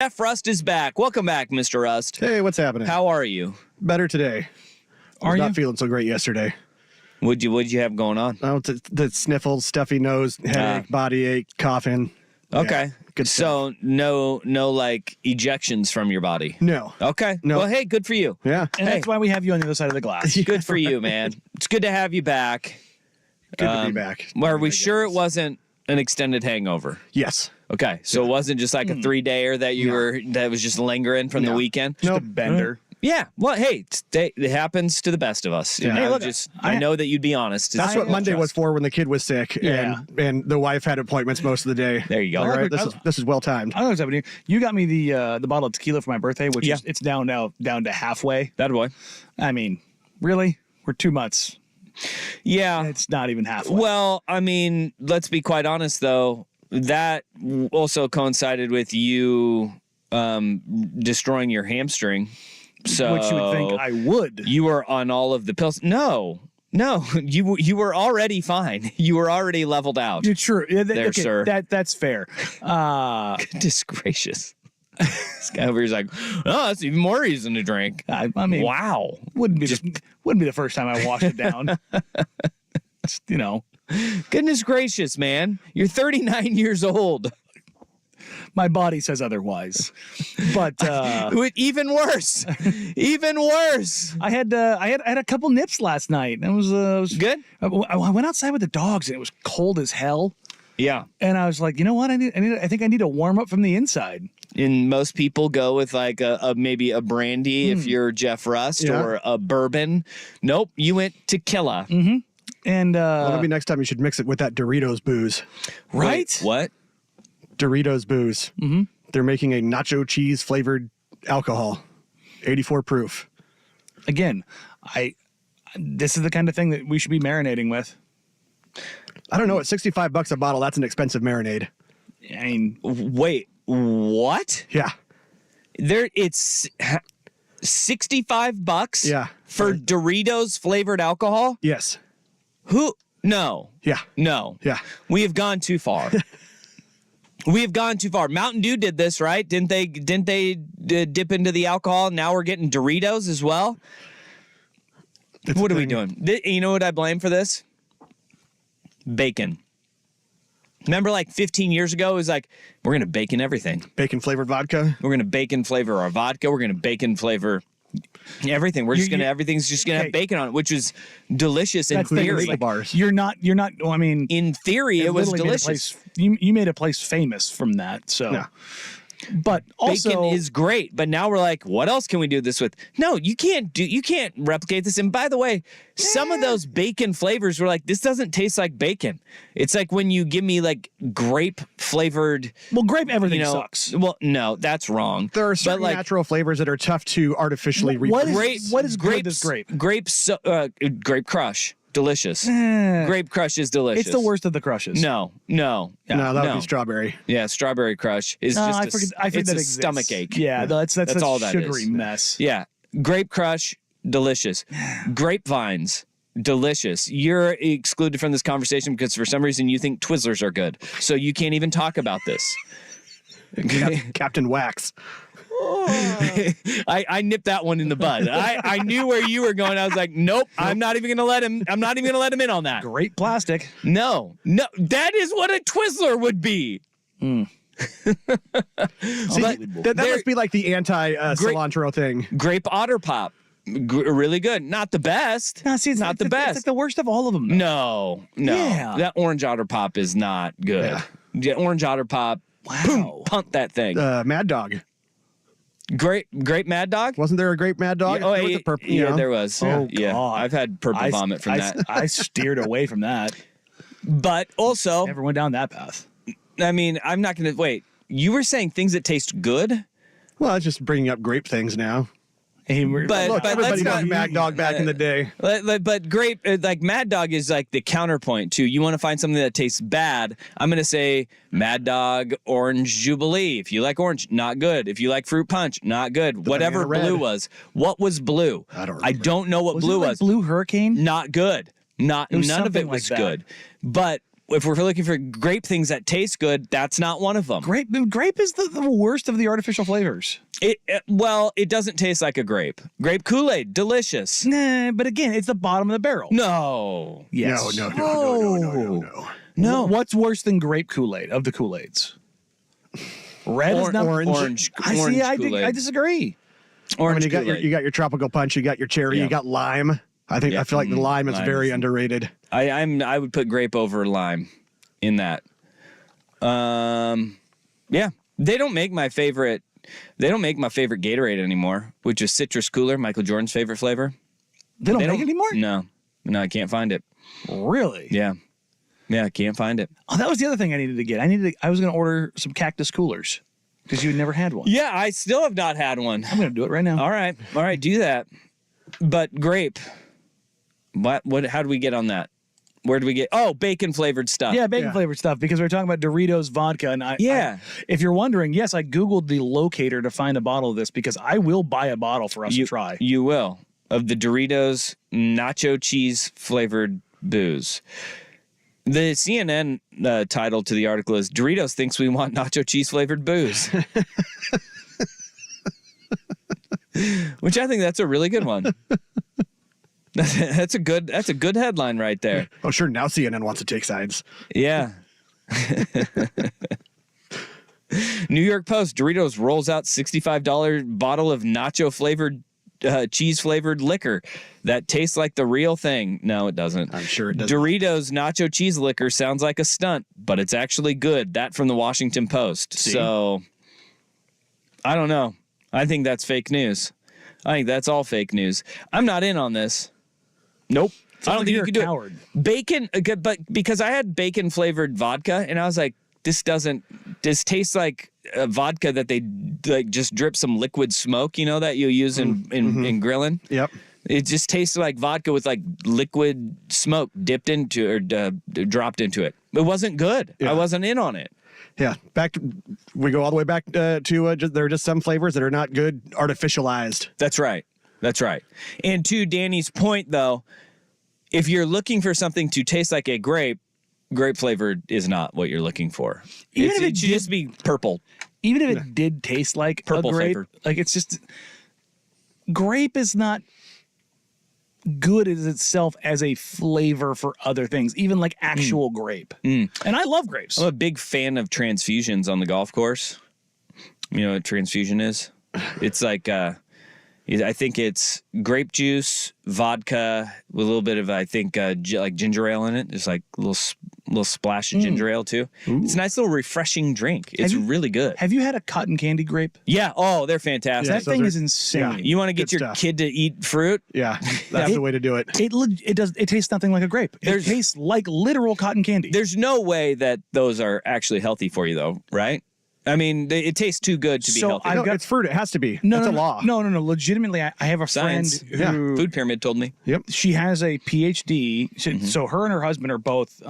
Jeff Rust is back. Welcome back, Mr. Rust. Hey, what's happening? How are you? Better today. Are Not you? feeling so great yesterday. What'd you have going on? Oh, the sniffles, stuffy nose, headache, body ache, coughing. Okay. Yeah, good stuff. So no like ejections from your body. No. Okay. No. Well, hey, good for you. Yeah. And that's why we have you on the other side of the glass. Good for you, man. It's good to have you back. Good to be back. Are we sure it wasn't an extended hangover? Yes. Okay. So it wasn't just like a 3-dayer that was just lingering from the No. weekend? Just a bender. Yeah. Well, hey, it happens to the best of us. Yeah. And Hey, look, I know that you'd be honest. That's what Monday was for when the kid was sick Yeah. and the wife had appointments most of the day. There you go. All right, this is well timed. I don't know what's happening. You got me the bottle of tequila for my birthday, which is it's down to halfway. That boy. I mean, really? We're 2 months. Yeah. It's not even halfway. Well, I mean, let's be quite honest, though. That also coincided with you destroying your hamstring. So which you would think I would. You were on all of the pills. No, you were already fine. You were already leveled out. You're true. Yeah, There, sir. That's fair. Goodness gracious. This guy over here's like, oh, that's even more reason to drink. I mean, Wow. wouldn't be the first time I washed it down. It's, Goodness gracious, man. You're 39 years old. my body says otherwise. But Even worse. Even worse. I had a couple nips last night. It was Good? I went outside with the dogs and it was cold as hell. Yeah. And I was like, you know what? I think I need to warm up from the inside. And most people go with like maybe a brandy if you're Jeff Rust or a bourbon. Nope, you went tequila. And Well, maybe next time you should mix it with that Doritos booze. right? Wait, what? Doritos booze. Mm-hmm. They're making a nacho cheese flavored alcohol, 84 proof. Again, this is the kind of thing that we should be marinating with. I don't know. At $65 a bottle, that's an expensive marinade. I mean, Wait, what? Yeah. It's $65 Yeah. for Doritos flavored alcohol? Yes. Who? No. Yeah. No. Yeah. We have gone too far. We have gone too far. Mountain Dew did this, right? Didn't they dip into the alcohol? Now we're getting Doritos as well? What are we doing? You know what I blame for this? Bacon. Remember like 15 years ago, it was like, we're going to bacon everything. Bacon flavored vodka. We're going to bacon flavor our vodka. We're going to bacon flavor everything. Everything's just going to have bacon on it, which was delicious in That's the thing, theory. like, bars. you're not. Well, I mean, In theory, it was literally made a delicious. place- You made a place famous from that. So, Yeah. but also Bacon is great, but now we're like, what else can we do this with? No, you can't replicate this. And by the way, some of those bacon flavors were like, this doesn't taste like bacon. It's like when you give me like grape flavored, well, grape everything sucks. Well, no, that's wrong. There are certain like, natural flavors that are tough to artificially What reproduce. is- what is good as grape? Grape Crush, delicious. Eh, Grape Crush is delicious. it's the worst of the crushes. No. No, that would be strawberry. Yeah, Strawberry Crush is No, just I forget that it's a exists. stomach ache. Yeah, that's all that sugary is. mess. Yeah. Grape Crush, delicious. Grapevines, delicious. You're excluded from this conversation because for some reason you think Twizzlers are good. So you can't even talk about this. Captain Wax. I nipped that one in the bud. I knew where you were going. I was like, nope, I'm not even gonna let him in on that. Great plastic. No, that is what a Twizzler would be. See, that must be like the anti-cilantro thing. Grape Otter Pop. Really good. Not the best. No, see, it's not the It's best. like the worst of all of them. No. Yeah. That Orange Otter Pop is not good. Yeah, Orange Otter Pop. Wow. Boom, punt that thing. Mad Dog. Grape Mad Dog? Wasn't there a grape Mad Dog? Yeah, There was a purple, there was. Oh, yeah. God. I've had purple vomit from that. I steered away from that. But also, Never went down that path. I mean, I'm not going to wait. You were saying things that taste good? Well, it's just bringing up grape things now. But Look, everybody let's knows not- Mad Dog back in the day. But grape, like Mad Dog is like the counterpoint to you want to find something that tastes bad. I'm going to say Mad Dog Orange Jubilee. If you like orange, not good. If you like fruit punch, not good. Whatever Banana blue Red. was. What was blue? I don't I don't know what blue it like was. Blue Hurricane? Not good. was None of it something was like that. good. But if we're looking for grape things that taste good, that's not one of them. Grape is the worst of the artificial flavors. It doesn't taste like a grape. Grape Kool-Aid, delicious. Nah, but again, it's the bottom of the barrel. No. Yes. No. What's worse than grape Kool-Aid of the Kool-Aids? Red is not Orange I Kool-Aid. I disagree. Orange you got your tropical punch, you got your cherry, Yeah. you got lime. I feel like the lime is lime very is- underrated. I would put grape over lime in that. Yeah. They don't make my favorite Gatorade anymore, which is citrus cooler, Michael Jordan's favorite flavor. They don't make it anymore? No, I can't find it. Really? Yeah, I can't find it. Oh, that was the other thing I needed to get. I was going to order some cactus coolers because you had never had one. Yeah, I still have not had one. I'm going to do it right now. All right, do that. But grape. What? How do we get on that? Where do we get? Oh, bacon flavored stuff. Yeah, bacon flavored stuff because we were talking about Doritos vodka. And if you're wondering, yes, I Googled the locator to find a bottle of this because I will buy a bottle for us to try. You will. Of the Doritos nacho cheese flavored booze. The CNN title to the article is Doritos thinks we want nacho cheese flavored booze. Which I think that's a really good one. That's a good headline right there. Oh, sure. Now CNN wants to take sides. Yeah. New York Post, Doritos rolls out $65 bottle of nacho flavored cheese flavored liquor that tastes like the real thing. No, it doesn't. I'm sure it doesn't. Doritos nacho cheese liquor sounds like a stunt, but it's actually good. That from the Washington Post. See? So I don't know. I think that's fake news. I think that's all fake news. I'm not in on this. Nope. I don't think you can do coward. it. Bacon, but because I had bacon flavored vodka, and I was like, this tastes like vodka that they like just drip some liquid smoke, that you use in grilling. Yep. It just tasted like vodka with like liquid smoke dipped into or dropped into it. It wasn't good. Yeah. I wasn't in on it. Yeah. We go all the way back to there are just some flavors that are not good, artificialized. That's right. And to Danny's point, though, if you're looking for something to taste like a grape flavored is not what you're looking for. Even if it should just be purple. Even if it did taste like Purple a grape, flavored. like it's just grape is not good as itself as a flavor for other things, even like actual grape. And I love grapes. I'm a big fan of transfusions on the golf course. You know what transfusion is? It's like I think it's grape juice, vodka, with a little bit of like ginger ale in it. Just like a little splash of ginger ale too. Ooh. It's a nice little refreshing drink. It's really good. Have you had a cotton candy grape? Yeah. Oh, they're fantastic. That thing is insane. Yeah. You want to get Good your stuff. kid to eat fruit? Yeah. That's the way to do it. It tastes nothing like a grape. It tastes like literal cotton candy. There's no way that those are actually healthy for you, though, right? I mean, it tastes too good to be healthy. It's fruit. It has to be. No, That's no, a law. No. Legitimately, I have a Science. friend who Food Pyramid told me. Yep. she has a PhD. So her and her husband are both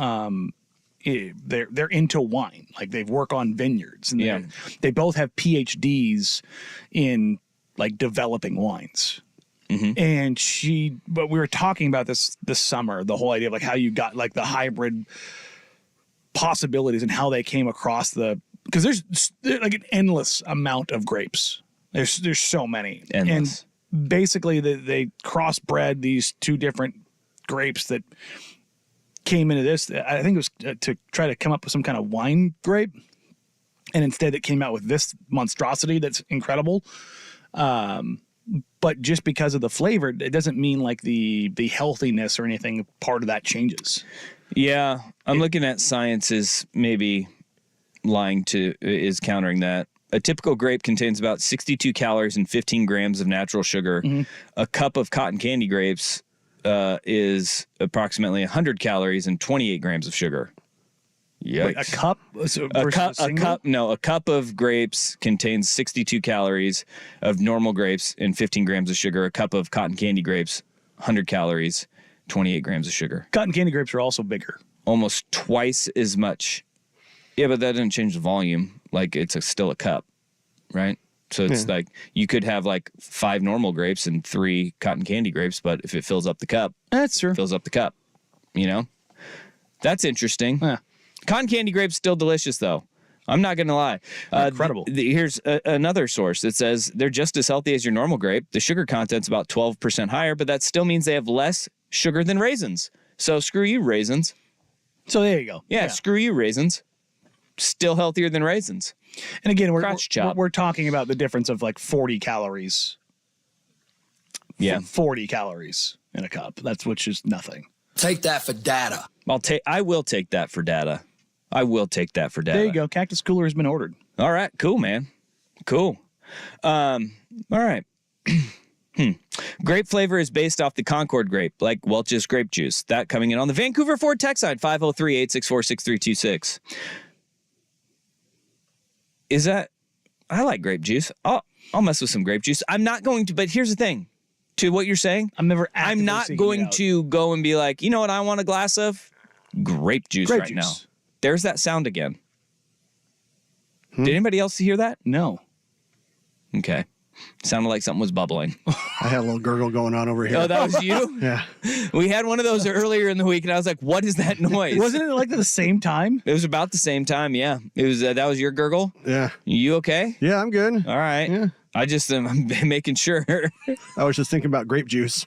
they're into wine. Like they work on vineyards, and they both have PhDs in like developing wines. And but we were talking about this summer, the whole idea of like how you got like the hybrid possibilities and how they came across because there's like an endless amount of grapes. There's so many. Endless. And basically they crossbred these two different grapes that came into this. I think it was to try to come up with some kind of wine grape. And instead it came out with this monstrosity that's incredible. But just because of the flavor, it doesn't mean like the healthiness or anything part of that changes. Yeah, I'm looking at science is maybe is countering that. A typical grape contains about 62 calories and 15 grams of natural sugar. A cup of cotton candy grapes is approximately 100 calories and 28 grams of sugar. Yikes. Wait, a cup? A cup of grapes contains 62 calories of normal grapes and 15 grams of sugar. A cup of cotton candy grapes, 100 calories, 28 grams of sugar. Cotton candy grapes are also bigger. Almost twice as much. Yeah, but that doesn't change the volume. Like it's still a cup, right? So it's like you could have like 5 normal grapes and 3 cotton candy grapes, but if it fills up the cup, That's true. fills up the cup, you know? That's interesting. Yeah. Cotton candy grapes still delicious though. I'm not gonna lie. Incredible. Here's another source that says they're just as healthy as your normal grape. The sugar content's about 12% higher, but that still means they have less sugar than raisins. So screw you, raisins. So there you go. Yeah, screw you, raisins. Still healthier than raisins. And again, Crotch chop. we're talking about the difference of like 40 calories. Yeah. 40 calories in a cup. That's which is nothing. Take that for data. I will take that for data. I will take that for data. There you go. Cactus Cooler has been ordered. All right, cool, man. Cool. All right. Grape flavor is based off the Concord grape, like Welch's grape juice. That coming in on the Vancouver Ford text line, 503-864-6326. Is that? I like grape juice. I'll mess with some grape juice. I'm not going to, but here's the thing. To what you're saying, I'm never. I'm not going to go and be like, you know what I want a glass of? Grape juice Grape right juice. now. There's that sound again. Did anybody else hear that? No. Okay. Sounded like something was bubbling. I had a little gurgle going on over here. Oh, that was you? Yeah. We had one of those earlier in the week, and I was like, what is that noise? Wasn't it like at the same time? It was about the same time, yeah. It was that was your gurgle? Yeah. You okay? Yeah, I'm good. All right. Yeah. I just am making sure. I was just thinking about grape juice.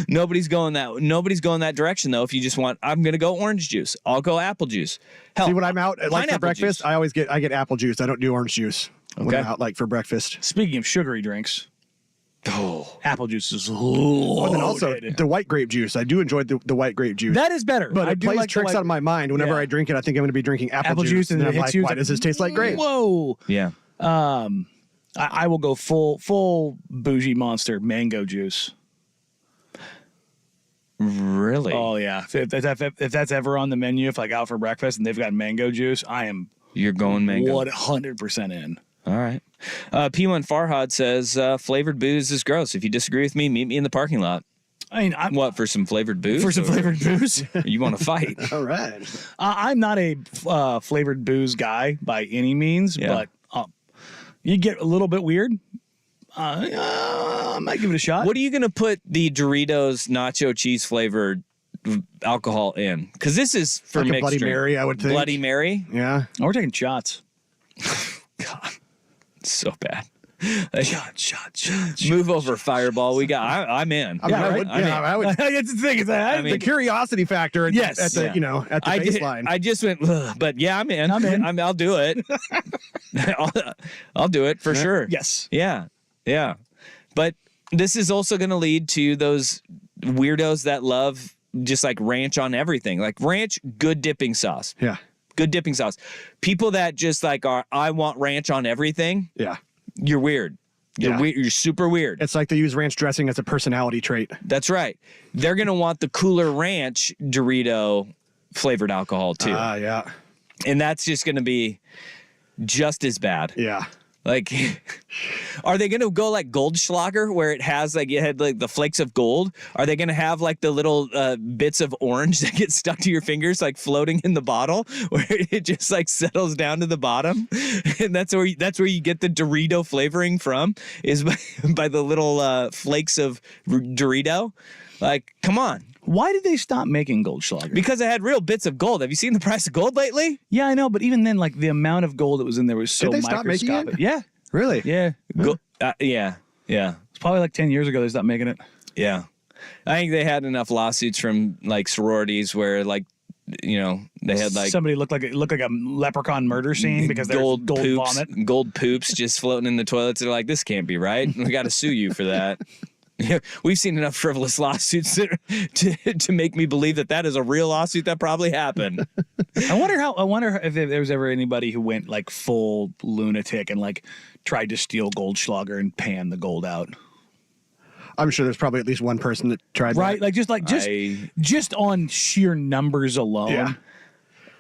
Nobody's going that direction though. If you just want, I'm gonna go orange juice. I'll go apple juice. Hell, See, when I'm out like for pineapple breakfast, juice. I get apple juice. I don't do orange juice when Okay. I'm out like for breakfast. Speaking of sugary drinks, Oh, apple juice is And then also loaded. the white grape juice. I do enjoy the white grape juice. That is better. but I it do plays like the tricks white- out of my mind. Whenever Yeah. I drink it, I think I'm going to be drinking apple juice, and then it I'm hits like, you. why does this taste like grape? Whoa. yeah. I will go full bougie monster mango juice. Really? Oh yeah, if that's ever on the menu, if like out for breakfast and they've got mango juice, I am You're going mango. 100% in. All right. P1 Farhad says flavored booze is gross. If you disagree with me, meet me in the parking lot. I mean, I'm What, for some flavored booze? for some Or flavored booze. You want to fight? All right. I'm not a flavored booze guy by any means, Yeah. but you get a little bit weird. I might give it a shot. What are you going to put the Doritos nacho cheese flavored alcohol in? Because this is for Like a mixed Bloody drink. Mary, I would think. Bloody Mary? Yeah. Oh, we're taking shots. God, it's so bad. Shot. Move over, Fireball. I'm in. I mean, I would. I'm in. I would. That's the thing. Is that I mean, The curiosity factor. Yes. At the Yeah. at the I did. baseline. I just went, "Ugh," but yeah, I'm in. I'm in. I'll do it. I'll do it for sure. yes. Yeah. Yeah. But this is also going to lead to those weirdos that love just like ranch on everything. Like ranch, good dipping sauce. yeah. Good dipping sauce. People that just like are, I want ranch on everything. Yeah. You're weird. You're Yeah. weird. You're super weird. It's like they use ranch dressing as a personality trait. That's right. They're going to want the Cooler Ranch Dorito flavored alcohol too. Yeah. And that's just going to be just as bad. Yeah. Like, are they going to go like Goldschlager where it has like, it had like the flakes of gold? Are they going to have like the little bits of orange that get stuck to your fingers, like floating in the bottle where it just like settles down to the bottom? And that's where you get the Dorito flavoring from, is by the little flakes of Dorito. Like, come on. Why did they stop making Goldschlager? Because it had real bits of gold. Have you seen the price of gold lately? Yeah, I know, but even then, like the amount of gold that was in there was so Did they stop making it? microscopic. Yeah, Really? yeah. Yeah. It's probably like 10 years ago they stopped making it. Yeah. I think they had enough lawsuits from like sororities where like, you know, they had like somebody looked like a leprechaun murder scene because there's gold poops, vomit. gold poops just floating in the toilets. They're like, this can't be right. We got to sue you for that. Yeah, we've seen enough frivolous lawsuits to make me believe that is a real lawsuit that probably happened. I wonder if there was ever anybody who went like full lunatic and like tried to steal Goldschlager and pan the gold out. I'm sure there's probably at least one person that tried Right, that. just on sheer numbers alone. Yeah.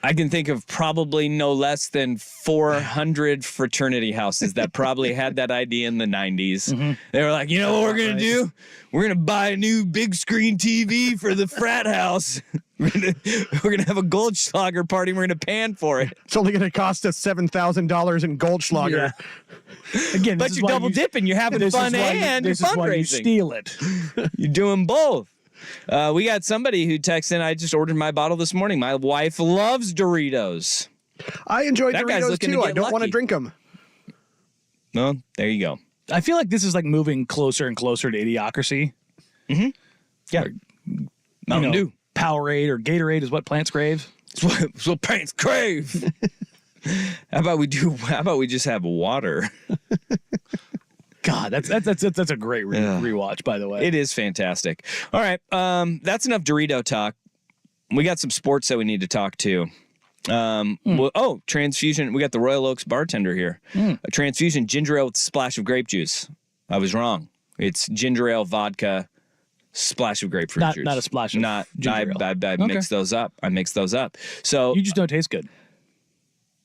I can think of probably no less than 400 fraternity houses that probably had that idea in the 90s. Mm-hmm. They were like, you know what we're going to do? We're going to buy a new big screen TV for the frat house. We're gonna have a Goldschlager party. We're going to pan for it. It's only going to cost us $7,000 in Goldschlager. Yeah. Again, But you're double dipping. You're having fun and you're this is why you fundraising. steal it. You're doing both. We got somebody who texted in. I just ordered my bottle this morning. My wife loves Doritos. I enjoy That guy's Doritos looking to too. I get don't want to lucky. drink them. Well, there you go. I feel like this is like moving closer and closer to Idiocracy. Yeah. Mountain Dew. Powerade or Gatorade is what plants crave. It's what plants crave. How about we just have water? God, that's a great rewatch, by the way. It is fantastic. All right. That's enough Dorito talk. We got some sports that we need to talk to. Transfusion. We got the Royal Oaks bartender here. A transfusion ginger ale with a splash of grape juice. I was wrong. It's ginger ale, vodka, splash of grapefruit juice. Not a splash of ginger ale. I mix those up. So You just don't taste good.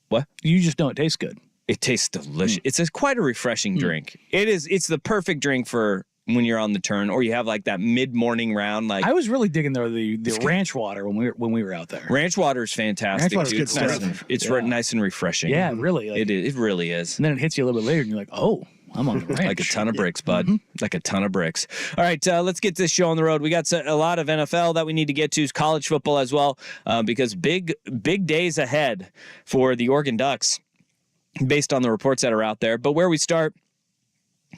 what? You just don't taste good. It tastes delicious. It's quite a refreshing drink. It is. It's the perfect drink for when you're on the turn, or you have like that mid-morning round. Like I was really digging the ranch water when we were out there. ranch water is fantastic. Ranch water's Dude. good It's nice stuff. and, it's nice and refreshing. Yeah, really. Like, It is. It really is. And then it hits you a little bit later, and you're like, oh, I'm on the ranch. Like a ton of bricks, bud. Like a ton of bricks. All right, let's get this show on the road. We got a lot of NFL that we need to get to, college football as well, because big days ahead for the Oregon Ducks, based on the reports that are out there. But where we start,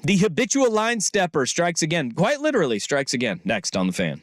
the habitual line stepper strikes again. Quite literally strikes again. Next on The Fan.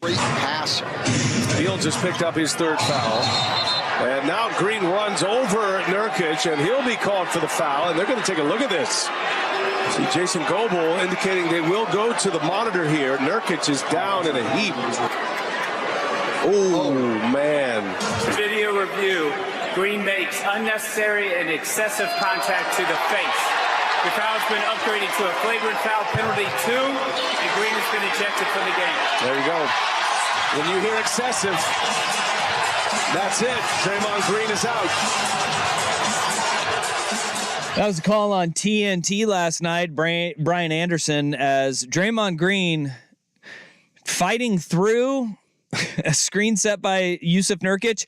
Great passer. Fields has picked up his third foul. And now Green runs over Nurkic, and he'll be called for the foul. And they're going to take a look at this. See Jason Goble indicating they will go to the monitor here. Nurkic is down in a heap. Oh, man. Video review. Green makes unnecessary and excessive contact to the face. The foul's been upgraded to a flagrant foul penalty 2, and Green has been ejected from the game. There you go. When you hear excessive, that's it. Draymond Green is out. That was a call on TNT last night. Brian Anderson as Draymond Green fighting through a screen set by Yusuf Nurkic.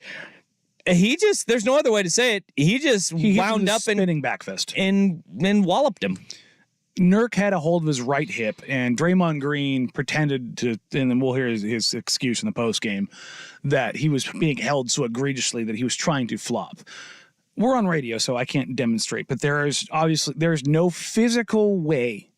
There's no other way to say it. He wound up spinning back fist and walloped him. Nurk had a hold of his right hip, and Draymond Green pretended to, and then we'll hear his excuse in the post game, that he was being held so egregiously that he was trying to flop. We're on radio, so I can't demonstrate, but there's no physical way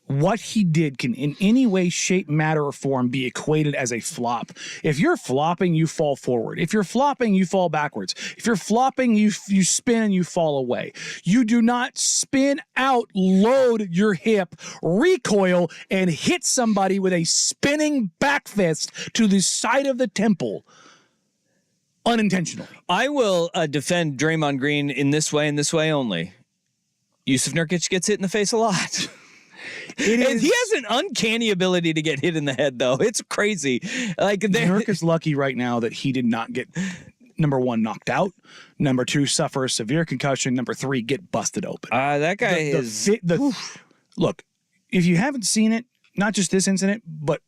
what he did can in any way, shape, matter, or form be equated as a flop. If you're flopping, you fall forward. If you're flopping, you fall backwards. If you're flopping, you spin and you fall away. You do not spin out, load your hip, recoil, and hit somebody with a spinning back fist to the side of the temple unintentionally. I will defend Draymond Green in this way and this way only. Yusuf Nurkic gets hit in the face a lot. He has an uncanny ability to get hit in the head, though. It's crazy. Nurk is lucky right now that he did not get, number 1, knocked out, number 2, suffer a severe concussion, number 3, get busted open. That guy Look, if you haven't seen it, not just this incident, but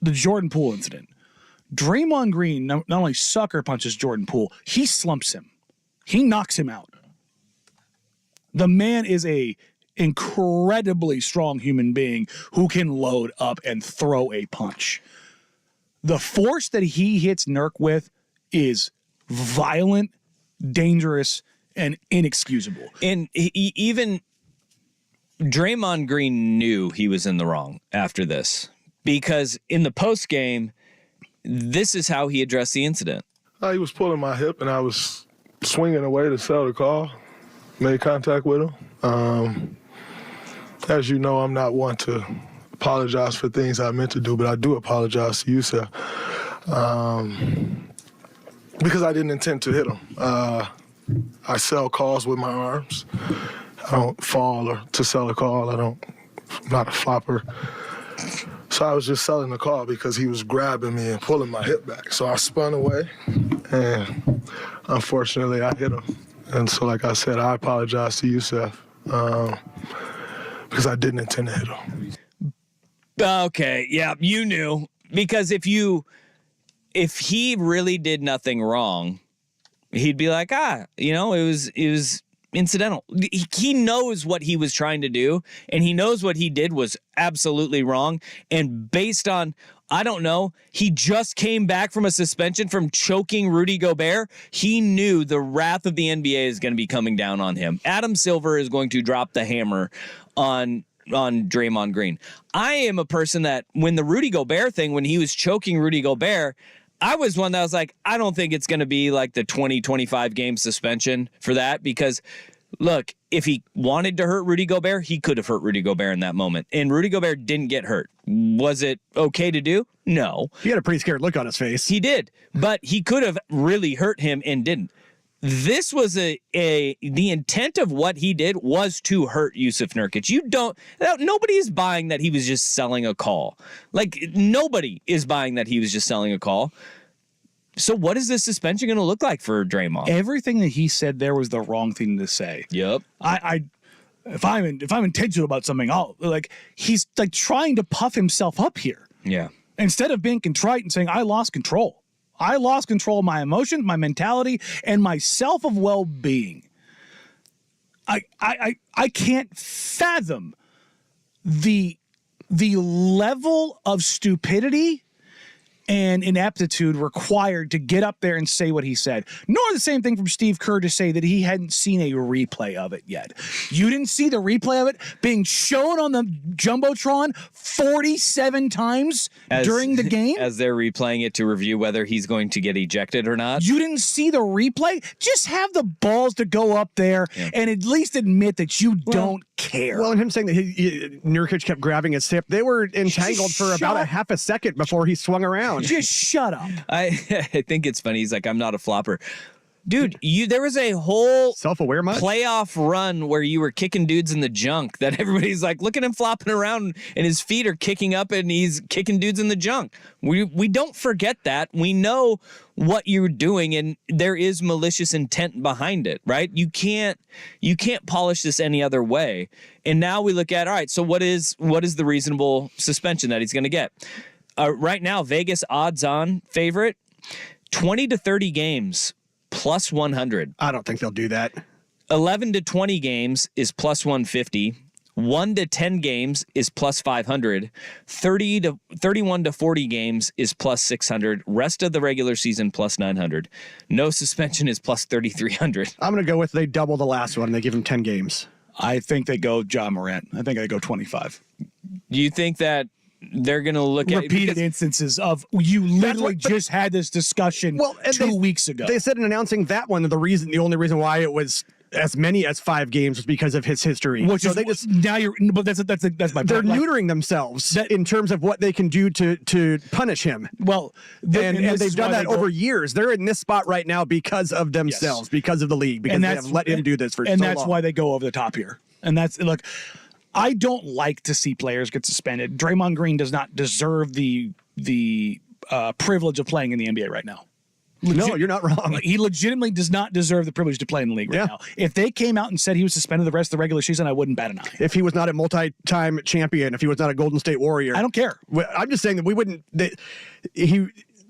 the Jordan Poole incident, Draymond Green not only sucker punches Jordan Poole, he slumps him. He knocks him out. The man is a incredibly strong human being who can load up and throw a punch. The force that he hits Nurk with is violent, dangerous, and inexcusable. And even Draymond Green knew he was in the wrong after this, because in the post game, this is how he addressed the incident. He was pulling my hip, and I was swinging away to sell the call. Made contact with him. As you know, I'm not one to apologize for things I meant to do, but I do apologize to you, sir, because I didn't intend to hit him. I sell calls with my arms. I don't fall or to sell a call. I'm not a flopper. So I was just selling the call because he was grabbing me and pulling my hip back. So I spun away, and unfortunately, I hit him. And so, like I said, I apologize to you, Seth. Because I didn't intend to hit him. Okay, yeah, you knew. Because if he really did nothing wrong, he'd be like, it was incidental. He knows what he was trying to do, and he knows what he did was absolutely wrong. And based on, I don't know, he just came back from a suspension from choking Rudy Gobert. He knew the wrath of the NBA is going to be coming down on him. Adam Silver is going to drop the hammer on Draymond Green. I am a person that when the Rudy Gobert thing, when he was choking Rudy Gobert, I was one that was like, I don't think it's going to be like the 20-25 game suspension for that, because look, if he wanted to hurt Rudy Gobert, he could have hurt Rudy Gobert in that moment. And Rudy Gobert didn't get hurt. Was it okay to do? No. He had a pretty scared look on his face. He did, but he could have really hurt him and didn't. This was the intent of what he did was to hurt Yusuf Nurkic. Nobody is buying that he was just selling a call. Like, nobody is buying that he was just selling a call. So what is this suspension going to look like for Draymond? Everything that he said there was the wrong thing to say. Yep. If I'm intentional about something, he's like trying to puff himself up here. Yeah. Instead of being contrite and saying, I lost control. I lost control of my emotions, my mentality, and my self of well-being. I can't fathom the level of stupidity and ineptitude required to get up there and say what he said. Nor the same thing from Steve Kerr to say that he hadn't seen a replay of it yet. You didn't see the replay of it being shown on the Jumbotron 47 times during the game? As they're replaying it to review whether he's going to get ejected or not. You didn't see the replay? Just have the balls to go up there and at least admit that you don't care. Well, and him saying that Nurkic kept grabbing his hip, they were entangled for about a half a second before he swung around. Just shut up. I think it's funny. He's like, I'm not a flopper. Dude, there was a whole Self-aware much? playoff run where you were kicking dudes in the junk that everybody's like, look at him flopping around and his feet are kicking up and he's kicking dudes in the junk. We don't forget that. We know what you're doing and there is malicious intent behind it, right? You can't polish this any other way. And now we look at, all right, so what is the reasonable suspension that he's going to get? Right now, Vegas odds-on favorite, 20 to 30 games. Plus 100. I don't think they'll do that. 11 to 20 games is plus 150. 1 to 10 games is plus 500. 31 to 40 games is plus 600. Rest of the regular season plus 900. No suspension is plus 3,300. I'm going to go with they double the last one and they give him 10 games. I think they go Ja Morant. I think they go 25. Do you think that they're going to look at repeated instances of you literally just had this discussion 2 weeks ago? They said in announcing that one, the only reason why it was as many as 5 games was because of his history. Which so is they just but that's my point. They're neutering themselves in terms of what they can do to punish him. Well, and they've done that over years. They're in this spot right now because of themselves, because of the league, because they have let him do this for so long. And that's why they go over the top here. And that's look. I don't like to see players get suspended. Draymond Green does not deserve the privilege of playing in the NBA right now. No, you're not wrong. He legitimately does not deserve the privilege to play in the league right now. If they came out and said he was suspended the rest of the regular season, I wouldn't bat an eye. If he was not a multi-time champion, if he was not a Golden State Warrior. I don't care. I'm just saying that we wouldn't...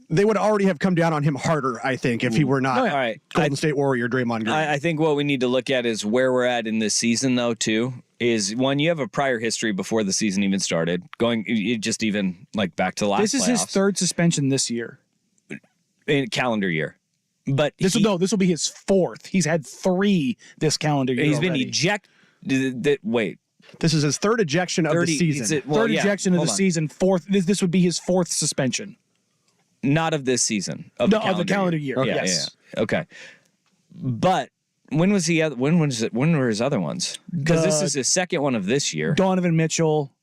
They would already have come down on him harder, I think, if he were not Golden State Warrior Draymond Green. I think what we need to look at is where we're at in this season, though, too. Is one, you have a prior history before the season even started, going just even like back to last. This is his 3rd suspension this year, in calendar year. But this will be his 4th. He's had 3 this calendar year. He's been ejected. Wait, this is his 3rd ejection of the season. Third ejection of the season. 4th. This would be his 4th suspension. Not of this season. Of the calendar year. Okay. Yes. Yeah. Okay. But. When was he? When were his other ones? Because this is his 2nd one of this year. Donovan Mitchell,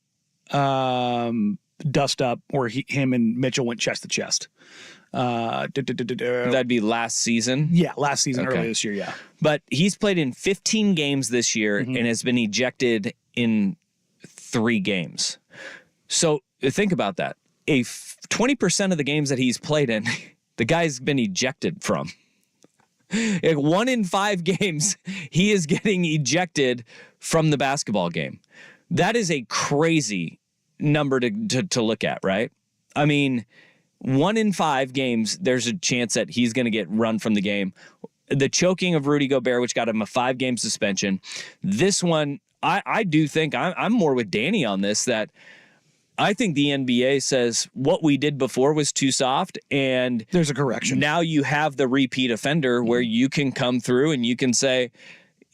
dust up, where him and Mitchell went chest to chest. That'd be last season. Yeah, last season, early this year. Yeah, but he's played in 15 games this year and has been ejected in 3 games. So think about that. 20% of the games that he's played in, the guy's been ejected from. 1 in 5 games, he is getting ejected from the basketball game. That is a crazy number to look at, right? I mean, 1 in 5 games, there's a chance that he's going to get run from the game. The choking of Rudy Gobert, which got him a 5-game suspension. This one, I do think I'm more with Danny on this, that I think the NBA says what we did before was too soft, and there's a correction. Now you have the repeat offender where you can come through and you can say,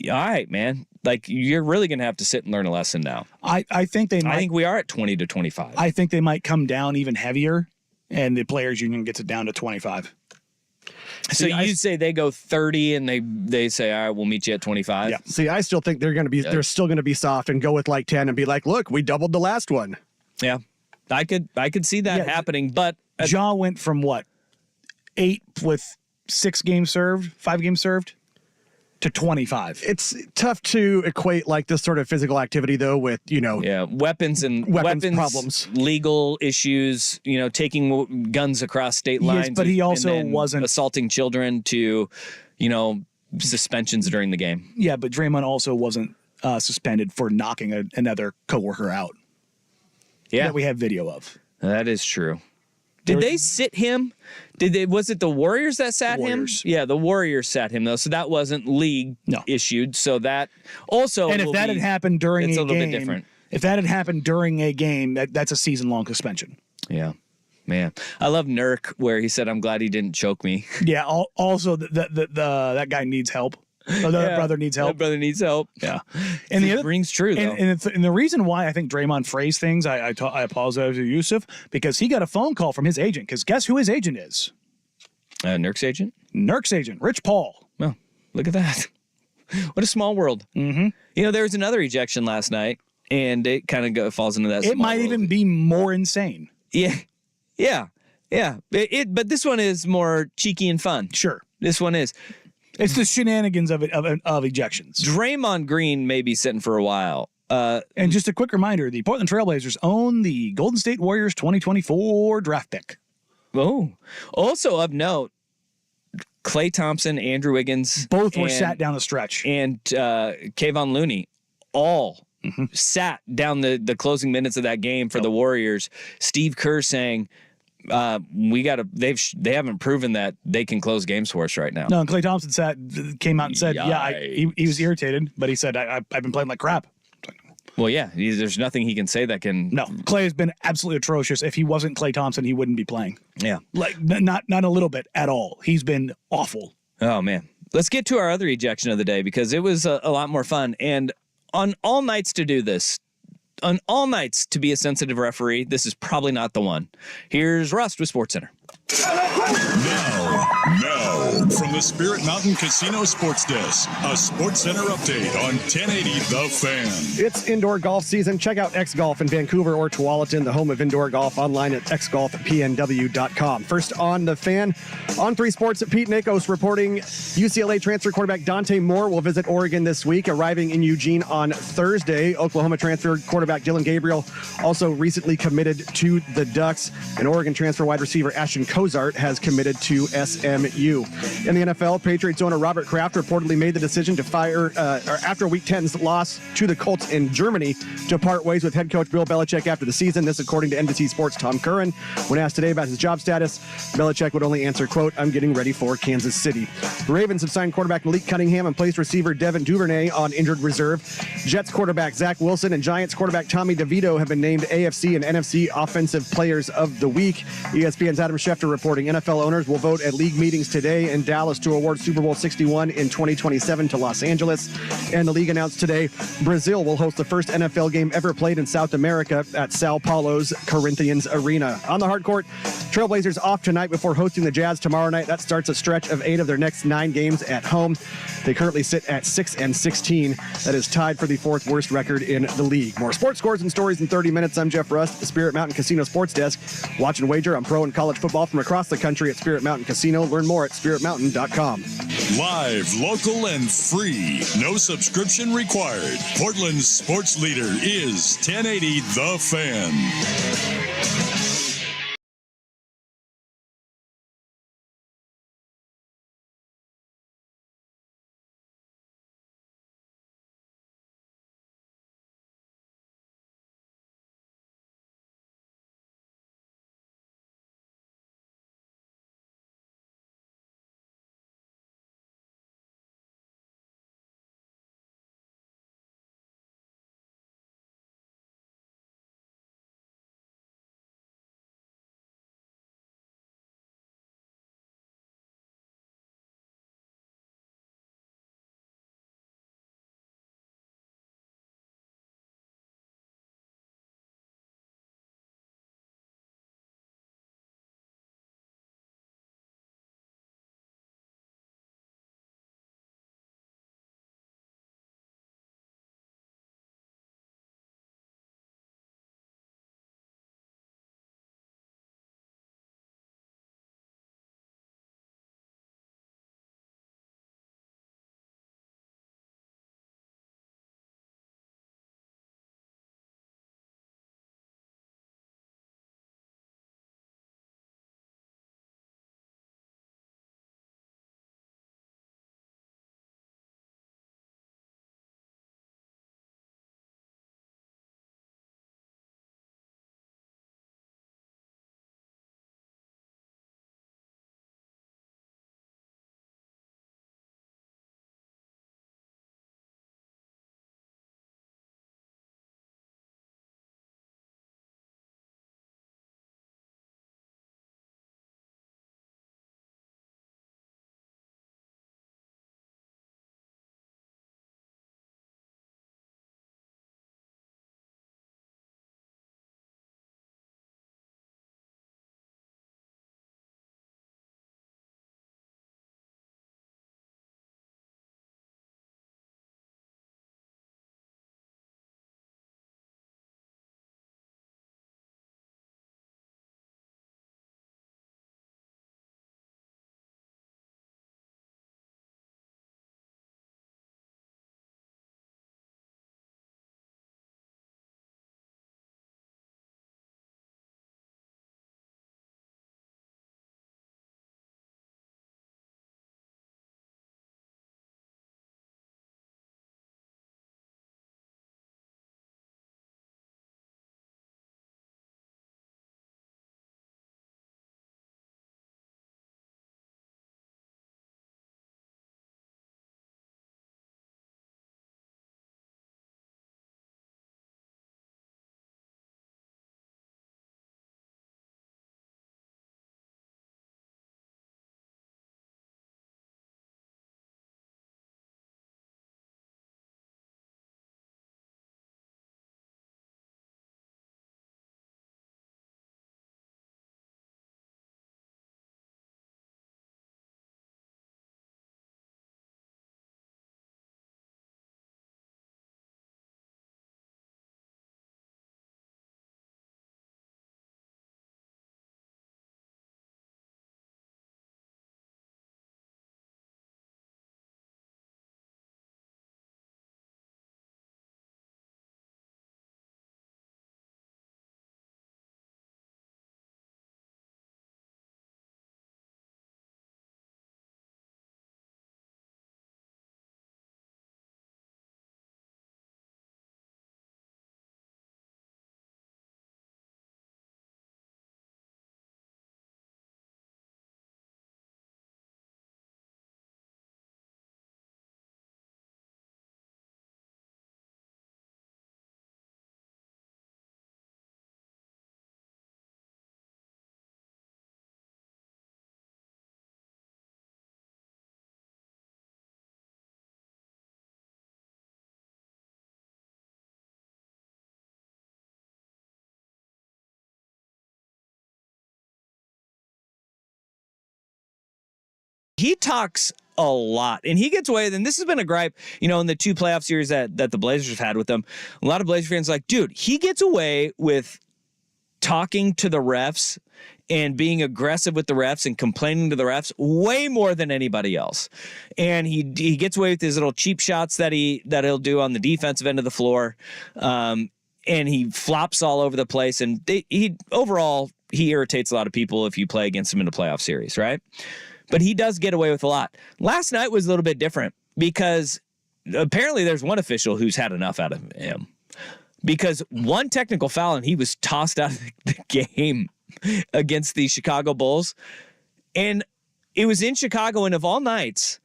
all right, man, like you're really going to have to sit and learn a lesson now. I think they might. I think we are at 20 to 25. I think they might come down even heavier, and the players union gets it down to 25. So you say they go 30 and they say, all right, we'll meet you at 25. Yeah. See, I still think they're still going to be soft and go with like 10 and be like, look, we doubled the last one. Yeah, I could see that happening, but Ja went from what, 8 with 6 games served, 5 games served, to 25. It's tough to equate like this sort of physical activity though with weapons problems, legal issues, taking guns across state lines. Yes, but he also wasn't assaulting children to, suspensions during the game. Yeah, but Draymond also wasn't suspended for knocking another coworker out. Yeah, that we have video of. That is true. Did they sit him? Was it the Warriors that sat him? Yeah, the Warriors sat him though, so that wasn't league issued. So that also, and if that had happened during it's a little game, bit different. If that had happened during a game, that's a season-long suspension. Yeah. man. I love Nurk where he said, I'm glad he didn't choke me. Yeah. Also, that guy needs help. Or that brother needs help. That brother needs help. Yeah. And the other rings true, though. And the reason why I think Draymond phrased things, I apologize to Yusuf, because he got a phone call from his agent. Because guess who his agent is? Nurk's agent? Nurk's agent, Rich Paul. Well, look at that. What a small world. Mm-hmm. You know, there was another ejection last night, and it kind of falls into that. It might world. even be more insane. Yeah. But this one is more cheeky and fun. Sure. This one is. It's the shenanigans of ejections. Draymond Green may be sitting for a while. And just a quick reminder, the Portland Trailblazers own the Golden State Warriors 2024 draft pick. Oh. Also of note, Klay Thompson, Andrew Wiggins. Both were sat down the stretch. And Kayvon Looney all sat down the closing minutes of that game for the Warriors. Steve Kerr saying, they haven't proven that they can close games for us right now. No, and Klay Thompson came out and said, he was irritated, but he said, I've been playing like crap. Well, yeah, there's nothing he can say that can. No, Klay has been absolutely atrocious. If he wasn't Klay Thompson, he wouldn't be playing. Yeah, like not a little bit at all. He's been awful. Oh man, let's get to our other ejection of the day because it was a lot more fun. And on all nights to do this, on all nights to be a sensitive referee, this is probably not the one. Here's Rust with SportsCenter. Now, from the Spirit Mountain Casino Sports Desk, a SportsCenter update on 1080 The Fan. It's indoor golf season. Check out X Golf in Vancouver or Tualatin, the home of indoor golf, online at xgolfpnw.com. First on The Fan, on 3 Sports, Pete Nakos reporting UCLA transfer quarterback Dante Moore will visit Oregon this week, arriving in Eugene on Thursday. Oklahoma transfer quarterback Dylan Gabriel also recently committed to the Ducks, and Oregon transfer wide receiver Ashton Cozart has committed to SMU. In the NFL, Patriots owner Robert Kraft reportedly made the decision to fire, after Week 10's loss to the Colts in Germany, to part ways with head coach Bill Belichick after the season. This according to NBC Sports' Tom Curran. When asked today about his job status, Belichick would only answer, quote, I'm getting ready for Kansas City. The Ravens have signed quarterback Malik Cunningham and placed receiver Devin Duvernay on injured reserve. Jets quarterback Zach Wilson and Giants quarterback Tommy DeVito have been named AFC and NFC Offensive Players of the Week. ESPN's Adam Schefter reporting NFL owners will vote at league meetings today in Dallas to award Super Bowl 61 in 2027 to Los Angeles. And the league announced today Brazil will host the first NFL game ever played in South America at Sao Paulo's Corinthians Arena. On the hard court, Trailblazers off tonight before hosting the Jazz tomorrow night. That starts a stretch of 8 of their next 9 games at home. They currently sit at 6-16. That is tied for the 4th worst record in the league. More sports scores and stories in 30 minutes. I'm Jeff Rust, the Spirit Mountain Casino Sports Desk. Watch and wager on pro and college football from across the country at Spirit Mountain Casino. Learn more at spiritmountain.com. Live, local, and free. No subscription required. Portland's sports leader is 1080 The Fan. he talks a lot, and he gets away with, and this has been a gripe, in the 2 playoff series that the Blazers have had with him. A lot of Blazer fans are like, dude, he gets away with talking to the refs and being aggressive with the refs and complaining to the refs way more than anybody else. And he gets away with his little cheap shots that he'll do on the defensive end of the floor. And he flops all over the place. And he irritates a lot of people if you play against him in a playoff series, right? But he does get away with a lot. Last night was a little bit different because apparently there's one official who's had enough out of him. Because one technical foul and he was tossed out of the game against the Chicago Bulls. And it was in Chicago, and of all nights,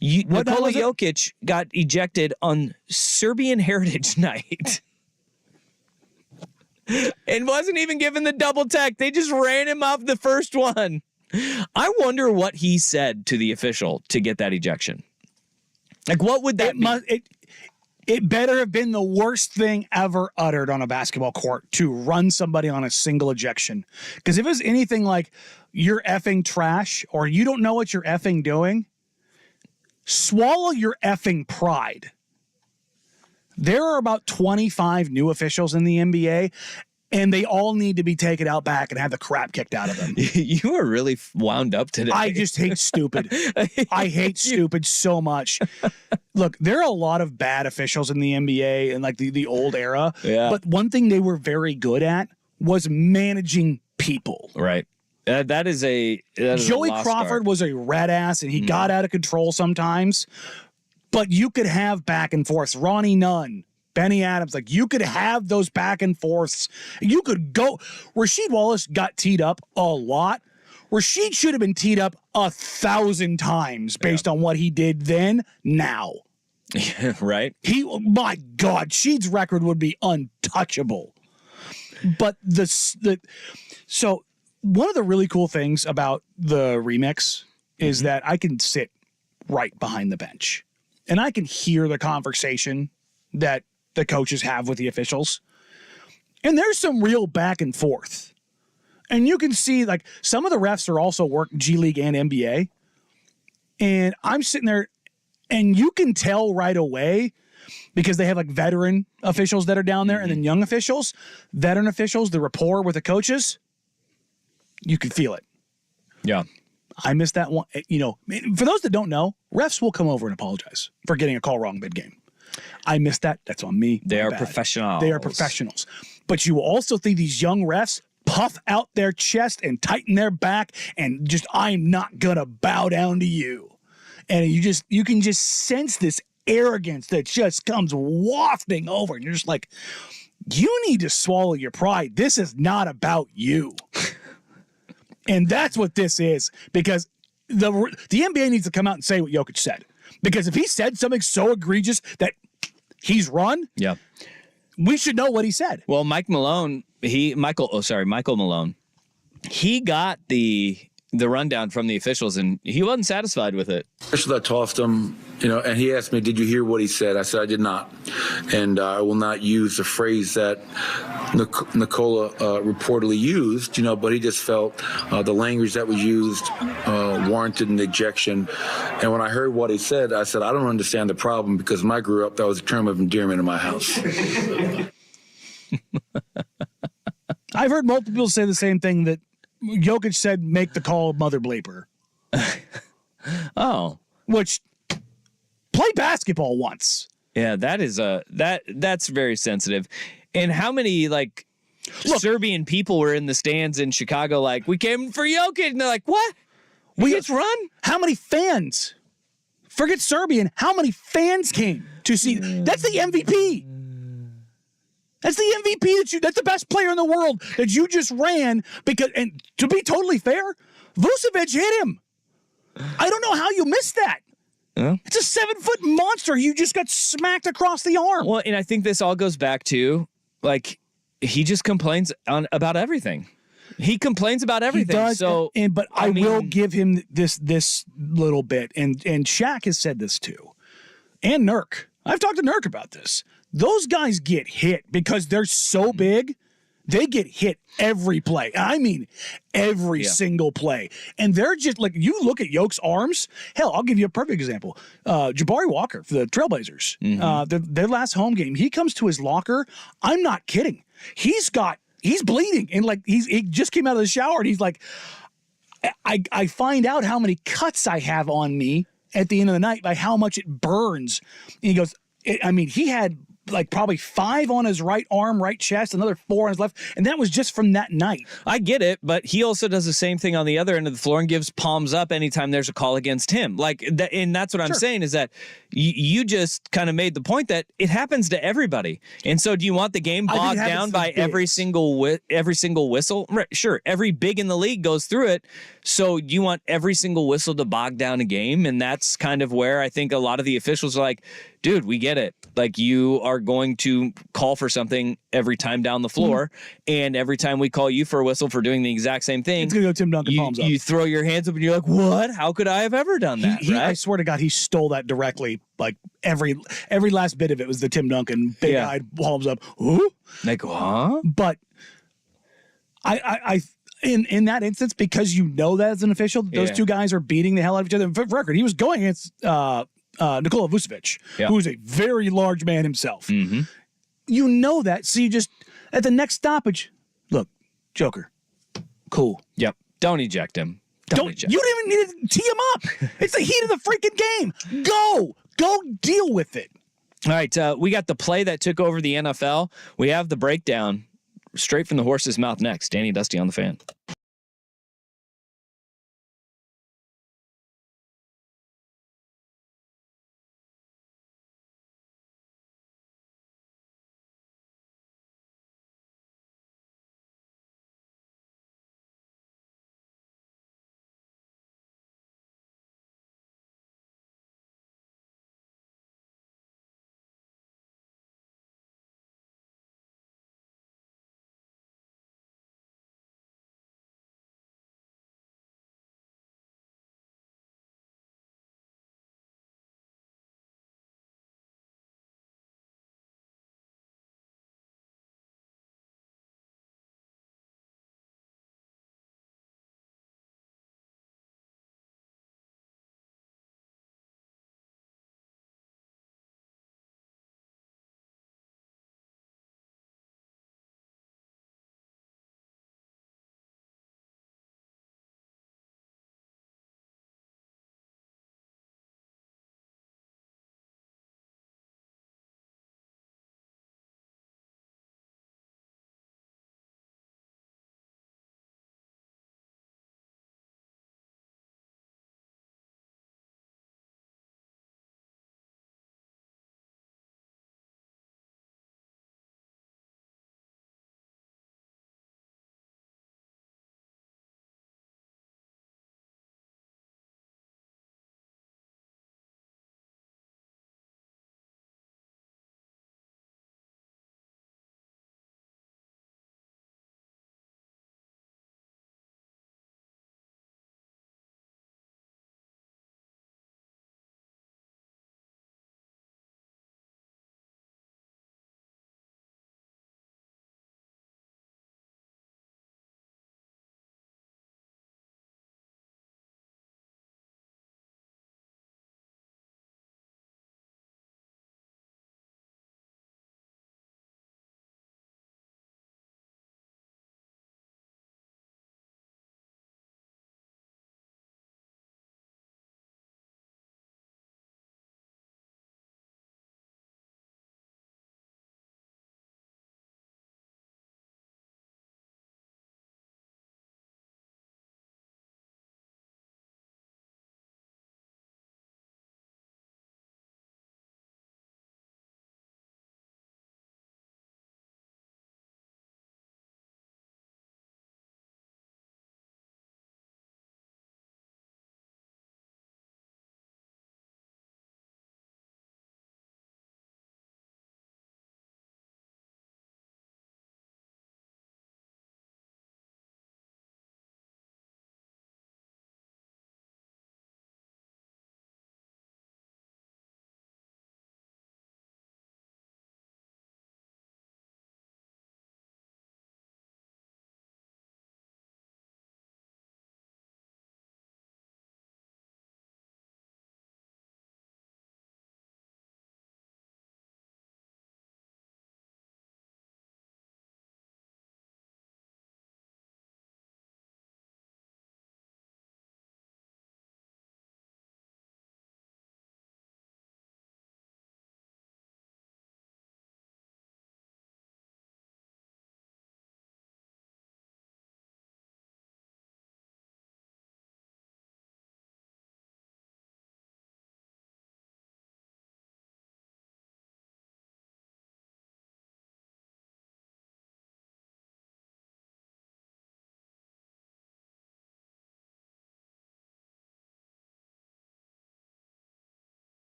Nikola Jokic got ejected on Serbian Heritage Night. And wasn't even given the double tech. They just ran him off the first one. I wonder what he said to the official to get that ejection. Like, what would that be? It better have been the worst thing ever uttered on a basketball court to run somebody on a single ejection. Because if it was anything like you're effing trash or you don't know what you're effing doing, swallow your effing pride. There are about 25 new officials in the NBA, and they all need to be taken out back and have the crap kicked out of them. You are really wound up today. I just hate stupid. I hate stupid so much. Look, there are a lot of bad officials in the NBA and like the old era. Yeah. But one thing they were very good at was managing people. Right. That is Joey Crawford was a red ass, and he got out of control sometimes. But you could have back and forths. Ronnie Nunn, Benny Adams, like you could have those back and forths. You could go. Rasheed Wallace got teed up a lot. Rasheed should have been teed up 1,000 times based on what he did then, now. Right? My God, Sheed's record would be untouchable. But so one of the really cool things about the remix is that I can sit right behind the bench and I can hear the conversation that the coaches have with the officials. And there's some real back and forth. And you can see, like, some of the refs are also work G League and NBA. And I'm sitting there, and you can tell right away because they have, like, veteran officials that are down there and then young officials. Veteran officials, the rapport with the coaches, you can feel it. Yeah. I missed that one. For those that don't know, refs will come over and apologize for getting a call wrong mid-game. I missed that. That's on me. They are professionals. They are professionals. But you will also see these young refs puff out their chest and tighten their back and just, I'm not going to bow down to you. And you can just sense this arrogance that just comes wafting over. And you're just like, you need to swallow your pride. This is not about you. And that's what this is, because the NBA needs to come out and say what Jokic said. Because if he said something so egregious that he's run, yeah, we should know what he said. Well, Michael Malone, he got the rundown from the officials, and he wasn't satisfied with it. Especially I tossed him, and he asked me, did you hear what he said? I said, I did not. And I will not use the phrase that Nikola reportedly used, but he just felt the language that was used warranted an ejection. And when I heard what he said, I said, I don't understand the problem, because when I grew up, that was a term of endearment in my house. I've heard multiple people say the same thing, that Jokic said, make the call, mother bleeper. Oh. Which, play basketball once. Yeah, that's very sensitive. And how many, Serbian people were in the stands in Chicago, like, we came for Jokic, and they're like, what? We get run? How many fans? Forget Serbian. How many fans came to see? That's the MVP. That's the MVP that's the best player in the world that you just ran because, and to be totally fair, Vucevic hit him. I don't know how you missed that. Yeah. It's a 7-foot monster. You just got smacked across the arm. Well, and I think this all goes back to, he just complains about everything. He complains about everything. He does, so, but I will give him this little bit, and Shaq has said this too, and Nurk. I've talked to Nurk about this. Those guys get hit because they're so big they get hit every play. I mean, every single play. And they're just like, you look at Yoke's arms. Hell, I'll give you a perfect example. Jabari Walker for the Trailblazers, their last home game, he comes to his locker. I'm not kidding. He's bleeding. And like, he just came out of the shower and he's like, I find out how many cuts I have on me at the end of the night by how much it burns. And he goes, he had like probably 5 on his right arm, right chest, another 4 on his left, and that was just from that night. I get it, but he also does the same thing on the other end of the floor and gives palms up anytime there's a call against him. Like that, and that's what I'm saying is that you just kind of made the point that it happens to everybody. And so, do you want the game bogged down by every single whistle? Right, sure, every big in the league goes through it. So, do you want every single whistle to bog down a game? And that's kind of where I think a lot of the officials are like, dude, we get it. Like, you are going to call for something every time down the floor, and every time we call you for a whistle for doing the exact same thing, it's gonna go Tim Duncan palms up. You throw your hands up and you're like, what? How could I have ever done that? Right? I swear to God, he stole that directly. Like every last bit of it was the Tim Duncan big-eyed palms up. Ooh. Like, huh? But I in that instance, because you know that as an official, those two guys are beating the hell out of each other. For record, he was going against Nikola Vucevic, who is a very large man himself. You know that, so you just at the next stoppage, look, Joker, cool. Yep. Don't eject him. Don't eject. You didn't even need to tee him up. It's the heat of the freaking game. Go deal with it. All right, we got the play that took over the NFL. We have the breakdown straight from the horse's mouth next. Danny Dusty on the Fan.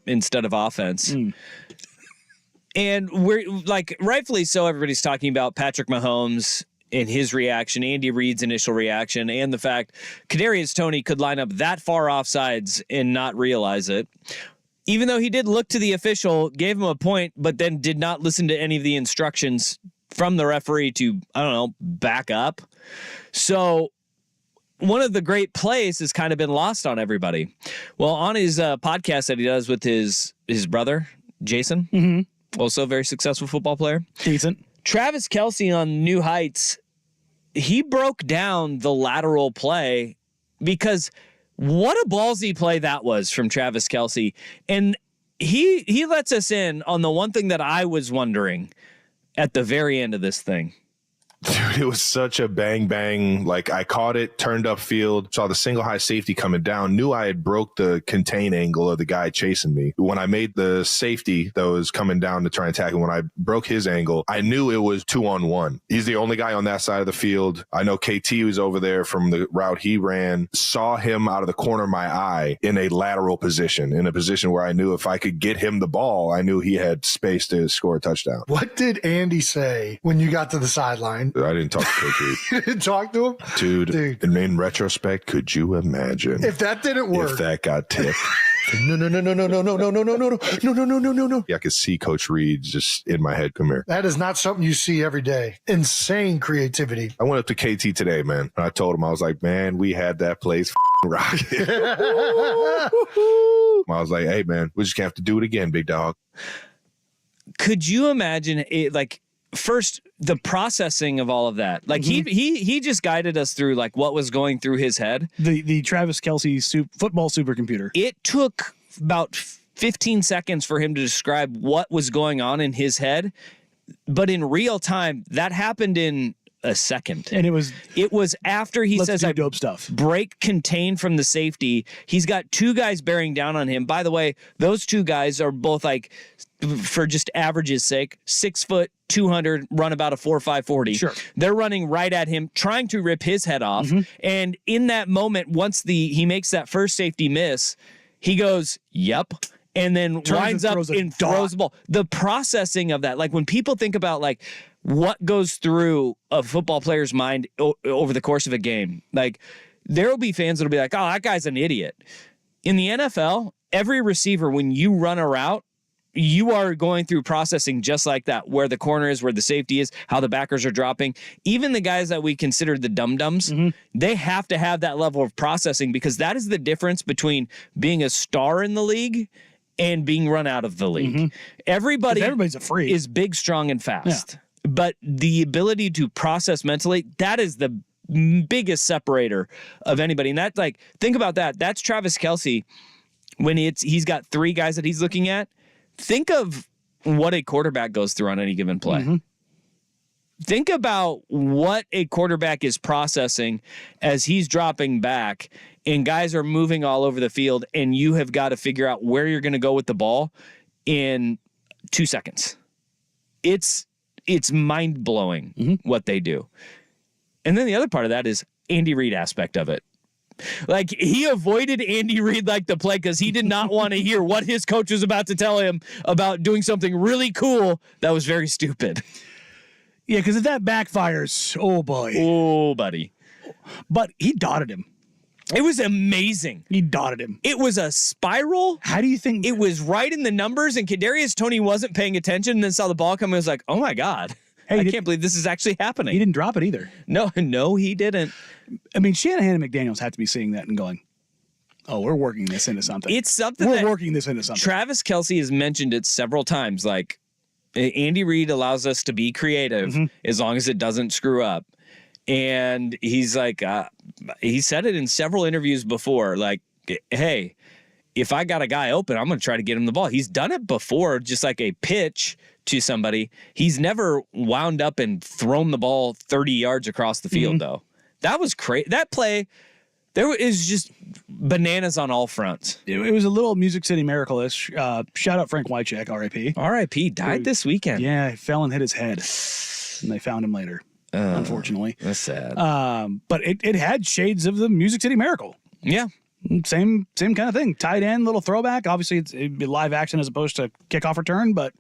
instead of offense. And we're like, rightfully so, everybody's talking about Patrick Mahomes and his reaction, Andy Reid's initial reaction, and the fact Kadarius Toney could line up that far offsides and not realize it. Even though he did look to the official, gave him a point, but then did not listen to any of the instructions from the referee to, I don't know, back up. So one of the great plays has kind of been lost on everybody. Well, on his podcast that he does with his brother, Jason, also a very successful football player. Decent. Travis Kelce on New Heights, he broke down the lateral play because what a ballsy play that was from Travis Kelce. And he lets us in on the one thing that I was wondering at the very end of this thing. Dude, it was such a bang, bang. Like, I caught it, turned upfield, saw the single high safety coming down, knew I had broke the contain angle of the guy chasing me. When I made the safety that was coming down to try and tackle, when I broke his angle, I knew it was 2-on-1. He's the only guy on that side of the field. I know KT was over there from the route he ran, saw him out of the corner of my eye in a lateral position, in a position where I knew if I could get him the ball, I knew he had space to score a touchdown. What did Andy say when you got to the sideline? I didn't talk to Coach Reid. You didn't talk to him? Dude, in retrospect, could you imagine if that didn't work? If that got tipped? No. Yeah, I could see Coach Reid just in my head. Come here. That is not something you see every day. Insane creativity. I went up to KT today, man, and I told him, I was like, man, we had that place rocking. I was like, hey, man, we're just going to have to do it again, big dog. Could you imagine it, like, first, the processing of all of that? Like, he just guided us through, like, what was going through his head. The Travis Kelce football supercomputer. It took about 15 seconds for him to describe what was going on in his head. But in real time, that happened in a second. And it was after he says, I dope stuff. Break contain from the safety. He's got two guys bearing down on him. By the way, those two guys are both, like, for just average's sake, 6 foot, 200, run about a 4.5 40. Sure. They're running right at him, trying to rip his head off. And in that moment, once he makes that first safety miss, he goes, yep. And then winds up and throws the ball. The processing of that, like, when people think about, like, what goes through a football player's mind over the course of a game, like, there will be fans that'll be like, oh, that guy's an idiot. In the NFL, every receiver, when you run a route, you are going through processing just like that, where the corner is, where the safety is, how the backers are dropping. Even the guys that we consider the dum-dums, they have to have that level of processing, because that is the difference between being a star in the league and being run out of the league. Everybody's a freak. Is big, strong, and fast. Yeah. But the ability to process mentally, that is the biggest separator of anybody. And that's, like, think about that. That's Travis Kelce when he's got three guys that he's looking at. Think of what a quarterback goes through on any given play. Think about what a quarterback is processing as he's dropping back and guys are moving all over the field, and you have got to figure out where you're going to go with the ball in 2 seconds. It's mind-blowing what they do. And then the other part of that is Andy Reid aspect of it. Like, he avoided Andy Reid like the plague because he did not want to hear what his coach was about to tell him about doing something really cool that was very stupid. Yeah, because if that backfires, oh boy. Oh, buddy. But he dotted him. It was amazing. He dotted him. It was a spiral. How do you think? It was right in the numbers, and Kadarius Toney wasn't paying attention and then saw the ball come and was like, oh my God. Hey, I can't believe this is actually happening. He didn't drop it either. No, he didn't. I mean, Shanahan and McDaniels have to be seeing that and going, oh, we're working this into something. It's something we're working this into something. Travis Kelce has mentioned it several times. Like, Andy Reid allows us to be creative as long as it doesn't screw up. And he's like, he said it in several interviews before, like, hey, if I got a guy open, I'm going to try to get him the ball. He's done it before, just like a pitch to somebody. He's never wound up and thrown the ball 30 yards across the field, though. That was crazy. That play, there is just bananas on all fronts. It was a little Music City Miracle-ish. Shout out Frank Wycheck, R.I.P. R.I.P. Died this weekend. Yeah, he fell and hit his head, and they found him later, unfortunately. That's sad. But it had shades of the Music City Miracle. Yeah. Same kind of thing. Tight end, little throwback. Obviously, it'd be live action as opposed to kickoff return, but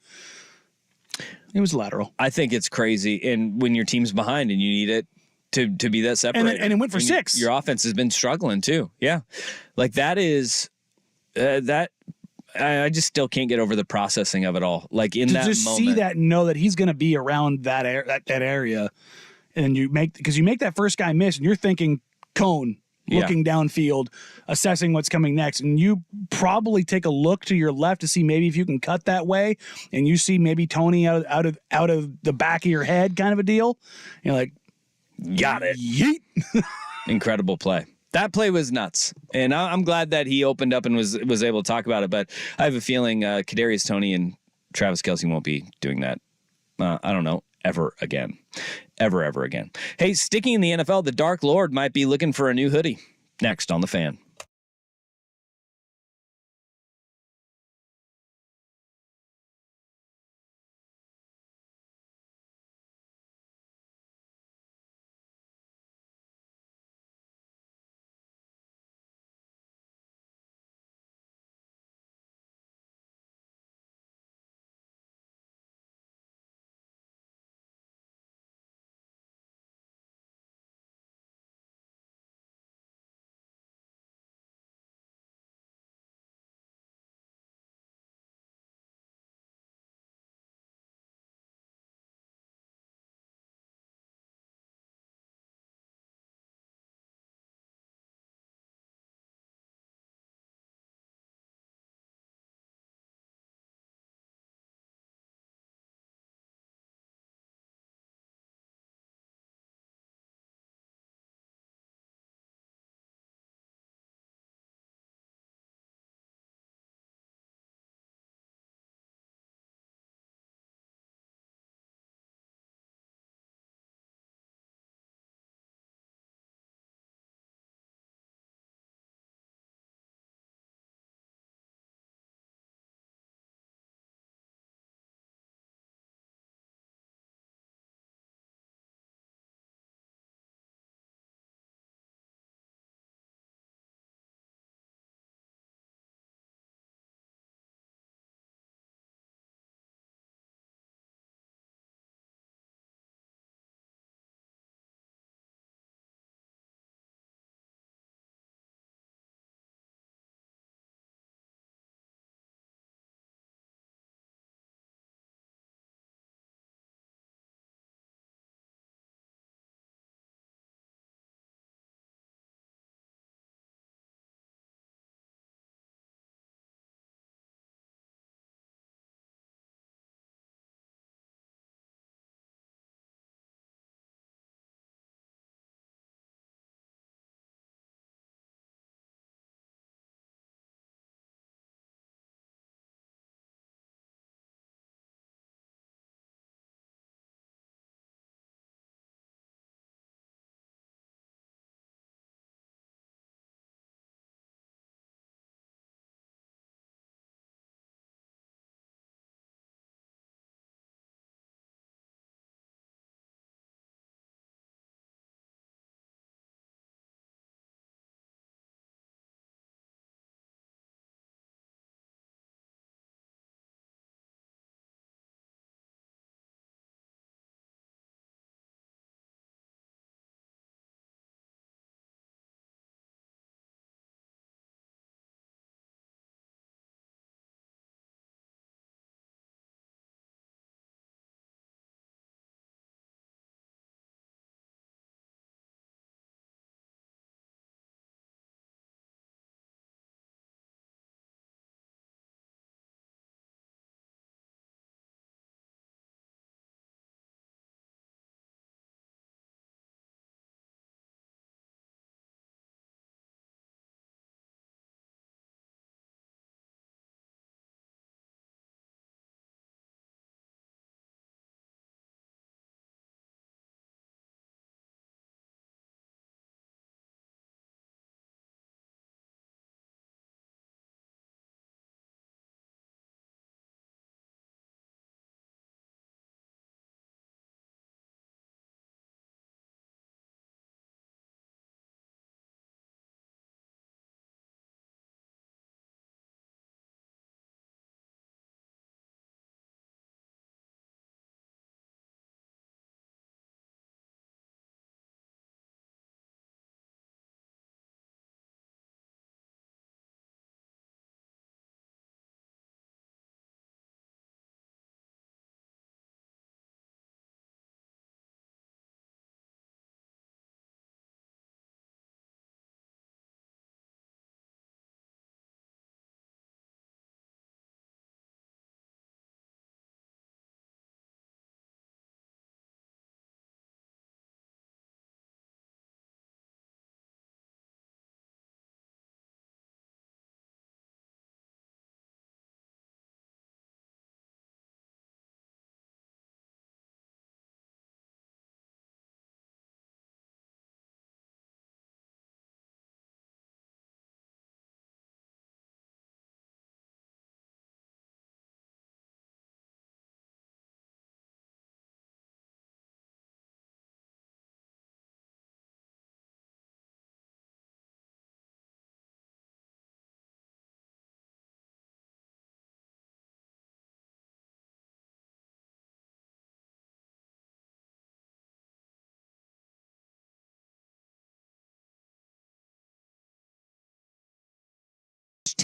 it was lateral. I think it's crazy. And when your team's behind and you need it to be that separator. And it went for 6. Your offense has been struggling too. Yeah. Like that is that I just still can't get over the processing of it all. Like in that just moment. see that and know that he's going to be around that area. And you make that first guy miss and you're thinking cone. Looking downfield, assessing what's coming next. And you probably take a look to your left to see maybe if you can cut that way. And you see maybe Tony out of the back of your head kind of a deal. You're like, got it. Yeet. Incredible play. That play was nuts. And I'm glad that he opened up and was able to talk about it. But I have a feeling Kadarius Toney and Travis Kelce won't be doing that. I don't know. Ever again. Ever again. Hey, sticking in the NFL, the Dark Lord might be looking for a new hoodie. Next on The Fan.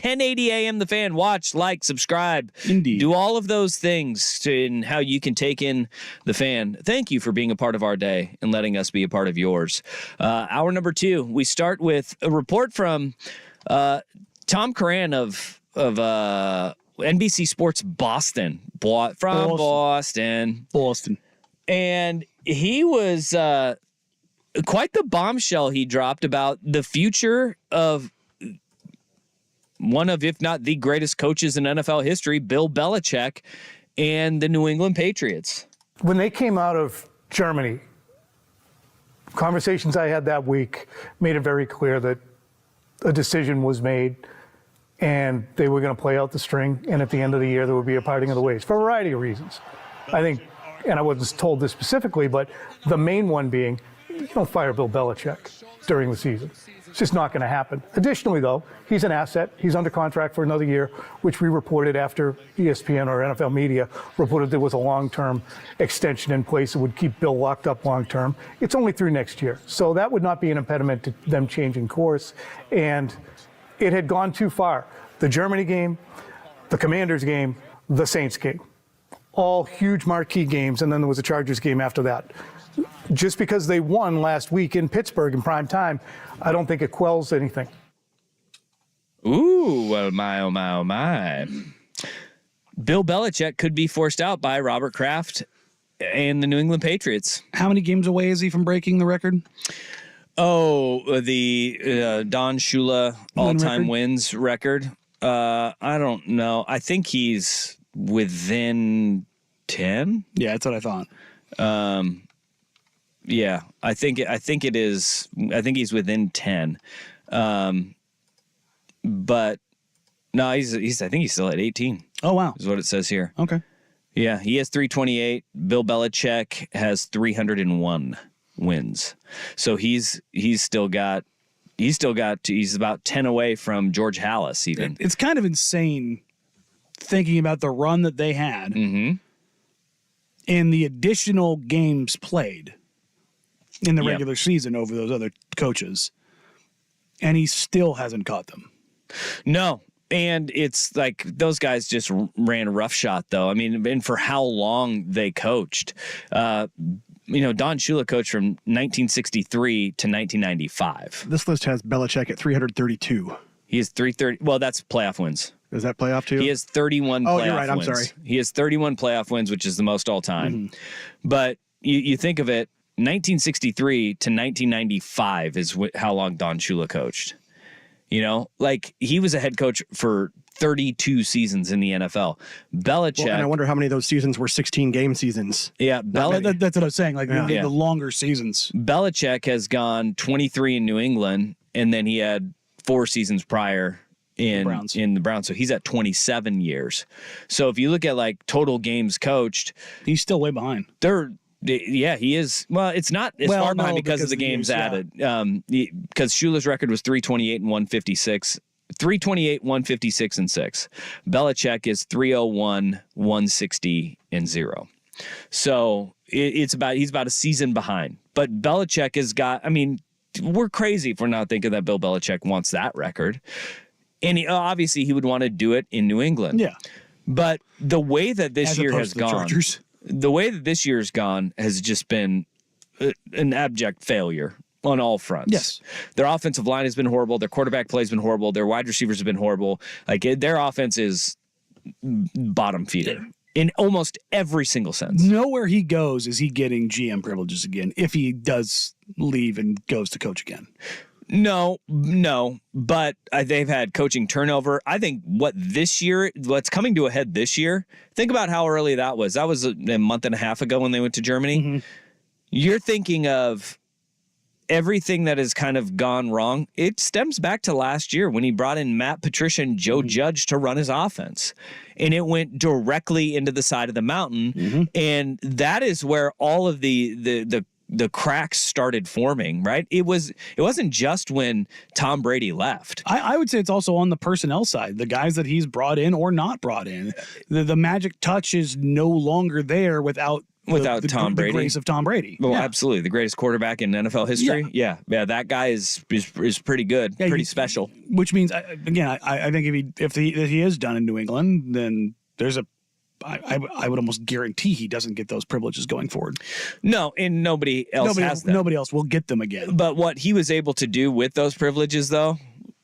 1080 AM The Fan. Watch, like, subscribe. Indeed. Do all of those things in how you can take in The Fan. Thank you for being a part of our day and letting us be a part of yours. Hour number 2, we start with a report from Tom Curran of NBC Sports Boston. Boston. And he was quite the bombshell he dropped about the future of one of, if not the greatest coaches in NFL history, Bill Belichick and the New England Patriots. When they came out of Germany, conversations I had that week made it very clear that a decision was made and they were going to play out the string, and at the end of the year there would be a parting of the ways for a variety of reasons. I think, and I wasn't told this specifically, but the main one being, you don't fire Bill Belichick during the season. It's just not going to happen. Additionally, though, he's an asset. He's under contract for another year, which we reported after ESPN or NFL Media reported there was a long-term extension in place that would keep Bill locked up long-term. It's only through next year. So that would not be an impediment to them changing course. And it had gone too far. The Germany game, the Commanders game, the Saints game. All huge marquee games, and then there was a Chargers game after that. Just because they won last week in Pittsburgh in prime time, I don't think it quells anything. Ooh, well, my, oh, my, oh, my. Bill Belichick could be forced out by Robert Kraft and the New England Patriots. How many games away is he from breaking the record? Oh, the Don Shula all-time wins record. I don't know. I think he's within 10. Yeah, that's what I thought. Yeah, I think it is. I think he's within 10. But no, he's. I think he's still at 18. Oh wow, is what it says here. Okay. Yeah, he has 328. Bill Belichick has 301 wins. So he's about 10 away from George Halas even. It's kind of insane thinking about the run that they had and the additional games played in the regular season over those other coaches, and he still hasn't caught them. No. And it's like those guys just ran roughshod, though. I mean, and for how long they coached. Don Shula coached from 1963 to 1995. This list has Belichick at 332. He has 330. Well, that's playoff wins. Is that playoff too? He has 31 playoff wins. Oh, you're right. I'm sorry. He has 31 playoff wins, which is the most all time. But you think of it, 1963 to 1995 is how long Don Shula coached. You know, like he was a head coach for 32 seasons in the NFL. Belichick. Well, and I wonder how many of those seasons were 16-game seasons. Yeah, that's what I was saying. Like the longer seasons. Belichick has gone 23 in New England, and then he had 4 seasons prior in the Browns. So he's at 27 years. So if you look at like total games coached, he's still way behind. Yeah, he is. Well, it's not as far behind because of the games added. Because Shula's record was 328 and 156. 328, 156 and 6. Belichick is 301, 160 and 0. So he's about a season behind. But Belichick has got. I mean, we're crazy if we're not thinking that Bill Belichick wants that record. And obviously he would want to do it in New England. Yeah. But the way that this year has gone. The way that this year's gone has just been an abject failure on all fronts. Yes. Their offensive line has been horrible. Their quarterback play has been horrible. Their wide receivers have been horrible. Like their offense is bottom feeder in almost every single sense. Nowhere he goes is he getting GM privileges again if he does leave and goes to coach again. No, but they've had coaching turnover. I think what's coming to a head this year, think about how early that was. That was a month and a half ago when they went to Germany. You're thinking of everything that has kind of gone wrong. It stems back to last year when he brought in Matt Patricia and Joe Judge to run his offense. And it went directly into the side of the mountain. And that is where all of the cracks started forming, right? It wasn't just when Tom Brady left. I would say it's also on the personnel side, the guys that he's brought in or not brought in. The magic touch is no longer there without Without Tom Brady. The grace of Tom Brady. Well, absolutely. The greatest quarterback in NFL history. Yeah. That guy is pretty good, pretty special. Which means, again, I think if he is done in New England, then I would almost guarantee he doesn't get those privileges going forward. No, and nobody else has them. Nobody else will get them again. But what he was able to do with those privileges, though,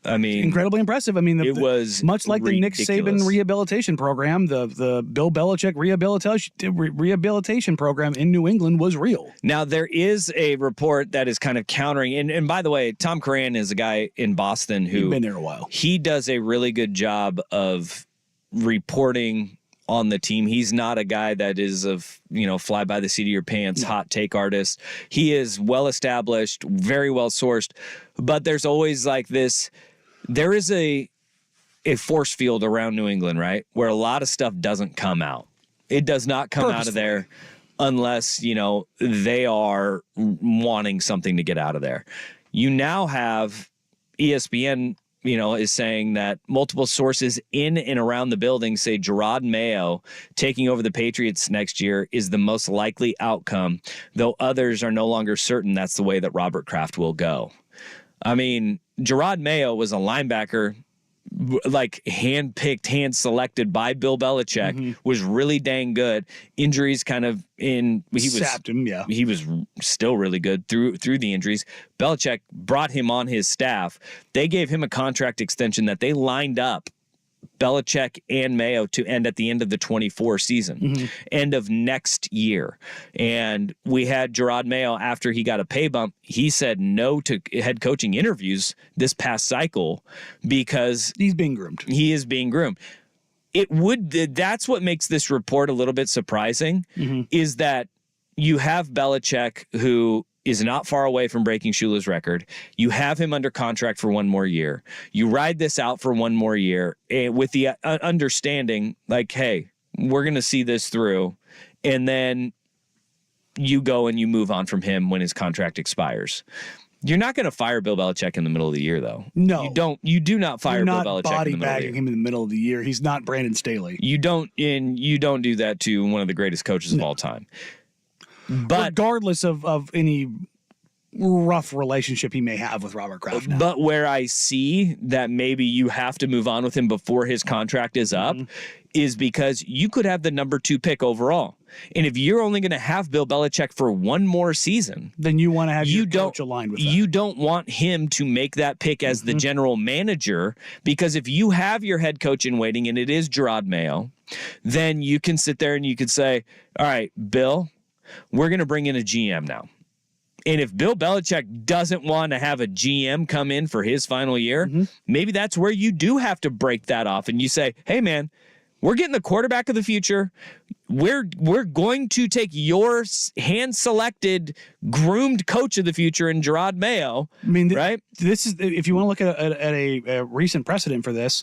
I mean, incredibly impressive. I mean, it was much like ridiculous. The Nick Saban rehabilitation program, the Bill Belichick rehabilitation program in New England was real. Now, there is a report that is kind of countering, and by the way, Tom Curran is a guy in Boston who He's been there a while. He does a really good job of reporting on the team. He's not a guy that is fly by the seat of your pants, hot take artist. He is well established, very well sourced, but there's always like this. There is a force field around New England, right, where a lot of stuff doesn't come out. It does not come out of there unless, they are wanting something to get out of there. You now have ESPN, is saying that multiple sources in and around the building say Gerard Mayo taking over the Patriots next year is the most likely outcome, though others are no longer certain that's the way that Robert Kraft will go. I mean, Gerard Mayo was a linebacker, like hand-picked, hand-selected by Bill Belichick, was really dang good. Injuries kind of sapped him, yeah. He was still really good through the injuries. Belichick brought him on his staff. They gave him a contract extension that they lined up Belichick and Mayo to end at the end of the 24 season, end of next year. And we had Gerard Mayo, after he got a pay bump, he said no to head coaching interviews this past cycle because he's being groomed. He is being groomed. That's what makes this report a little bit surprising, is that you have Belichick, who is not far away from breaking Shula's record. You have him under contract for one more year. You ride this out for one more year with the understanding, like, hey, we're going to see this through. And then you go and you move on from him when his contract expires. You're not going to fire Bill Belichick in the middle of the year, though. No. You don't. You do not fire Bill Belichick in the middle of the year. Body bagging him in the middle of the year. He's not Brandon Staley. You don't do that to one of the greatest coaches of all time. But regardless of any rough relationship he may have with Robert Kraft now. But where I see that maybe you have to move on with him before his contract is up is because you could have the number 2 pick overall. And if you're only going to have Bill Belichick for one more season, then you want to have your coach aligned with that. You don't want him to make that pick as the general manager, because if you have your head coach in waiting and it is Gerard Mayo, then you can sit there and you could say, all right, Bill, we're going to bring in a GM now. And if Bill Belichick doesn't want to have a GM come in for his final year, maybe that's where you do have to break that off. And you say, hey, man, we're getting the quarterback of the future. We're going to take your hand-selected, groomed coach of the future in Gerard Mayo. I mean, right? This is, if you want to look at a recent precedent for this,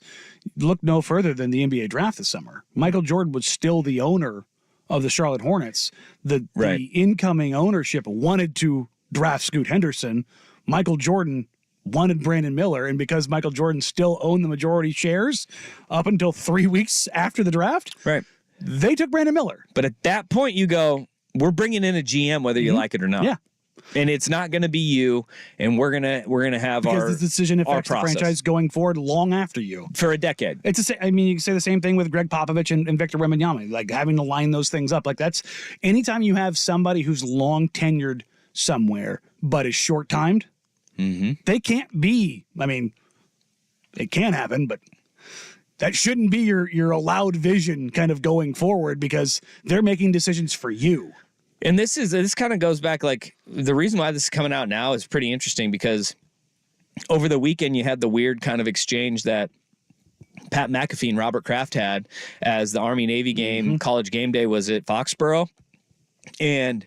look no further than the NBA draft this summer. Michael Jordan was still the owner of the Charlotte Hornets. The incoming ownership wanted to draft Scoot Henderson. Michael Jordan wanted Brandon Miller, and because Michael Jordan still owned the majority shares up until 3 weeks after the draft, they took Brandon Miller. But at that point, you go, we're bringing in a GM whether you like it or not. Yeah. And it's not going to be you, and we're gonna have because our the decision affects the franchise going forward long after you for a decade. It's I mean, you can say the same thing with Greg Popovich and Victor Wembanyama, like having to line those things up. Like that's anytime you have somebody who's long tenured somewhere but is short timed, they can't be. I mean, it can happen, but that shouldn't be your allowed vision kind of going forward because they're making decisions for you. And this kind of goes back, like the reason why this is coming out now is pretty interesting because over the weekend you had the weird kind of exchange that Pat McAfee and Robert Kraft had as the Army-Navy game, college game day was at Foxborough. And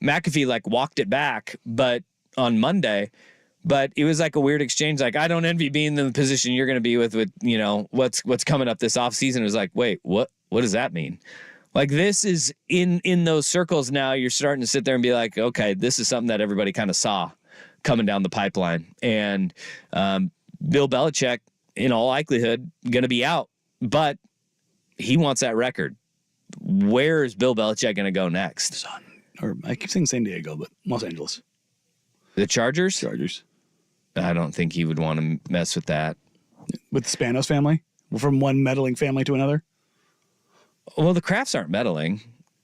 McAfee like walked it back, but on Monday, but it was like a weird exchange. Like, I don't envy being in the position you're going to be with, what's coming up this offseason. It was like, wait, what does that mean? Like this is in those circles now, you're starting to sit there and be like, okay, this is something that everybody kind of saw coming down the pipeline. And Bill Belichick, in all likelihood, going to be out, but he wants that record. where is Bill Belichick going to go next? Or I keep saying San Diego, but Los Angeles. The Chargers? Chargers. I don't think he would want to mess with that. With the Spanos family? From one meddling family to another? Well, the Krafts aren't meddling.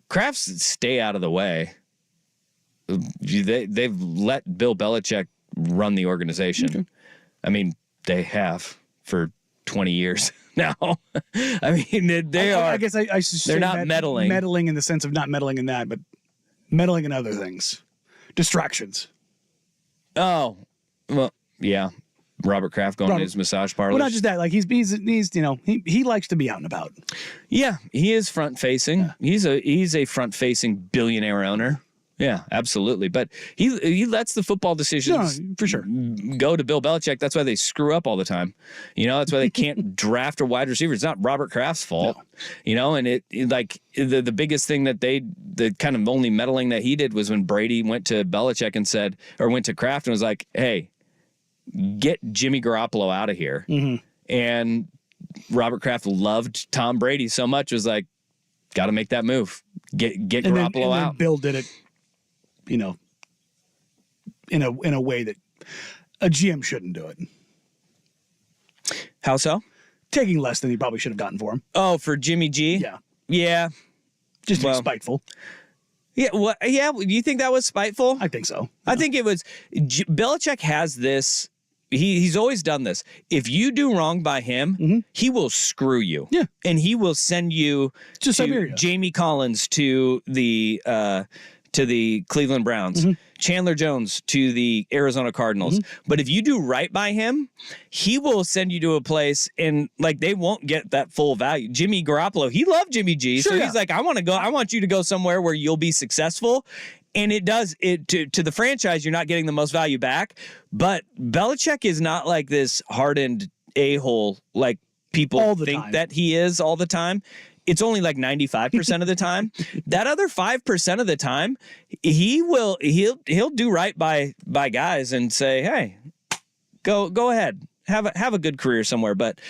Krafts stay out of the way. They've let Bill Belichick run the organization. Okay. I mean, they have for 20 years now. I mean, I guess I should say they're not meddling. Meddling in the sense of not meddling in that, but meddling in other things. Distractions. Oh, well, yeah. Robert Kraft going to his massage parlor. Well, not just that. Like he's he likes to be out and about. Yeah, he is front facing. Yeah. He's a front facing billionaire owner. Yeah, absolutely. But he lets the football decisions for sure go to Bill Belichick. That's why they screw up all the time. That's why they can't draft a wide receiver. It's not Robert Kraft's fault. No. And it like the biggest thing that the kind of only meddling that he did was when Brady went to Belichick and said, or went to Kraft and was like, hey, get Jimmy Garoppolo out of here. Mm-hmm. And Robert Kraft loved Tom Brady so much, was like, got to make that move. Get Garoppolo out. Bill did it, in a way that a GM shouldn't do it. How so? Taking less than he probably should have gotten for him. Oh, for Jimmy G? Yeah. Yeah. Just to be spiteful. Yeah. Well, yeah. Do you think that was spiteful? I think so. I think it was. Belichick has this. He's always done this. If you do wrong by him, he will screw you. Yeah. And he will send you to Siberia. Jamie Collins to the Cleveland Browns, Chandler Jones to the Arizona Cardinals. But if you do right by him, he will send you to a place and like they won't get that full value. Jimmy Garoppolo, he loved Jimmy G. Sure, so he's like, I want you to go somewhere where you'll be successful. And it does it to the franchise, you're not getting the most value back. But Belichick is not like this hardened a-hole like people think that he is all the time. It's only like 95% of the time. That other 5% of the time, he'll do right by guys and say, hey, go ahead, have a good career somewhere. But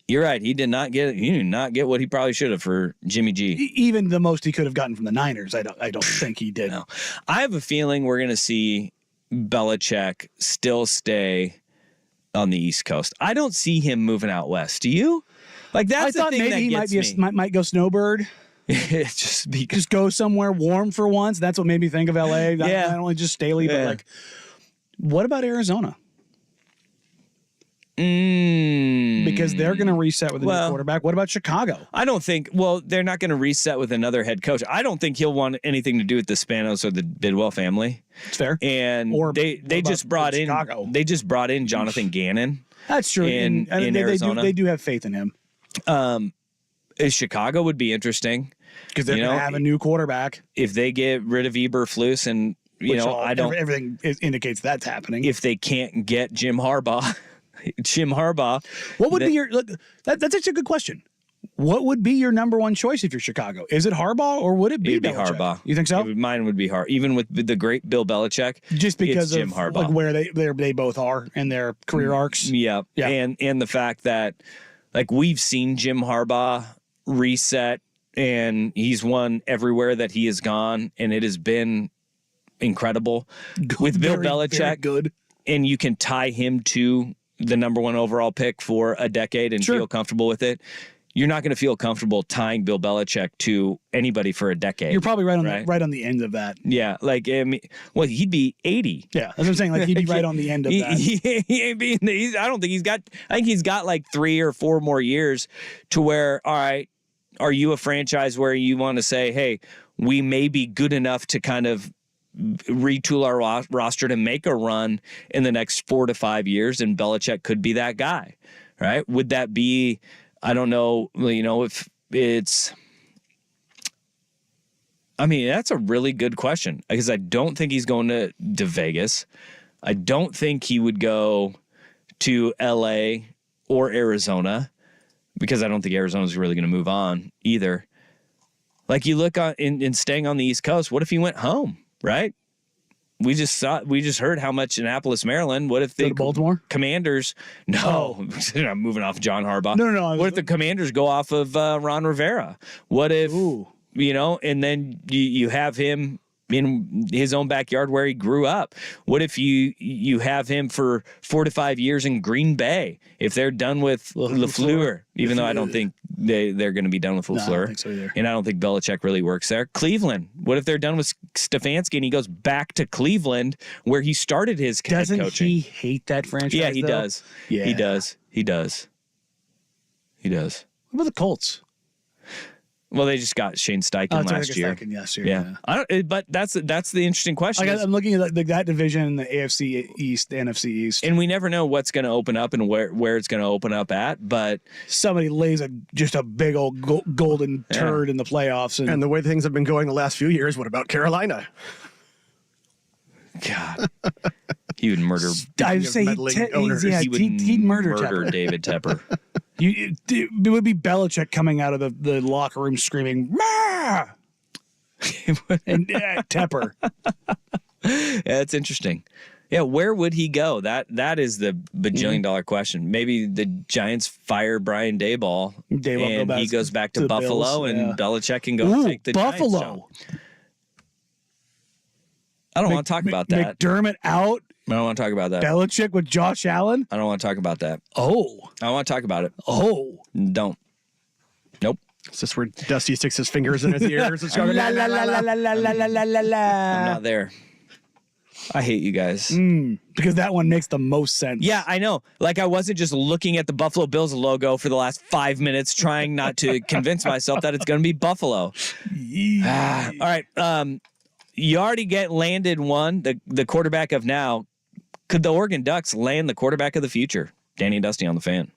you're right, he did not get what he probably should have for Jimmy G. Even the most he could have gotten from the Niners, I don't think he did. No. I have a feeling we're gonna see Belichick still stay on the East Coast. I don't see him moving out west. Do you? Like that's the thing maybe that he gets might me. might go snowbird. just go somewhere warm for once. That's what made me think of LA. Not only just Staley, but like, what about Arizona? Because they're going to reset with a new quarterback. What about Chicago? I don't think. Well, they're not going to reset with another head coach. I don't think he'll want anything to do with the Spanos or the Bidwell family. It's fair. And they just brought in Chicago. They just brought in Jonathan Gannon. That's true. In Arizona, they do have faith in him. Chicago would be interesting because they're going to have a new quarterback. If they get rid of Eberflus, and everything indicates that's happening. If they can't get Jim Harbaugh. What would be your look? That's actually a good question. What would be your number one choice if you're Chicago? Is it Harbaugh or would it be Harbaugh? You think so? Mine would be Harbaugh, even with the great Bill Belichick. Just because of Jim Harbaugh, like where they both are in their career arcs. Yeah, and the fact that like we've seen Jim Harbaugh reset, and he's won everywhere that he has gone, and it has been incredible with Bill Belichick. Very good, and you can tie him to the number one overall pick for a decade and feel comfortable with it. You're not going to feel comfortable tying Bill Belichick to anybody for a decade. You're probably right on the end of that. Yeah, like he'd be 80. Yeah, that's what I'm saying. Like he'd be right on the end of that. He ain't being. I don't think he's got. I think he's got like 3 or 4 more years to where. All right, are you a franchise where you want to say, hey, we may be good enough to kind of retool our roster to make a run in the next 4 to 5 years, and Belichick could be that guy, right? Would that be? I don't know, if it's. I mean, that's a really good question because I don't think he's going to Vegas. I don't think he would go to LA or Arizona because I don't think Arizona's really going to move on either. Like you look in staying on the East Coast, what if he went home, right? we just heard how much Annapolis, Maryland. What if Go the to Baltimore? Commanders? No, I'm moving off John Harbaugh. No. What if the Commanders go off of Ron Rivera? What if and then you have him in his own backyard where he grew up? What if you have him for 4 to 5 years in Green Bay? If they're done with LaFleur, even though I don't think they're going to be done with LaFleur, I don't think so either. and I don't think Belichick really works there. Cleveland. What if they're done with Stefanski and he goes back to Cleveland where he started his head Doesn't coaching? he hate that franchise? Yeah, he though? does. Yeah. He does. What about the Colts? Well, they just got Shane Steichen last year. Yes, Yeah, but that's the interesting question. I'm looking at that division, the AFC East, NFC East, and we never know what's going to open up and where it's going to open up at. But somebody lays just a big old golden turd in the playoffs, and the way things have been going the last few years, what about Carolina? God, he would murder. I'd say he'd murder David Tepper. It would be Belichick coming out of the locker room screaming, "Ma!" and Tepper. Yeah, that's interesting. Yeah, where would he go? That is the bajillion-dollar question. Maybe the Giants fire Brian Daboll, and he goes back to Buffalo, and Belichick can go take the Buffalo. Giants job. I don't want to talk about that. McDermott out. I don't want to talk about that. Belichick with Josh Allen. I don't want to talk about that. Oh. I want to talk about it. Oh. Don't. Nope. Is this where Dusty sticks his fingers in his ears? It's going, I'm not there. I hate you guys. Because that one makes the most sense. Yeah, I know. Like, I wasn't just looking at the Buffalo Bills logo for the last 5 minutes trying not to convince myself that it's going to be Buffalo. All right. You already landed one, the quarterback of now. Could the Oregon Ducks land the quarterback of the future? Danny and Dusty on the Fan.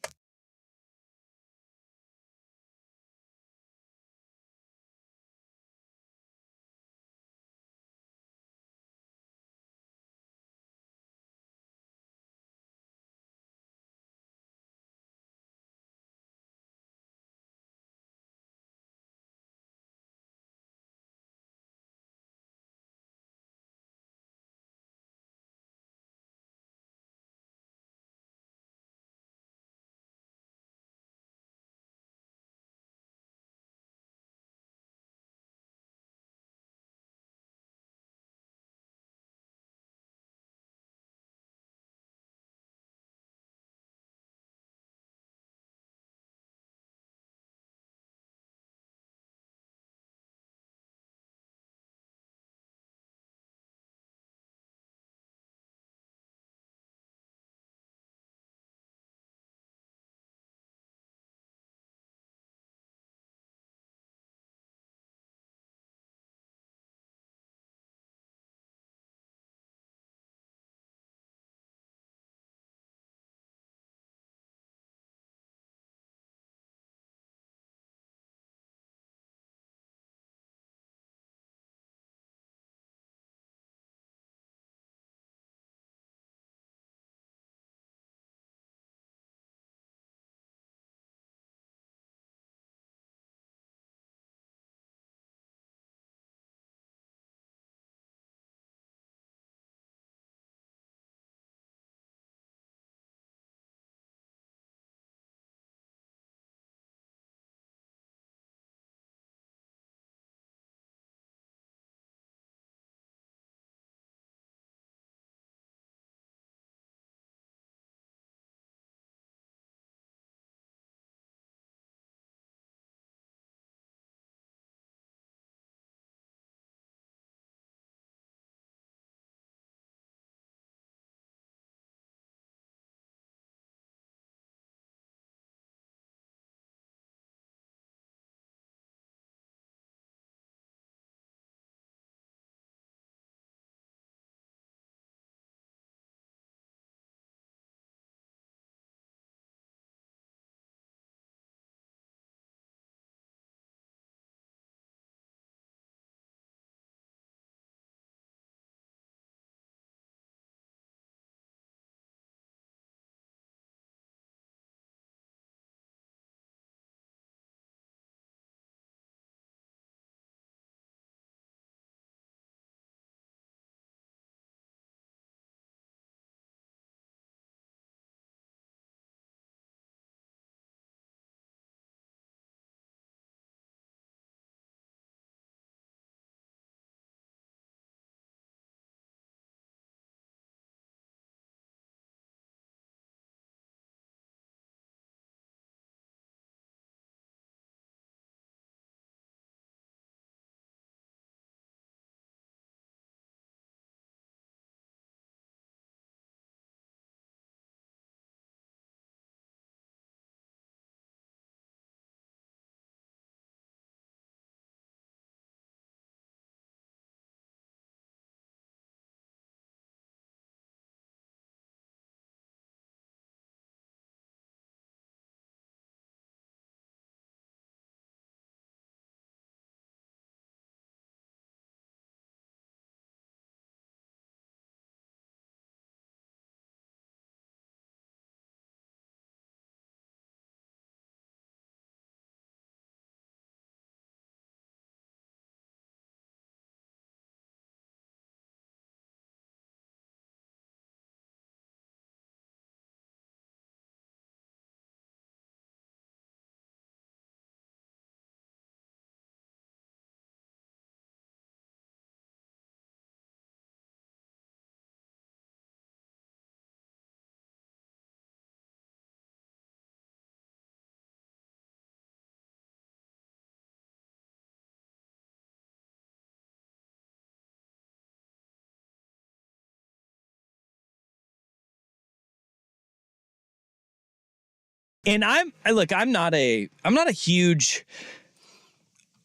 And I'm not a huge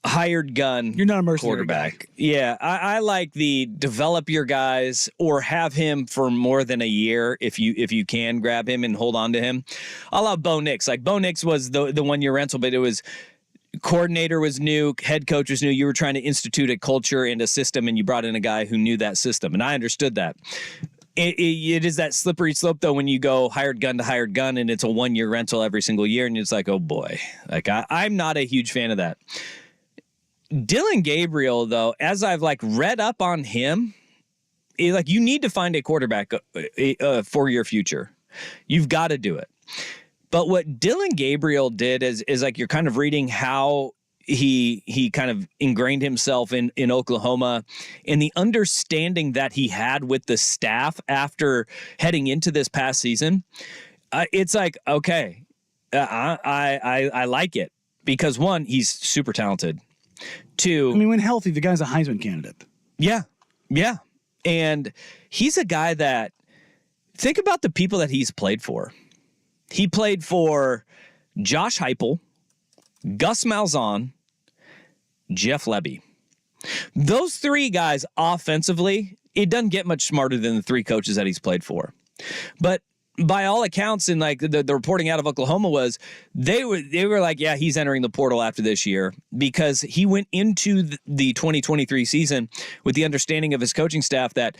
hired gun. You're not a mercenary quarterback. guy. Yeah, I like the develop your guys or have him for more than a year if you can grab him and hold on to him. I love Bo Nix. Like Bo Nix was the 1 year rental, but it was coordinator was new, head coach was new. You were trying to institute a culture and a system, and you brought in a guy who knew that system, and I understood that. It is that slippery slope though when you go hired gun to hired gun and it's a 1 year rental every single year, and it's like, oh boy, like I'm not a huge fan of that. Dillon Gabriel, though, as I've read up on him, you need to find a quarterback for your future. You've got to do it. But what Dillon Gabriel did is you're kind of reading how he kind of ingrained himself in Oklahoma, and the understanding that he had with the staff after heading into this past season. It's like, okay, I like it because one, he's super talented. Two, I mean, when healthy, the guy's a Heisman candidate. Yeah. And he's a guy that, think about the people that he's played for. He played for Josh Heupel, Gus Malzahn, Jeff Lebby. Those three guys offensively, it doesn't get much smarter than the three coaches that he's played for. But by all accounts, and the reporting out of Oklahoma was they were like, yeah, he's entering the portal after this year because he went into the 2023 season with the understanding of his coaching staff that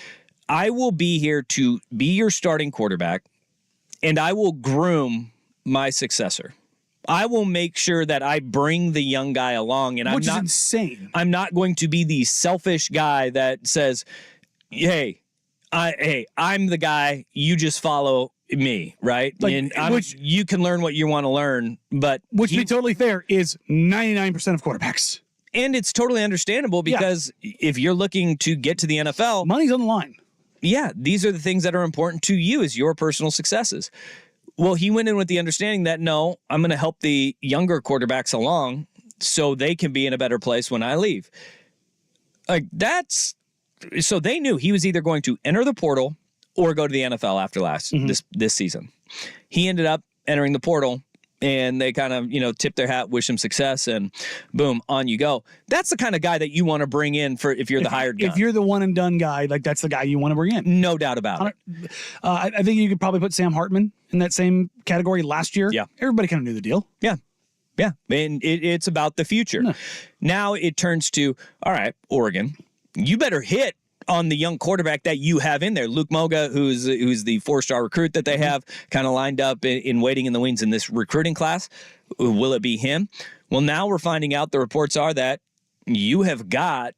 I will be here to be your starting quarterback and I will groom my successor. I will make sure that I bring the young guy along, and Which is insane. I'm not going to be the selfish guy that says, hey, I'm the guy, you just follow me, right? And you can learn what you want to learn, but to be totally fair, is 99% of quarterbacks. And it's totally understandable because if you're looking to get to the NFL, money's on the line. Yeah, these are the things that are important to you as your personal successes. Well, he went in with the understanding that, no, I'm going to help the younger quarterbacks along so they can be in a better place when I leave. So they knew he was either going to enter the portal or go to the NFL after this season. He ended up entering the portal, and they kind of, tip their hat, wish him success, and boom, on you go. That's the kind of guy that you want to bring in for if you're the hired gun. If you're the one and done guy, that's the guy you want to bring in. No doubt about it. I think you could probably put Sam Hartman in that same category last year. Yeah. Everybody kind of knew the deal. Yeah. And it's about the future. No. Now it turns to, all right, Oregon, you better hit on the young quarterback that you have in there. Luke Moga, who's the 4-star recruit that they have kind of lined up in waiting in the wings in this recruiting class. Will it be him? Well, now we're finding out the reports are that you have got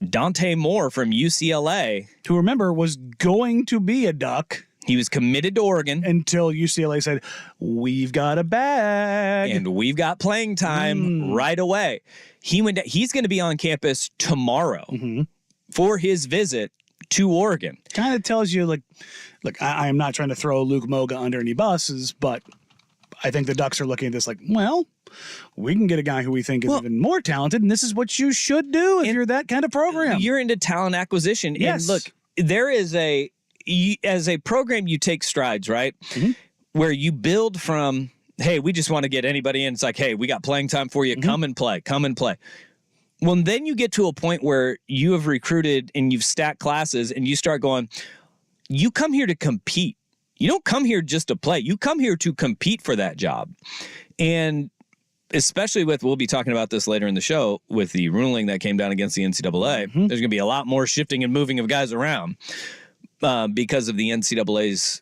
Dante Moore from UCLA. Who, remember, was going to be a Duck. He was committed to Oregon. Until UCLA said, we've got a bag. And we've got playing time right away. He's going to be on campus tomorrow. For his visit to Oregon. Kind of tells you, look, I am not trying to throw Luke Moga under any buses, but I think the Ducks are looking at this like, well, we can get a guy who we think is even more talented, and this is what you should do if you're that kind of program. You're into talent acquisition. Yes. And look, there is as a program, you take strides, right? Where you build from, hey, we just want to get anybody in. It's like, hey, we got playing time for you. Come and play. Well, then you get to a point where you have recruited and you've stacked classes and you start going, you come here to compete. You don't come here just to play. You come here to compete for that job. And especially we'll be talking about this later in the show with the ruling that came down against the NCAA. There's going to be a lot more shifting and moving of guys around because of the NCAA's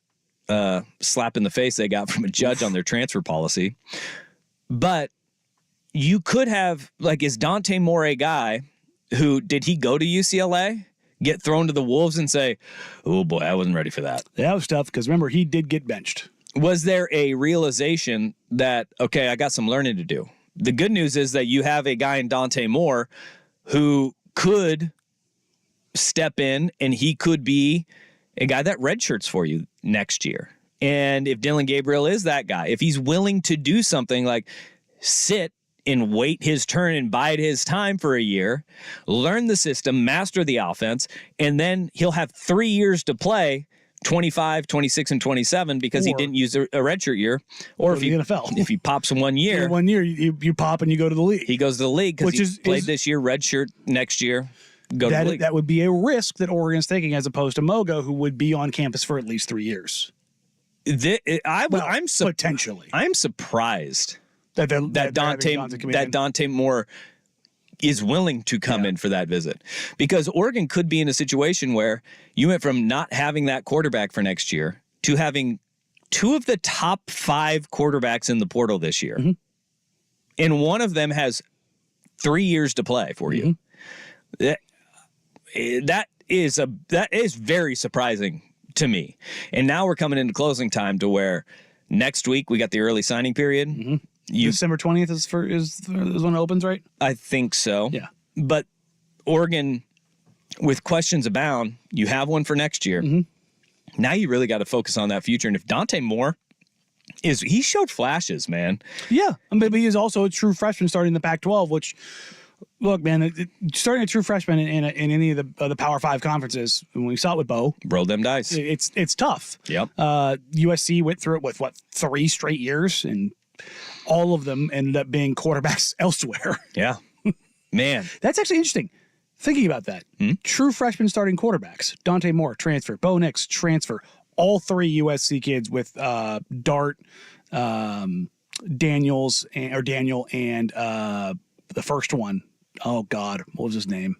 slap in the face they got from a judge on their transfer policy. But you could have, is Dante Moore a guy who, did he go to UCLA, get thrown to the wolves and say, oh boy, I wasn't ready for that? That was tough because remember, he did get benched. Was there a realization that, okay, I got some learning to do? The good news is that you have a guy in Dante Moore who could step in and he could be a guy that redshirts for you next year. And if Dillon Gabriel is that guy, if he's willing to do something like sit and wait his turn and bide his time for a year, learn the system, master the offense, and then he'll have 3 years to play, 25, 26, and 27 because he Or- didn't use a redshirt year. Or Go if to he the NFL. if he pops in 1 year, In 1 year, you pop and you go to the league. he goes to the league because Which he is- played is- this year, redshirt next year, go to the league. That would be a risk that Oregon's taking as opposed to Mogo, who would be on campus for at least 3 years. Potentially. I'm surprised That that Dante Moore is willing to come in for that visit, because Oregon could be in a situation where you went from not having that quarterback for next year to having 2 of the top 5 quarterbacks in the portal this year. Mm-hmm. And one of them has 3 years to play for you. That is very surprising to me. And now we're coming into closing time to where next week we got the early signing period. Mm-hmm. December 20th is when it opens, right? I think so. Yeah. But Oregon, with questions abound, you have one for next year. Mm-hmm. Now you really got to focus on that future. And if Dante Moore he showed flashes, man. Yeah. But he is also a true freshman starting the Pac-12, which, look, man, starting a true freshman in any of the Power 5 conferences, when we saw it with Bo. Roll them dice. It's tough. Yep. USC went through it with, 3 straight years, and all of them ended up being quarterbacks elsewhere. Yeah. Man. That's actually interesting. Thinking about that. True freshman starting quarterbacks. Dante Moore, transfer. Bo Nix, transfer. All 3 USC kids with Dart, Daniel, and the first one. Oh, God. What was his name?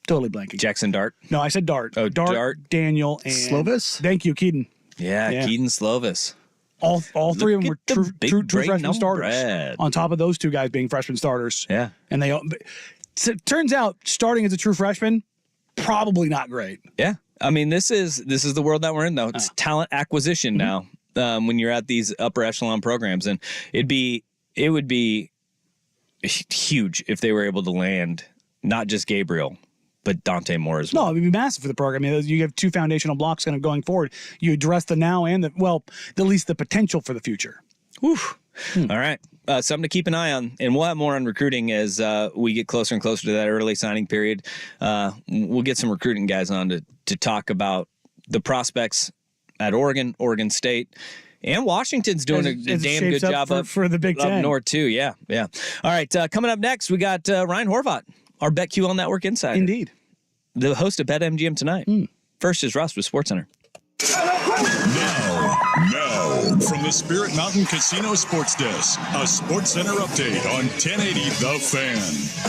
Totally blanking. Jackson Dart. No, I said Dart. Oh, Dart, Daniel, and Slovis? Thank you, Keaton. Yeah, Keaton Slovis. All 3 of them were true freshman brain starters. bread. On top of those 2 guys being freshman starters. Yeah. And it turns out starting as a true freshman, probably not great. Yeah. I mean, this is the world that we're in, though. It's talent acquisition now when you're at these upper echelon programs. And it would be huge if they were able to land not just Gabriel, but Dante Moore as well. No, it would be massive for the program. I mean, you have 2 foundational blocks kind of going forward. You address the now and at least the potential for the future. All right. Something to keep an eye on. And we'll have more on recruiting as we get closer and closer to that early signing period. We'll get some recruiting guys on to talk about the prospects at Oregon State. And Washington's doing a damn good job for the Big Ten. Up north, too. Yeah. All right. Coming up next, we got Ryan Horvat, our BetQL Network insider. Indeed. The host of BetMGM tonight. First is Russ with SportsCenter. Now, from the Spirit Mountain Casino Sports Desk, a SportsCenter update on 1080 The Fan.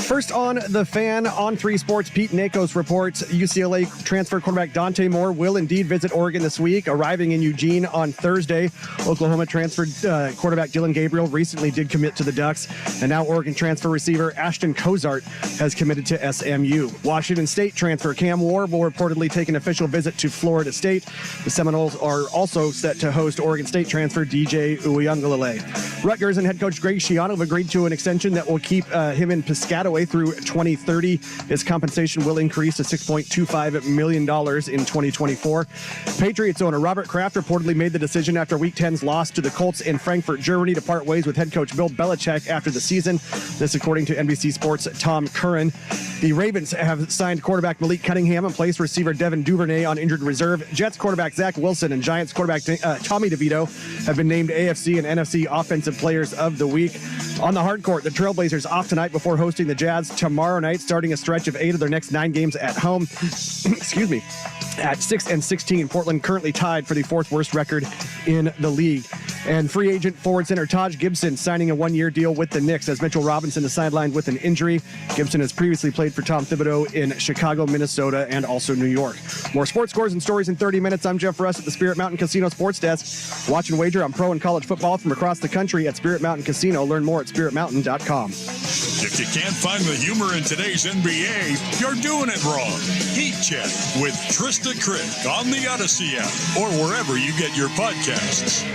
First on The Fan, on 3 Sports, Pete Nakos reports UCLA transfer quarterback Dante Moore will indeed visit Oregon this week, arriving in Eugene on Thursday. Oklahoma transferred quarterback Dylan Gabriel recently did commit to the Ducks, and now Oregon transfer receiver Ashton Cozart has committed to SMU. Washington State transfer Cam Ward will reportedly take an official visit to Florida State. The Seminoles are also set to host Oregon State transfer DJ Uiagalelei. Rutgers and head coach Greg Schiano have agreed to an extension that will keep him in Piscataway through 2030. His compensation will increase to $6.25 million in 2024. Patriots owner Robert Kraft reportedly made the decision after Week 10's loss to the Colts in Frankfurt, Germany, to part ways with head coach Bill Belichick after the season. This according to NBC Sports' Tom Curran. The Ravens have signed quarterback Malik Cunningham and placed receiver Devin Duvernay on injured reserve. Jets quarterback Zach Wilson and Giants quarterback Tommy DeVito have been named AFC and NFC Offensive Players of the Week. On the hard court, the Trailblazers off tonight before hosting the Jazz tomorrow night, starting a stretch of 8 of their next 9 games at home. Excuse me. At 6-16, Portland currently tied for the 4th worst record in the league. And free agent forward center Taj Gibson signing a 1-year deal with the Knicks as Mitchell Robinson is sidelined with an injury. Gibson has previously played for Tom Thibodeau in Chicago, Minnesota, and also New York. More sports scores and stories in 30 minutes. I'm Jeff Russ at the Spirit Mountain Casino Sports Desk. Watch and wager on pro and college football from across the country at Spirit Mountain Casino. Learn more at spiritmountain.com. If you can't find the humor in today's NBA, you're doing it wrong. Heat Check with Trista Crick on the Odyssey app or wherever you get your podcasts.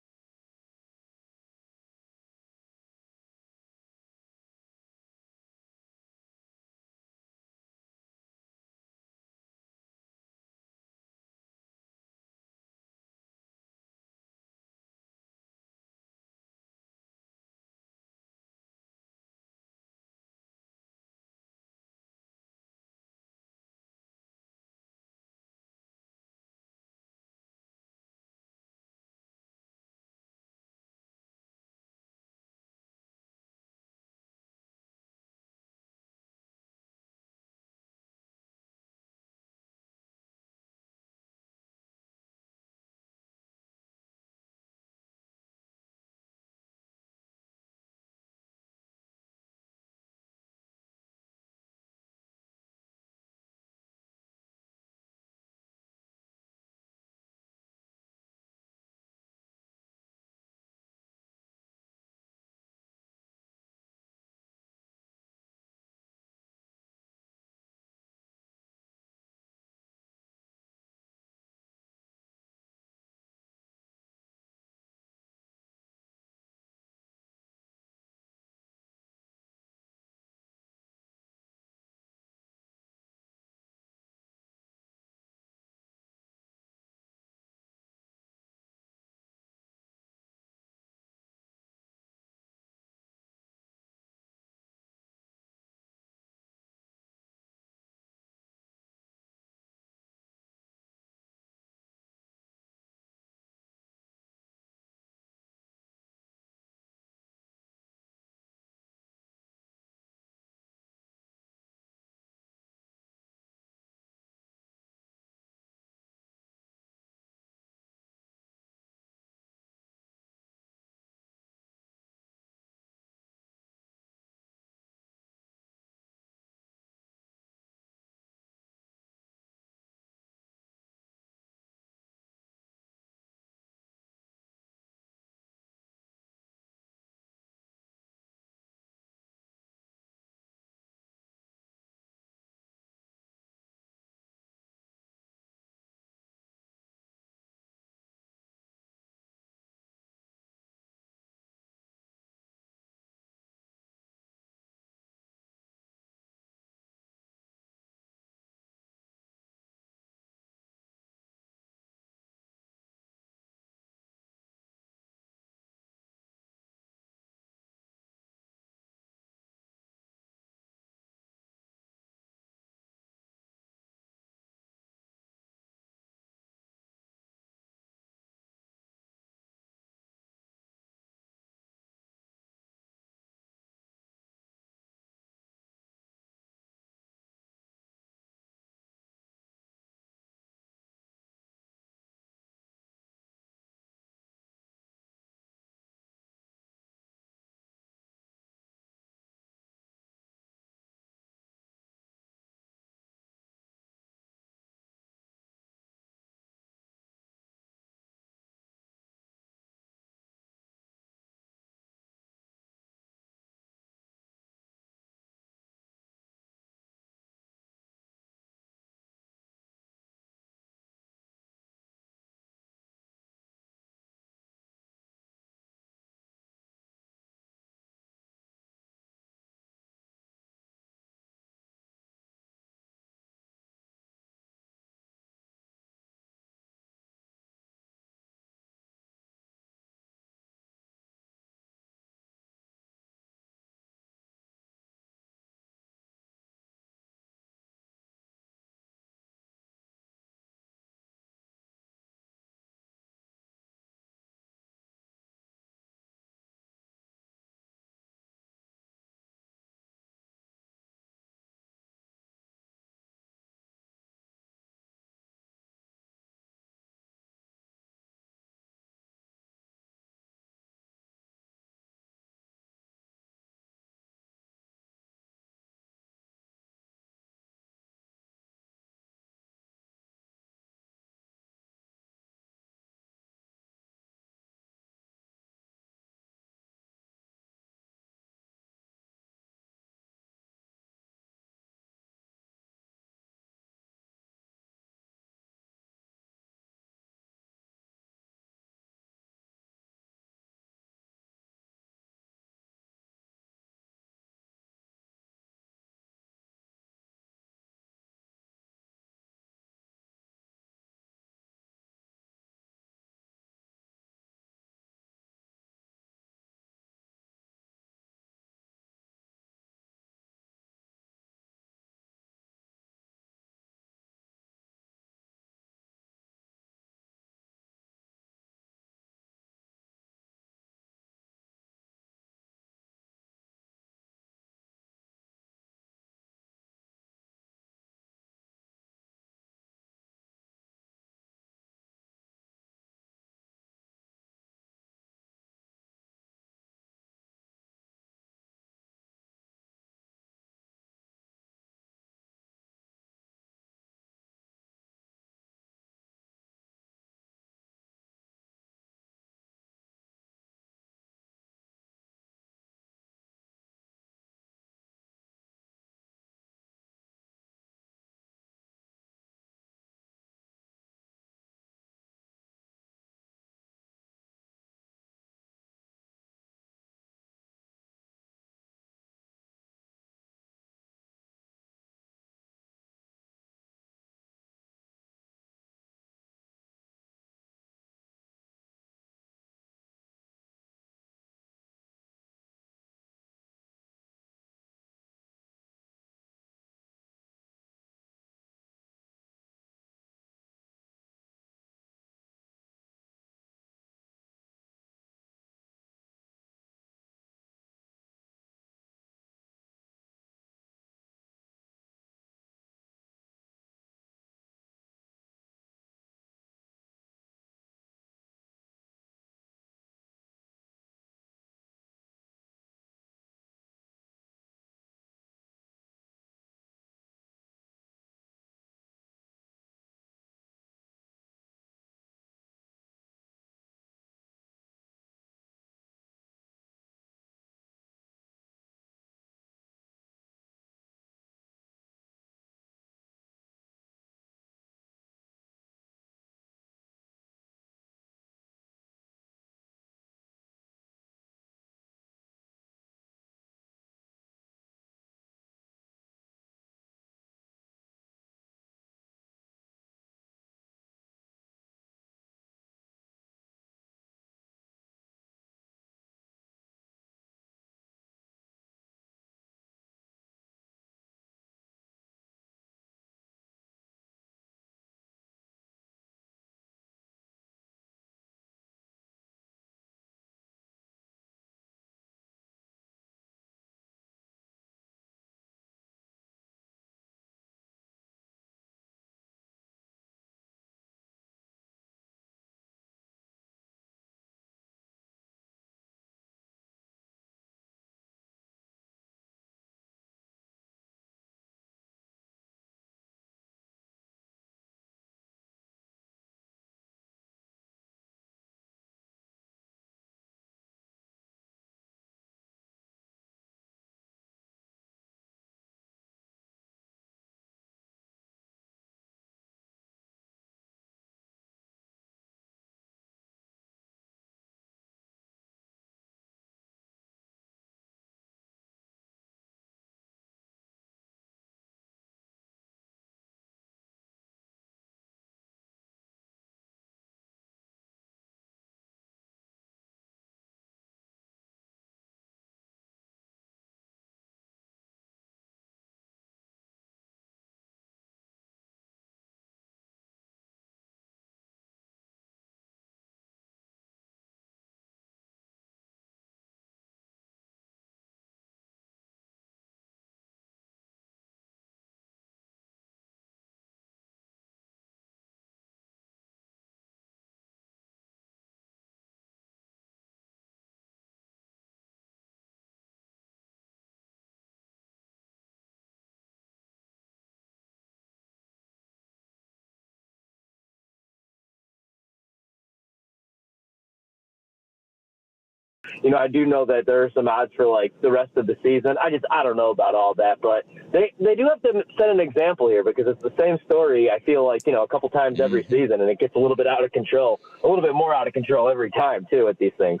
I do know that there are some odds for like the rest of the season. I don't know about all that, but they do have to set an example here because it's the same story. I feel like, a couple times every season, and it gets a little bit out of control, a little bit more out of control every time too at these things.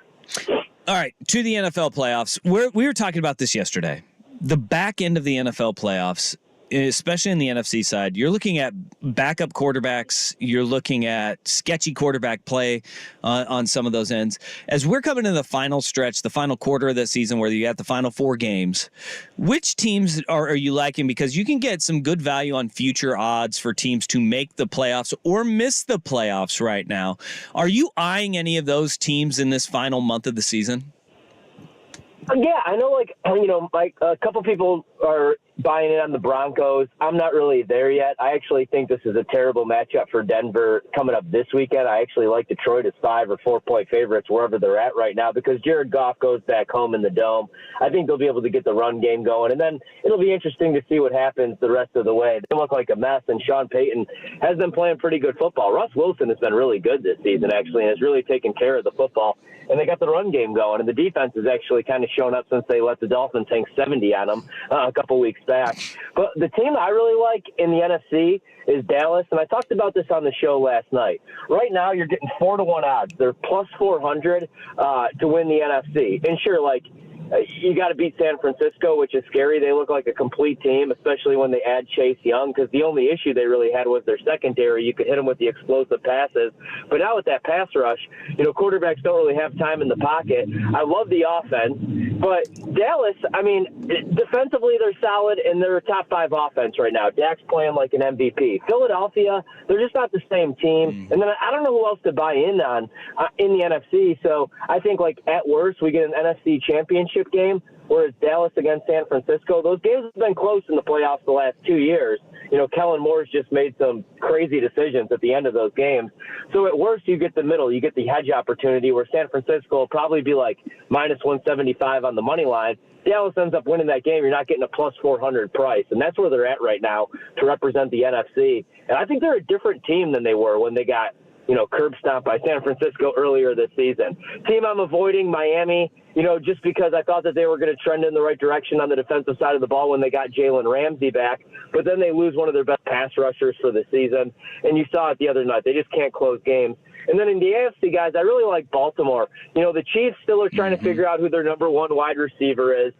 All right, to the NFL playoffs. We were talking about this yesterday. The back end of the NFL playoffs, especially in the NFC side, you're looking at backup quarterbacks. You're looking at sketchy quarterback play on some of those ends. As we're coming to the final stretch, the final quarter of the season where you got the final 4 games, which teams are you liking? Because you can get some good value on future odds for teams to make the playoffs or miss the playoffs right now. Are you eyeing any of those teams in this final month of the season? Yeah, I know, Mike, a couple people are buying in on the Broncos. I'm not really there yet. I actually think this is a terrible matchup for Denver coming up this weekend. I actually like Detroit as 5 or 4 point favorites wherever they're at right now because Jared Goff goes back home in the Dome. I think they'll be able to get the run game going, and then it'll be interesting to see what happens the rest of the way. They look like a mess, and Sean Payton has been playing pretty good football. Russ Wilson has been really good this season, actually, and has really taken care of the football. And they got the run game going, and the defense has actually kind of shown up since they let the Dolphins hang 70 on them a couple weeks back. But the team I really like in the NFC is Dallas, and I talked about this on the show last night. Right now, you're getting 4-1 odds. They're plus 400 to win the NFC. And sure, you got to beat San Francisco, which is scary. They look like a complete team, especially when they add Chase Young, because the only issue they really had was their secondary. You could hit them with the explosive passes. But now with that pass rush, quarterbacks don't really have time in the pocket. I love the offense. But Dallas, defensively they're solid, and they're a top 5 offense right now. Dak's playing like an MVP. Philadelphia, they're just not the same team. And then I don't know who else to buy in on in the NFC. So I think, at worst, we get an NFC championship game, whereas Dallas against San Francisco, those games have been close in the playoffs the last 2 years. Kellen Moore's just made some crazy decisions at the end of those games. So at worst, you get the middle. You get the hedge opportunity where San Francisco will probably be minus 175 on the money line. Dallas ends up winning that game. You're not getting a plus 400 price. And that's where they're at right now to represent the NFC. And I think they're a different team than they were when they got curb stomped by San Francisco earlier this season. Team I'm avoiding, Miami, just because I thought that they were going to trend in the right direction on the defensive side of the ball when they got Jalen Ramsey back. But then they lose one of their best pass rushers for the season. And you saw it the other night. They just can't close games. And then in the AFC, guys, I really like Baltimore. The Chiefs still are trying to figure out who their number 1 wide receiver is.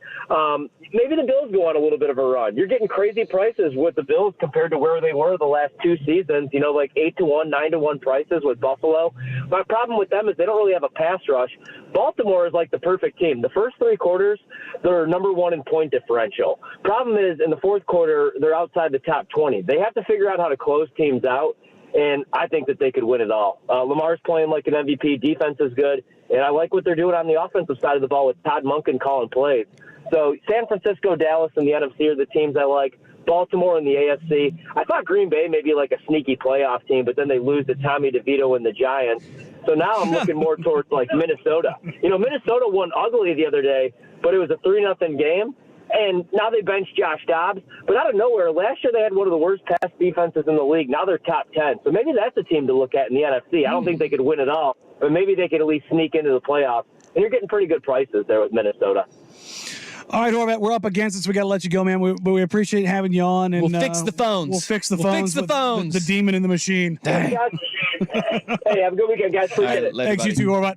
Maybe the Bills go on a little bit of a run. You're getting crazy prices with the Bills compared to where they were the last 2 seasons, 8-1, 9-1 prices with Buffalo. My problem with them is they don't really have a pass rush. Baltimore is like the perfect team. The first 3 quarters, they're number 1 in point differential. Problem is, in the fourth quarter, they're outside the top 20. They have to figure out how to close teams out. And I think that they could win it all. Lamar's playing like an MVP. Defense is good. And I like what they're doing on the offensive side of the ball with Todd Monken calling plays. So San Francisco, Dallas, and the NFC are the teams I like. Baltimore and the AFC. I thought Green Bay may be like a sneaky playoff team, but then they lose to Tommy DeVito and the Giants. So now I'm looking more towards Minnesota. Minnesota won ugly the other day, but it was a 3-0 game. And now they benched Josh Dobbs. But out of nowhere, last year they had one of the worst pass defenses in the league. Now they're top 10. So maybe that's a team to look at in the NFC. I don't think they could win it all, but maybe they could at least sneak into the playoffs. And you're getting pretty good prices there with Minnesota. All right, Horvat, we're up against it, so we got to let you go, man. But we appreciate having you on. And we'll fix the phones. We'll fix the phones. The demon in the machine. Hey, have a good weekend, guys. Appreciate it. Thanks, you too, Horvat.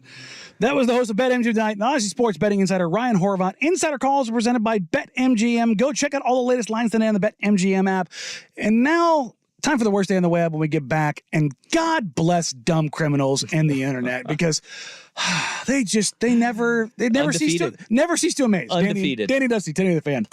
That was the host of BetMGM Tonight, the Odyssey Sports Betting Insider, Ryan Horvat. Insider calls are presented by BetMGM. Go check out all the latest lines today on the BetMGM app. And now, time for the worst day on the web when we get back. And God bless dumb criminals and the internet because they never cease to amaze. Undefeated. Danny Dusty, Teddy the Fan.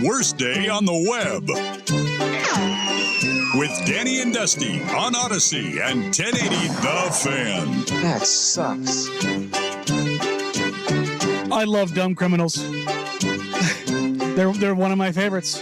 Worst Day on the Web. With Danny and Dusty on Odyssey and 1080 The Fan. That sucks. I love dumb criminals. They're one of my favorites.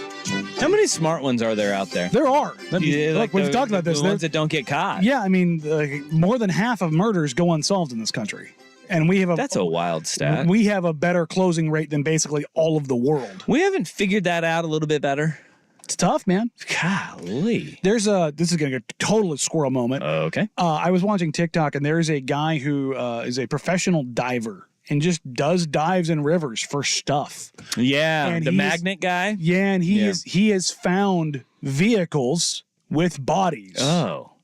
How many smart ones are there out there? There are. Yeah, Look, we've talked about this. The ones that don't get caught. Yeah, I mean, more than half of murders go unsolved in this country. And we have That's a wild stat. We have a better closing rate than basically all of the world. We haven't figured that out a little bit better. It's tough, man. Golly. This is going to get a total squirrel moment. Okay. I was watching TikTok, and there is a guy who is a professional diver and just does dives in rivers for stuff. Yeah, and the magnet guy. Yeah, and he has found vehicles with bodies. Oh.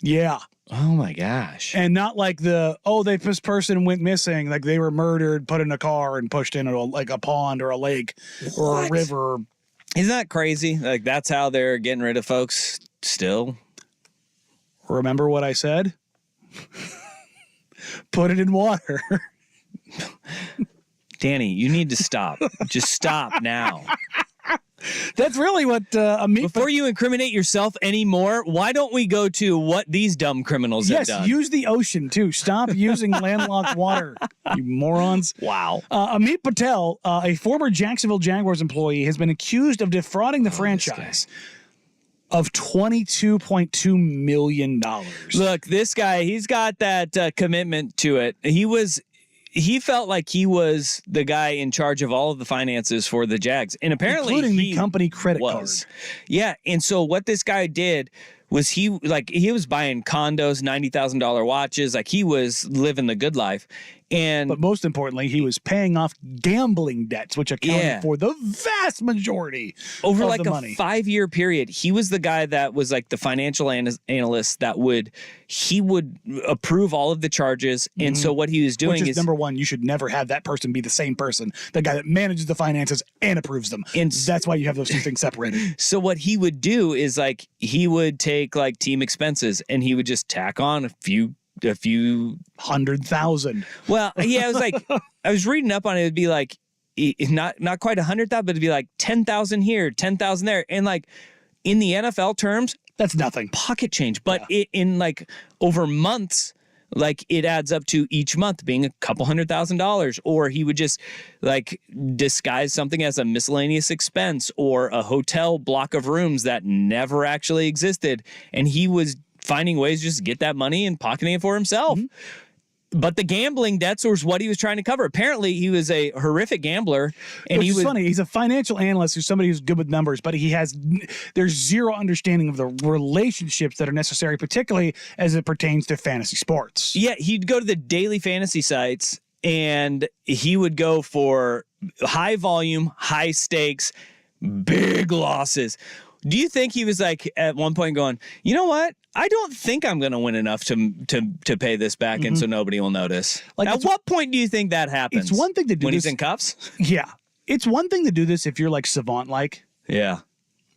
Yeah. Oh my gosh. And not like this person went missing, like they were murdered, put in a car and pushed into a pond or a lake or a river. Isn't that crazy? Like that's how they're getting rid of folks still. Remember what I said? Put it in water. Danny, you need to stop. Just stop now. That's really what before you incriminate yourself anymore, why don't we go to what these dumb criminals have done? Yes, use the ocean too. Stop using landlocked water, you morons. Wow. Amit Patel, a former Jacksonville Jaguars employee, has been accused of defrauding the franchise of $22.2 million. Look, this guy, he's got that commitment to it. He felt like he was the guy in charge of all of the finances for the Jags. And apparently including the company credit card. Yeah. And so what this guy did was he was buying condos, $90,000 watches. Like he was living the good life. But most importantly, he was paying off gambling debts, which accounted for the vast majority over of like the a money. 5-year period. He was the guy that was like the financial analyst that would approve all of the charges. And so what he was doing Which is number one, you should never have that person be the same person, the guy that manages the finances and approves them. And that's why you have those two things separated. So what he would do is like he would take like team expenses and he would just tack on a few 100,000. Well, yeah, it was like I was reading up on it. It'd be like not quite 100,000, but it'd be like 10,000 here, 10,000 there, and like in the NFL terms, that's nothing. Pocket change, but in like over months, like it adds up to each month being a couple $100,000. Or he would just like disguise something as a miscellaneous expense or a hotel block of rooms that never actually existed, and he was finding ways to just get that money and pocketing it for himself. But the gambling debts was what he was trying to cover. Apparently, he was a horrific gambler. And Which is funny. He's a financial analyst who's somebody who's good with numbers, but there's zero understanding of the relationships that are necessary, particularly as it pertains to fantasy sports. Yeah, he'd go to the daily fantasy sites and he would go for high volume, high stakes, big losses. Do you think he was like at one point going, you know what? I don't think I'm going to win enough to pay this back, and so nobody will notice. Like, at what point do you think that happens? It's one thing to do when this he's in cuffs. Yeah, it's one thing to do this if you're like savant-like. Yeah,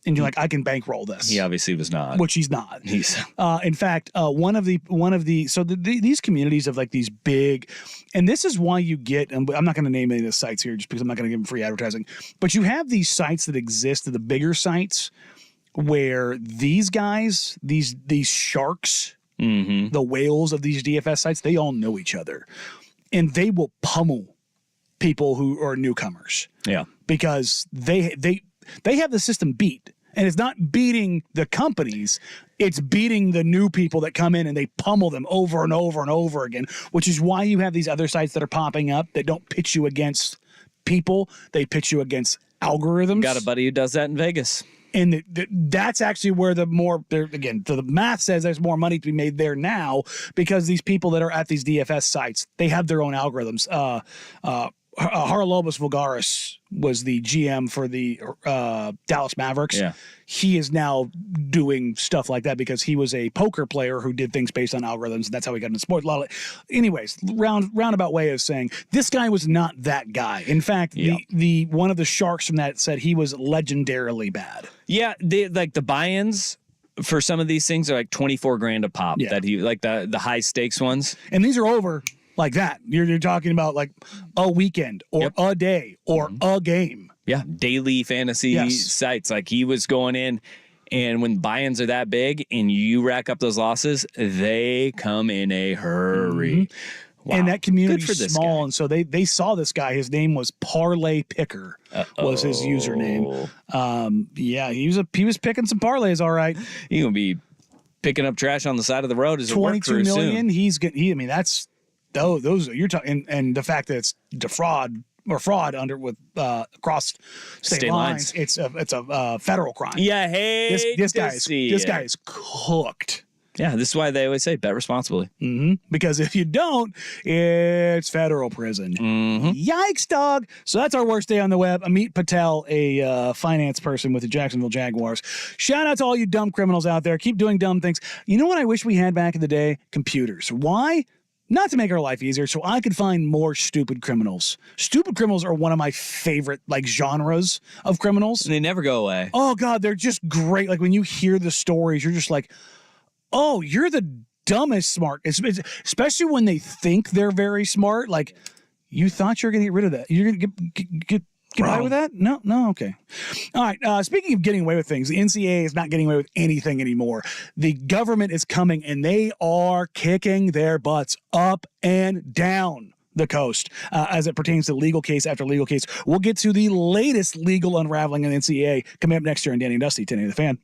and you're like, I can bankroll this. He obviously was not. Which he's not. He's in fact, these communities of like these big, and this is why you get, and I'm not going to name any of the sites here just because I'm not going to give them free advertising, but you have these sites that exist, the bigger sites, where these guys, these sharks, the whales of these DFS sites, they all know each other, and they will pummel people who are newcomers. Yeah, because they have the system beat, and it's not beating the companies; it's beating the new people that come in, and they pummel them over and over and over again. Which is why you have these other sites that are popping up that don't pitch you against people; they pitch you against algorithms. Got a buddy who does that in Vegas. And that's actually where the math says there's more money to be made there now, because these people that are at these DFS sites, they have their own algorithms. Haralobos Voulgaris was the GM for the Dallas Mavericks. Yeah. He is now doing stuff like that because he was a poker player who did things based on algorithms, and that's how he got into sports. Anyways, roundabout way of saying this guy was not that guy. In fact, the one of the sharks from that said he was legendarily bad. Yeah, the buy-ins for some of these things are like $24,000 a pop. Yeah. That he like the high stakes ones, and these are over like that. You're talking about like a weekend or a day or a game. Yeah, daily fantasy sites. Like he was going in, and when buy-ins are that big and you rack up those losses, they come in a hurry. Wow. And that community Good for is this small, guy. and so they saw this guy. His name was Parlay Picker, was his username. Yeah, he was picking some parlays, all right. He's gonna be picking up trash on the side of the road as a work 22 crew million. soon. I mean, that's those you're talking, and the fact that it's fraud under with across state lines. It's a federal crime. Yeah, hey, this guy is cooked. Yeah, this is why they always say bet responsibly. Because if you don't, it's federal prison. Yikes, dog. So that's our worst day on the web. Amit Patel, a finance person with the Jacksonville Jaguars. Shout out to all you dumb criminals out there. Keep doing dumb things. You know what I wish we had back in the day? Computers. Why? Not to make our life easier, so I could find more stupid criminals. Stupid criminals are one of my favorite genres of criminals. And they never go away. Oh, God, they're just great. Like when you hear the stories, you're just like, oh, you're the dumbest smart. Especially when they think they're very smart. Like, you thought you were going to get rid of that. You're going to get away with that? No, okay. All right. Speaking of getting away with things, the NCAA is not getting away with anything anymore. The government is coming, and they are kicking their butts up and down the coast as it pertains to legal case after legal case. We'll get to the latest legal unraveling in the NCAA coming up next year on Danny and Dusty, 1080 The Fan.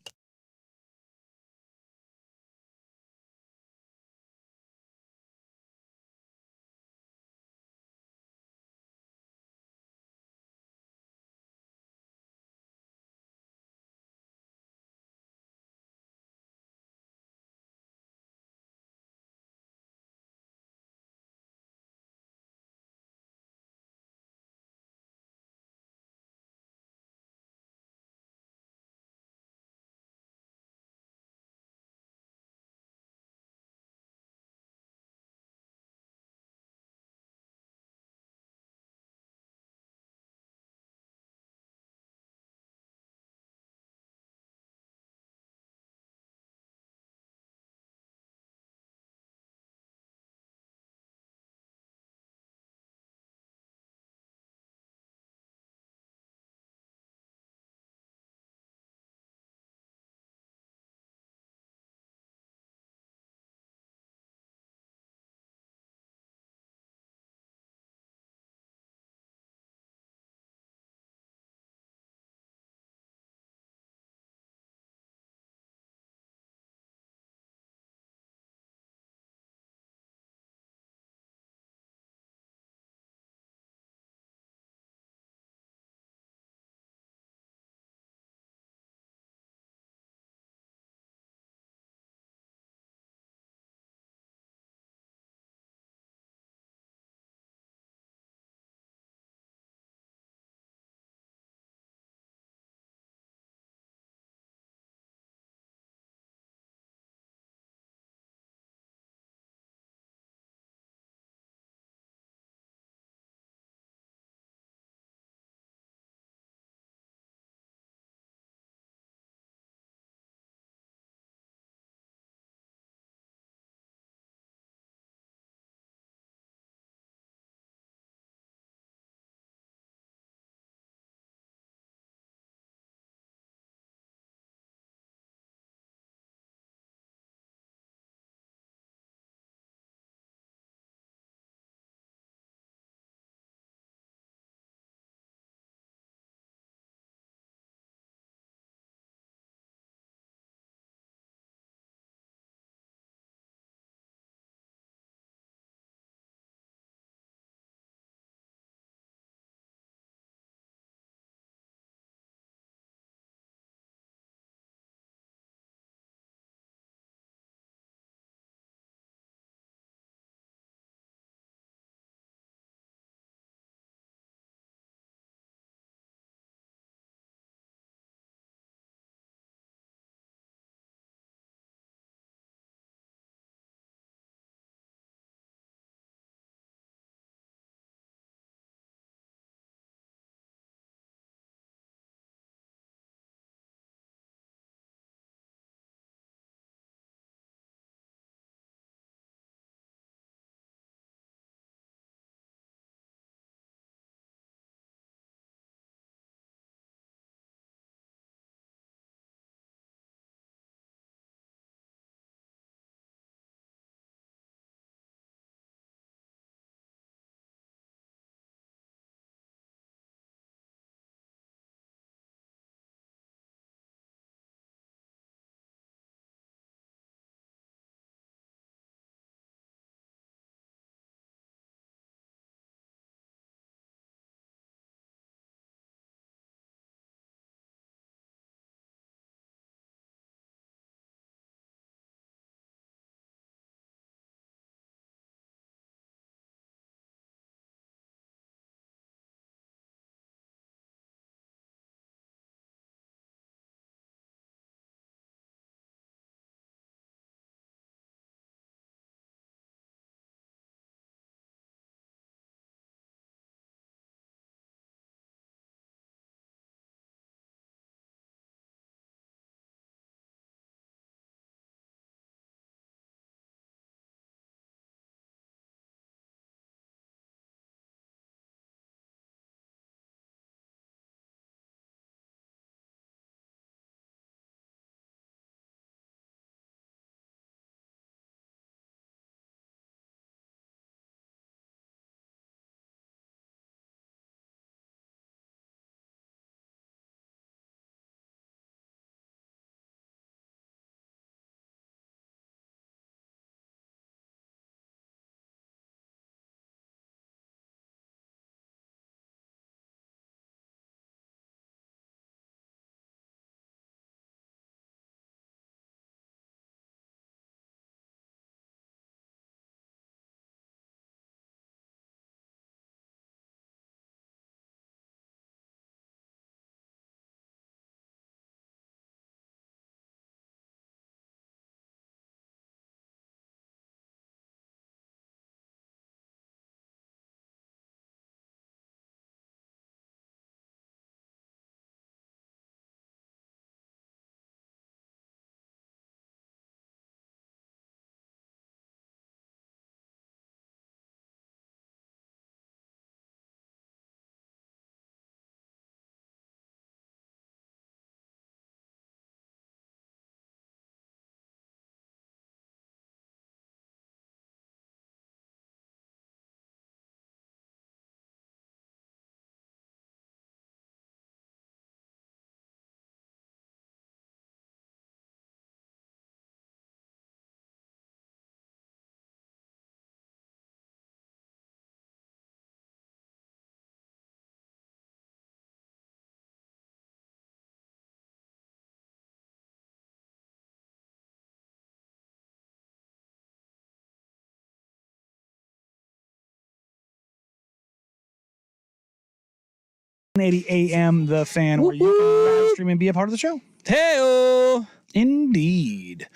1080 AM The Fan, where you can live stream and be a part of the show. Hey-o! Indeed.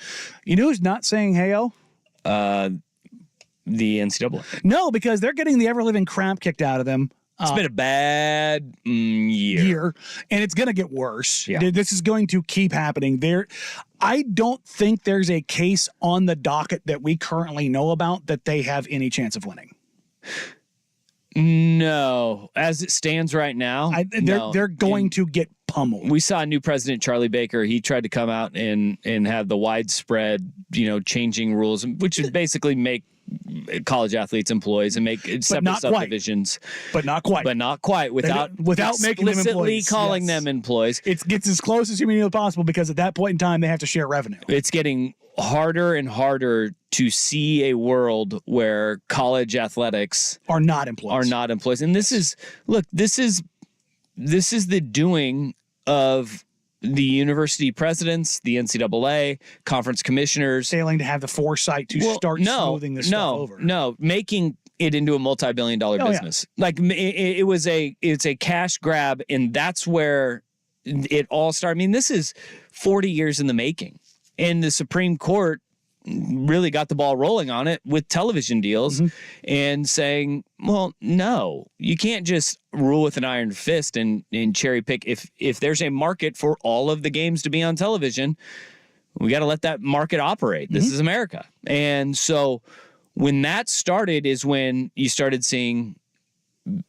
You know who's not saying hey-o? The NCAA. No, because they're getting the ever-living crap kicked out of them. It's been a bad year. And it's going to get worse. Yeah. This is going to keep happening. I don't think there's a case on the docket that we currently know about that they have any chance of winning. No. As it stands right now, they're going to get pummeled. We saw new president Charlie Baker. He tried to come out and have the widespread, changing rules, which would basically make college athletes employees and make separate subdivisions. But not quite. Without making them employees. calling them employees. It gets as close as humanly possible because at that point in time, they have to share revenue. It's getting harder and harder to see a world where college athletics are not employees. And this is the doing of the university presidents, the NCAA, conference commissioners. Failing to have the foresight to start smoothing this stuff over. No, making it into a multi-billion-dollar business. Yeah. Like it's a cash grab, and that's where it all started. I mean, this is 40 years in the making. And the Supreme Court really got the ball rolling on it with television deals and saying, well, no, you can't just rule with an iron fist and cherry pick. If there's a market for all of the games to be on television, we got to let that market operate. This is America. And so when that started is when you started seeing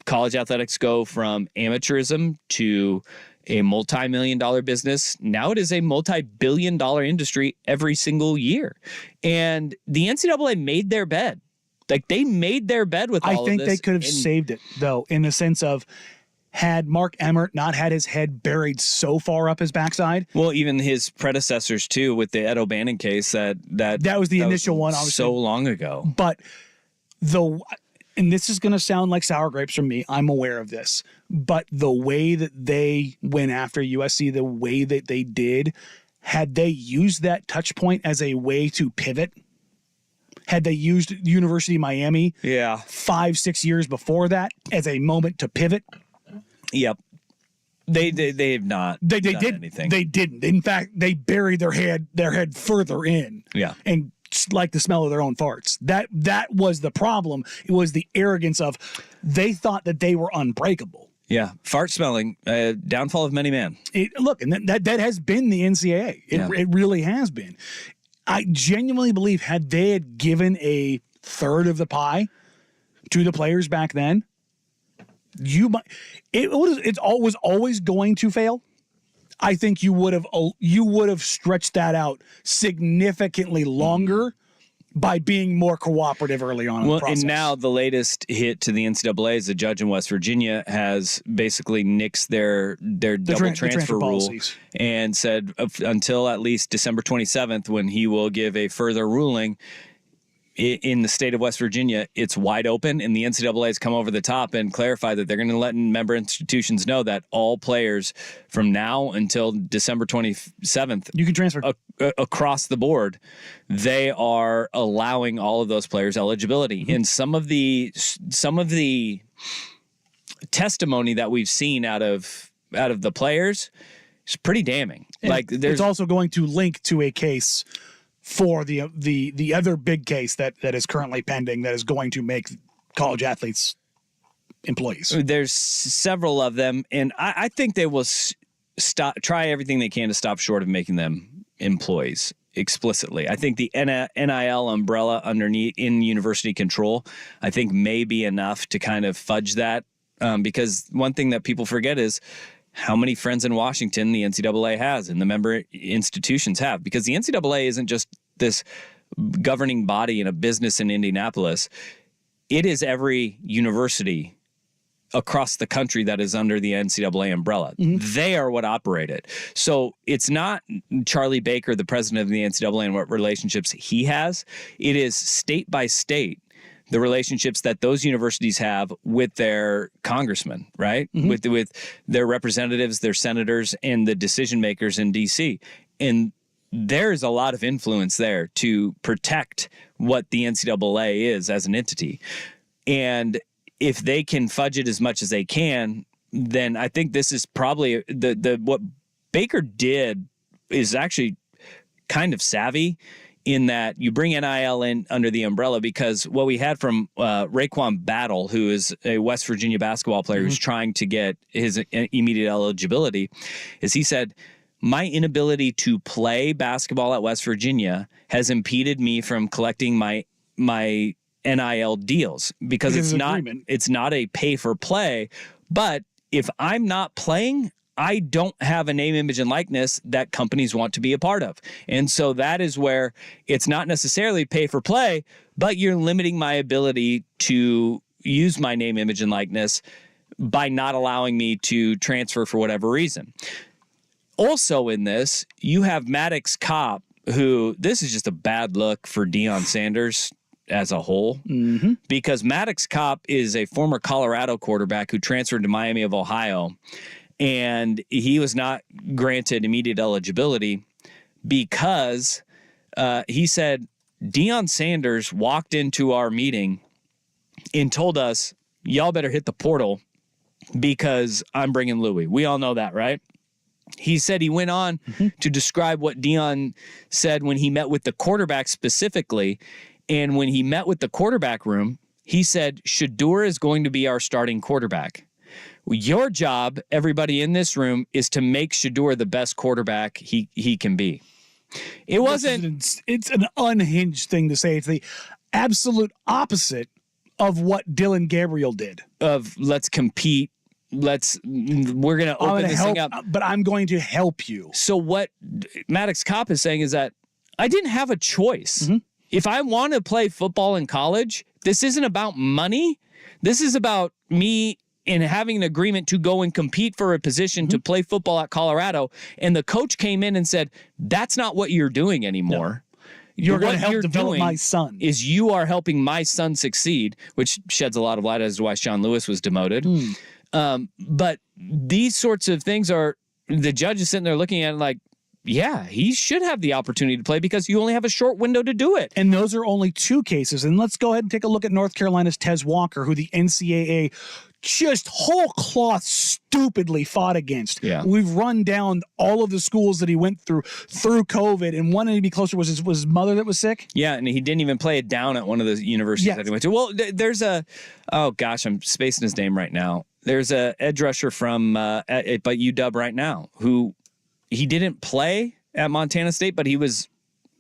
college athletics go from amateurism to a multi-million-dollar business. Now it is a multi-billion-dollar industry every single year. And the NCAA made their bed. Like, they made their bed with all of this. I think they could have saved it, though, in the sense of had Mark Emmert not had his head buried so far up his backside. Well, even his predecessors, too, with the Ed O'Bannon case, that was the initial one, obviously. So long ago. But and this is going to sound like sour grapes from me. I'm aware of this. But the way that they went after USC, the way that they did, had they used that touch point as a way to pivot, had they used University of Miami 5-6 years before that as a moment to pivot? Yep. They have not done anything. They didn't. In fact, they buried their head further in. Yeah. And like the smell of their own farts. That was the problem. It was the arrogance of they thought that they were unbreakable. Yeah, fart smelling, downfall of many men. Look, and that has been the NCAA. It really has been. I genuinely believe had they had given a third of the pie to the players back then, it was always going to fail. I think you would have stretched that out significantly longer by being more cooperative early on in the process. And now the latest hit to the NCAA is a judge in West Virginia has basically nixed their double transfer rule policies and said until at least December 27th, when he will give a further ruling in the state of West Virginia, it's wide open, and the NCAA has come over the top and clarified that they're going to let member institutions know that all players from now until December 27th, you can transfer across the board. They are allowing all of those players eligibility. And some of the testimony that we've seen out of the players is pretty damning. And it's also going to link to a case for the other big case that is currently pending that is going to make college athletes employees. There's several of them, and I think they will try everything they can to stop short of making them employees explicitly. I think the NIL umbrella underneath in university control, I think may be enough to kind of fudge that, because one thing that people forget is how many friends in Washington the NCAA has and the member institutions have, because the NCAA isn't just this governing body in a business in Indianapolis. It is every university across the country that is under the NCAA umbrella. They are what operate it. So it's not Charlie Baker, the president of the NCAA, and what relationships he has. It is state by state the relationships that those universities have with their congressmen, right? With their representatives, their senators, and the decision makers in D.C. And there's a lot of influence there to protect what the NCAA is as an entity. And if they can fudge it as much as they can, then I think this is probably the what Baker did is actually kind of savvy in that you bring NIL in under the umbrella, because what we had from Raekwon Battle, who is a West Virginia basketball player who's trying to get his immediate eligibility, is he said, my inability to play basketball at West Virginia has impeded me from collecting my NIL deals because it's not a pay for play. But if I'm not playing, I don't have a name, image, and likeness that companies want to be a part of. And so that is where it's not necessarily pay for play, but you're limiting my ability to use my name, image, and likeness by not allowing me to transfer for whatever reason. Also in this, you have Maddox Kopp, who this is just a bad look for Deion Sanders as a whole, because Maddox Kopp is a former Colorado quarterback who transferred to Miami of Ohio, and he was not granted immediate eligibility because he said Deion Sanders walked into our meeting and told us, y'all better hit the portal because I'm bringing Louis. We all know that, right? He said he went on to describe what Deion said when he met with the quarterback specifically. And when he met with the quarterback room, he said, Shedeur is going to be our starting quarterback. Your job, everybody in this room, is to make Shedeur the best quarterback he can be. It wasn't. It's an unhinged thing to say. It's the absolute opposite of what Dylan Gabriel did. Of let's compete. We're going to open this thing up. But I'm going to help you. So what Maddox Kopp is saying is that I didn't have a choice. If I want to play football in college, this isn't about money. This is about me and having an agreement to go and compete for a position to play football at Colorado. And the coach came in and said, that's not what you're doing anymore. No. You're going to help develop my son. Is you are helping my son succeed, which sheds a lot of light as to why Sean Lewis was demoted. But these sorts of things are, the judge is sitting there looking at it like, yeah, he should have the opportunity to play because you only have a short window to do it. And those are only two cases. And let's go ahead and take a look at North Carolina's Tez Walker, who the NCAA just whole cloth stupidly fought against. Yeah. We've run down all of the schools that he went through COVID, and one to be closer was his mother that was sick. Yeah, and he didn't even play it down at one of the universities that he went to. Well, there's oh gosh, I'm spacing his name right now. There's a edge rusher from but UW right now who he didn't play at Montana State, but he was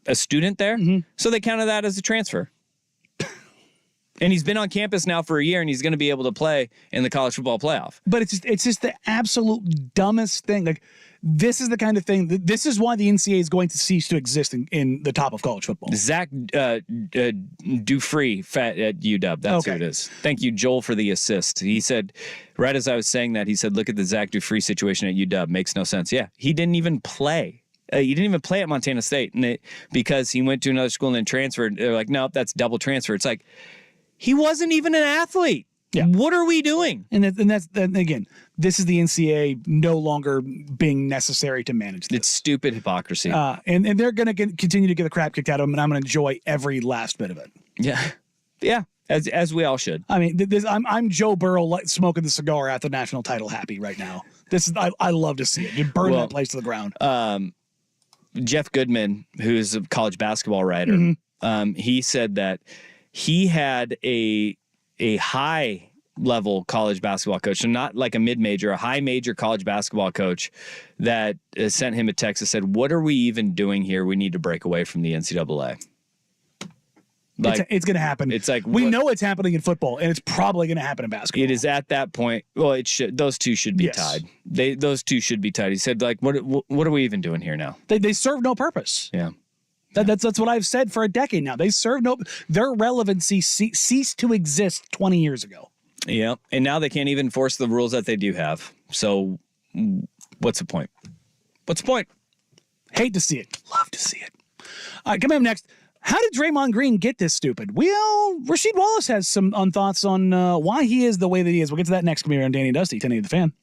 a student there. So they counted that as a transfer. And he's been on campus now for a year, and he's going to be able to play in the college football playoff. But it's just the absolute dumbest thing. Like, this is the kind of thing. This is why the NCAA is going to cease to exist in the top of college football. Zach Dufree at UW. That's who it is. Thank you, Joel, for the assist. He said, right as I was saying that, he said, look at the Zach Dufree situation at UW. Makes no sense. Yeah, he didn't even play. He didn't even play at Montana State, and because he went to another school and then transferred. They're like, nope, that's double transfer. It's like, he wasn't even an athlete. Yeah. What are we doing? And that's again, this is the NCAA no longer being necessary to manage this. It's stupid hypocrisy. And they're going to continue to get the crap kicked out of them, and I'm going to enjoy every last bit of it. Yeah. Yeah. As we all should. I mean, I'm Joe Burrow smoking the cigar at the national title happy right now. This is I love to see it. You burn that place to the ground. Jeff Goodman, who's a college basketball writer, he said that he had a high level college basketball coach, so not like a mid-major, a high major college basketball coach that sent him a text that said, what are we even doing here? We need to break away from the NCAA. Like, it's going to happen. It's like, we know it's happening in football, and it's probably going to happen in basketball. It is at that point. Well, it should. Those two should be tied. Those two should be tied. He said, like, what are we even doing here now? They serve no purpose. Yeah. That's what I've said for a decade now. They serve their relevancy ceased to exist 20 years ago. Yeah, and now they can't even enforce the rules that they do have. So what's the point? What's the point? Hate to see it. Love to see it. All right, coming up next, how did Draymond Green get this stupid? Well, Rasheed Wallace has some thoughts on why he is the way that he is. We'll get to that next. Come here on Danny and Dusty, 1080 The Fan.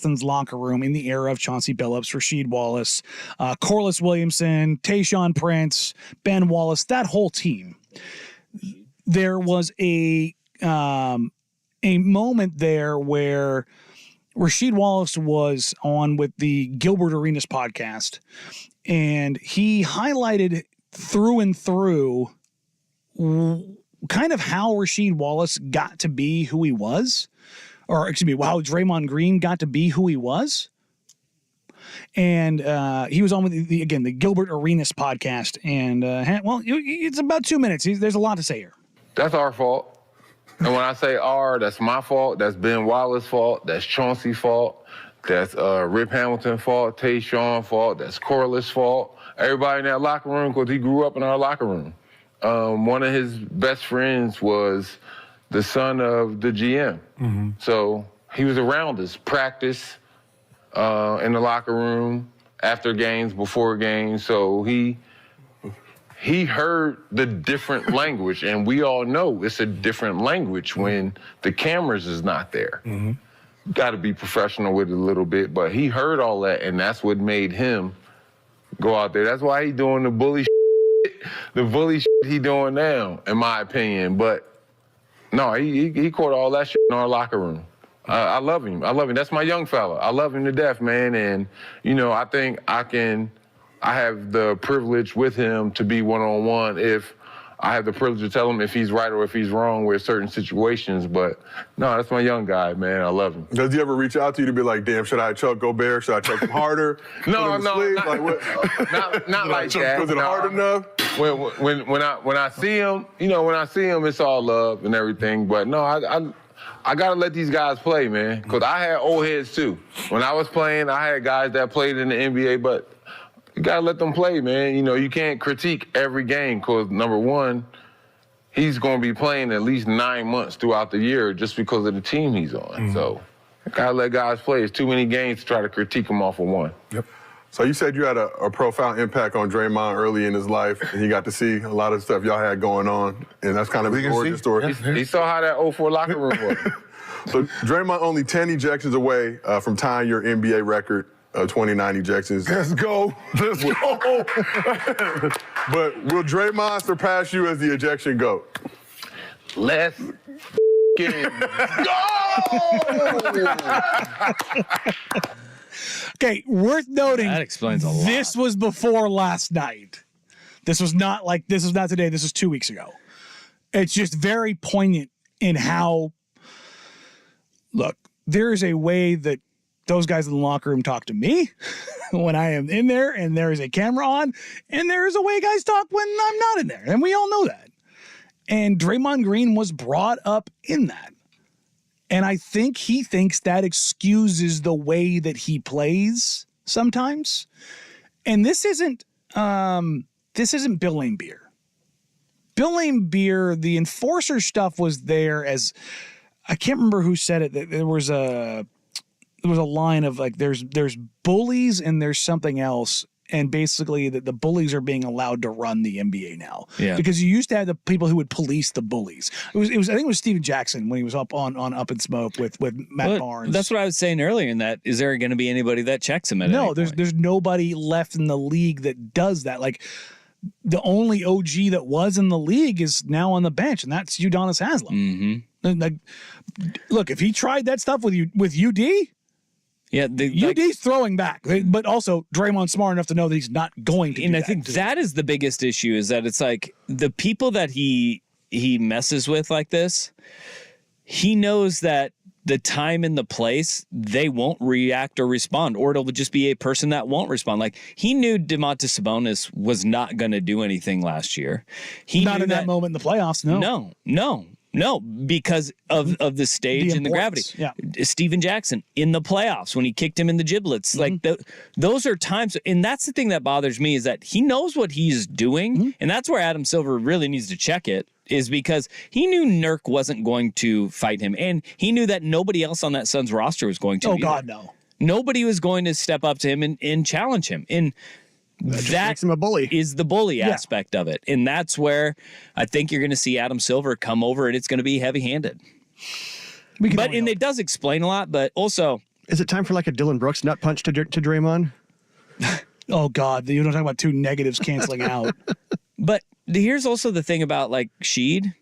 Pistons locker room in the era of Chauncey Billups, Rasheed Wallace, Corliss Williamson, Tayshaun Prince, Ben Wallace, that whole team. There was a moment there where Rasheed Wallace was on with the Gilbert Arenas podcast, and he highlighted through and through kind of how Rasheed Wallace got to be who he was, or excuse me, how Draymond Green got to be who he was. And he was on with the Gilbert Arenas podcast, and it's about 2 minutes. There's a lot to say here. That's our fault. And when I say our, that's my fault. That's Ben Wallace's fault. That's Chauncey's fault. That's Rip Hamilton's fault. Tayshaun's fault. That's Corliss' fault. Everybody in that locker room, because he grew up in our locker room. One of his best friends was the son of the GM. Mm-hmm. So he was around us, practice, in the locker room, after games, before games. So he heard the different language, and we all know it's a different language when the cameras is not there. Mm-hmm. Got to be professional with it a little bit, but he heard all that, and that's what made him go out there. That's why he doing the bully he doing now, in my opinion. But no, he caught all that shit in our locker room. I love him. That's my young fella. I love him to death, man. And, I think I have the privilege with him to be one-on-one if I have the privilege to tell him if he's right or if he's wrong with certain situations. But no, that's my young guy, man. I love him. Does he ever reach out to you to be like, damn, should I chuck Gobert? Should I chuck him harder? No, not like that. Was it hard enough? When I see him, it's all love and everything. But no, I gotta let these guys play, man. Because I had old heads too. When I was playing, I had guys that played in the NBA, but you gotta let them play, man. You can't critique every game because, number one, he's gonna be playing at least 9 months throughout the year just because of the team he's on. Mm-hmm. So, gotta let guys play. It's too many games to try to critique him off of one. Yep. So you said you had a profound impact on Draymond early in his life, and you got to see a lot of stuff y'all had going on, and that's kind of his origin story. He saw how that 04 locker room was. So Draymond only 10 ejections away from tying your NBA record. 29 ejections. Let's go. But will Draymond surpass you as the ejection GOAT? Let's go! Okay, worth noting. That explains a lot. This was before last night. This was not today. This was 2 weeks ago. It's just very poignant in how, look, there is a way that those guys in the locker room talk to me when I am in there and there is a camera on, and there is a way guys talk when I'm not in there. And we all know that. And Draymond Green was brought up in that. And I think he thinks that excuses the way that he plays sometimes. And this isn't Bill Laimbeer. Bill Laimbeer, the enforcer stuff was there as, I can't remember who said it. There was a line of like, there's bullies and there's something else. And basically the bullies are being allowed to run the NBA now. Yeah. Because you used to have the people who would police the bullies. It was I think it was Steven Jackson when he was up on Up in Smoke with Matt Barnes. That's what I was saying earlier in that. Is there going to be anybody that checks him at any point? There's nobody left in the league that does that. Like, the only OG that was in the league is now on the bench, and that's Udonis Haslem. Mm-hmm. Like, look, if he tried that stuff with UD, yeah, UD's throwing back, but also Draymond's smart enough to know that he's not going to. And I think that is the biggest issue, is that it's like the people that he messes with like this, he knows that the time and the place, they won't react or respond, or it'll just be a person that won't respond. Like, he knew Domantas Sabonis was not going to do anything last year. He not in that moment in the playoffs. No, because of the stage and the gravity. Yeah. Steven Jackson in the playoffs when he kicked him in the giblets. Mm-hmm. Like, those are times, and that's the thing that bothers me, is that he knows what he's doing, mm-hmm. and that's where Adam Silver really needs to check it, is because he knew Nurk wasn't going to fight him, and he knew that nobody else on that Suns roster was going to. Oh, God, no. Nobody was going to step up to him and challenge him. And that makes him a bully. Is the bully aspect of it. And that's where I think you're going to see Adam Silver come over, and it's going to be heavy-handed. And it does explain a lot, but also Is it time for like a Dylan Brooks nut punch to Draymond? Oh, God. You don't talk about two negatives canceling out. But here's also the thing about like Sheed.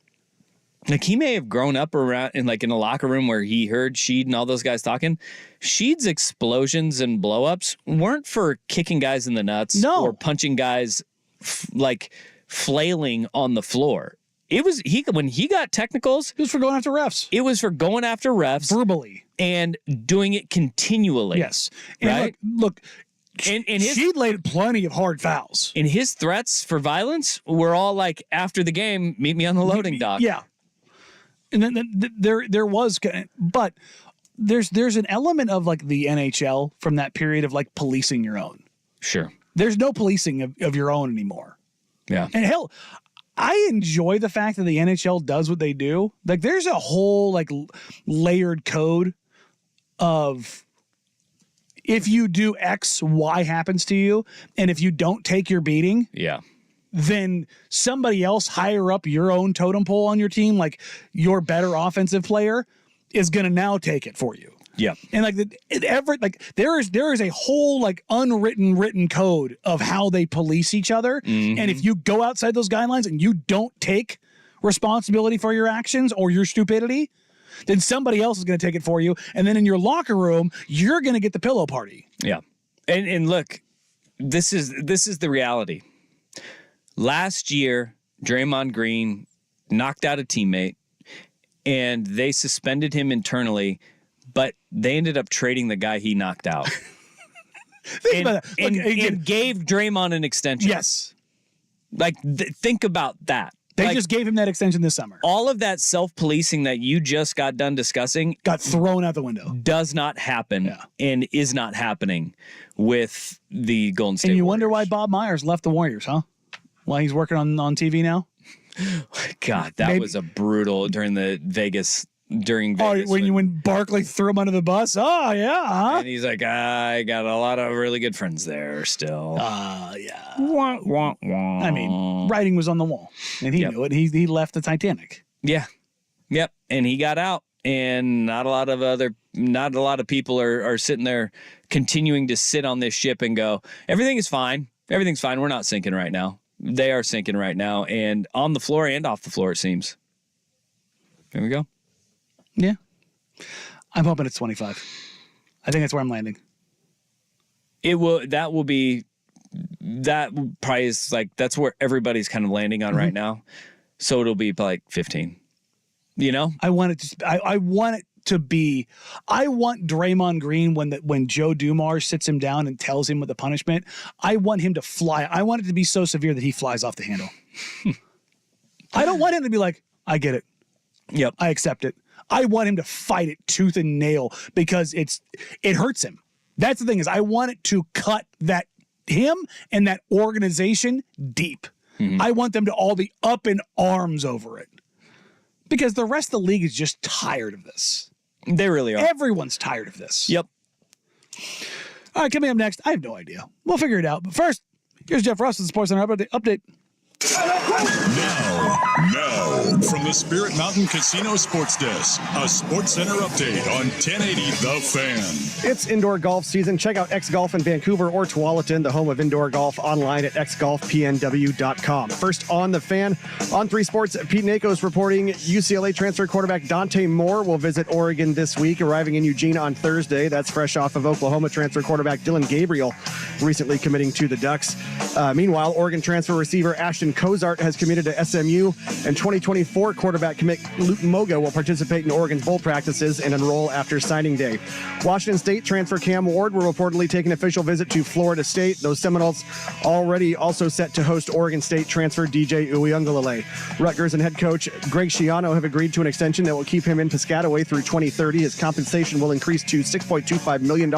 Like he may have grown up around in a locker room where he heard Sheed and all those guys talking. Sheed's explosions and blowups weren't for kicking guys in the nuts or punching guys flailing on the floor. It was when he got technicals. It was for going after refs. It was for going after refs verbally and doing it continually. Yes, and right. Look. And Sheed laid plenty of hard fouls. And his threats for violence were all like, after the game, meet me on the loading dock. Yeah. And then there was, but there's an element of like the NHL from that period of like policing your own. Sure. There's no policing of your own anymore. Yeah. And hell, I enjoy the fact that the NHL does what they do. Like there's a whole like layered code of, if you do X, Y happens to you. And if you don't take your beating, then somebody else higher up your own totem pole on your team, like your better offensive player, is going to now take it for you. Yeah. And there is a whole like written code of how they police each other. Mm-hmm. And if you go outside those guidelines and you don't take responsibility for your actions or your stupidity, then somebody else is going to take it for you. And then in your locker room, you're going to get the pillow party. Yeah. And look, this is the reality. Last year, Draymond Green knocked out a teammate and they suspended him internally, but they ended up trading the guy he knocked out. and gave Draymond an extension. Yes. Think about that. They just gave him that extension this summer. All of that self-policing that you just got done discussing got thrown out the window. Does not happen and is not happening with the Golden State And you Warriors. wonder why Bob Myers left the Warriors, huh? Why he's working on TV now? God, that was a brutal during Vegas. When Barkley threw him under the bus. Oh, yeah. Huh? And he's like, I got a lot of really good friends there still. Yeah. Wah, wah, wah. I mean, writing was on the wall, and he knew it. He left the Titanic. Yeah. Yep. And he got out, and not a lot of people are sitting there continuing to sit on this ship and go, everything is fine. Everything's fine. We're not sinking right now. They are sinking right now, and on the floor and off the floor, it seems. There we go. Yeah. I'm hoping it's 25. I think that's where I'm landing. That probably is like, that's where everybody's kind of landing on right now. So it'll be like 15. You know? I want it to be, I want Draymond Green when Joe Dumars sits him down and tells him what the punishment, I want him to fly. I want it to be so severe that he flies off the handle. I don't want him to be like, I get it. Yep. I accept it. I want him to fight it tooth and nail because it hurts him. That's the thing, is I want it to cut him and that organization deep. Mm-hmm. I want them to all be up in arms over it because the rest of the league is just tired of this. They really are. Everyone's tired of this. Yep. All right, coming up next, I have no idea. We'll figure it out. But first, here's Jeff Russ with the SportsCenter update. Now, from the Spirit Mountain Casino Sports Desk, a SportsCenter update on 1080 The Fan. It's indoor golf season. Check out X Golf in Vancouver or Tualatin, the home of indoor golf, online at xgolfpnw.com. First on The Fan, on 3 Sports, Pete Nakos reporting UCLA transfer quarterback Dante Moore will visit Oregon this week, arriving in Eugene on Thursday. That's fresh off of Oklahoma transfer quarterback Dylan Gabriel recently committing to the Ducks. Meanwhile, Oregon transfer receiver Ashton Cozart has committed to SMU, and 2024 quarterback commit Luke Moga will participate in Oregon's bowl practices and enroll after signing day. Washington State transfer Cam Ward will reportedly take an official visit to Florida State. Those Seminoles already also set to host Oregon State transfer DJ Uiagalelei. Rutgers and head coach Greg Schiano have agreed to an extension that will keep him in Piscataway through 2030. His compensation will increase to $6.25 million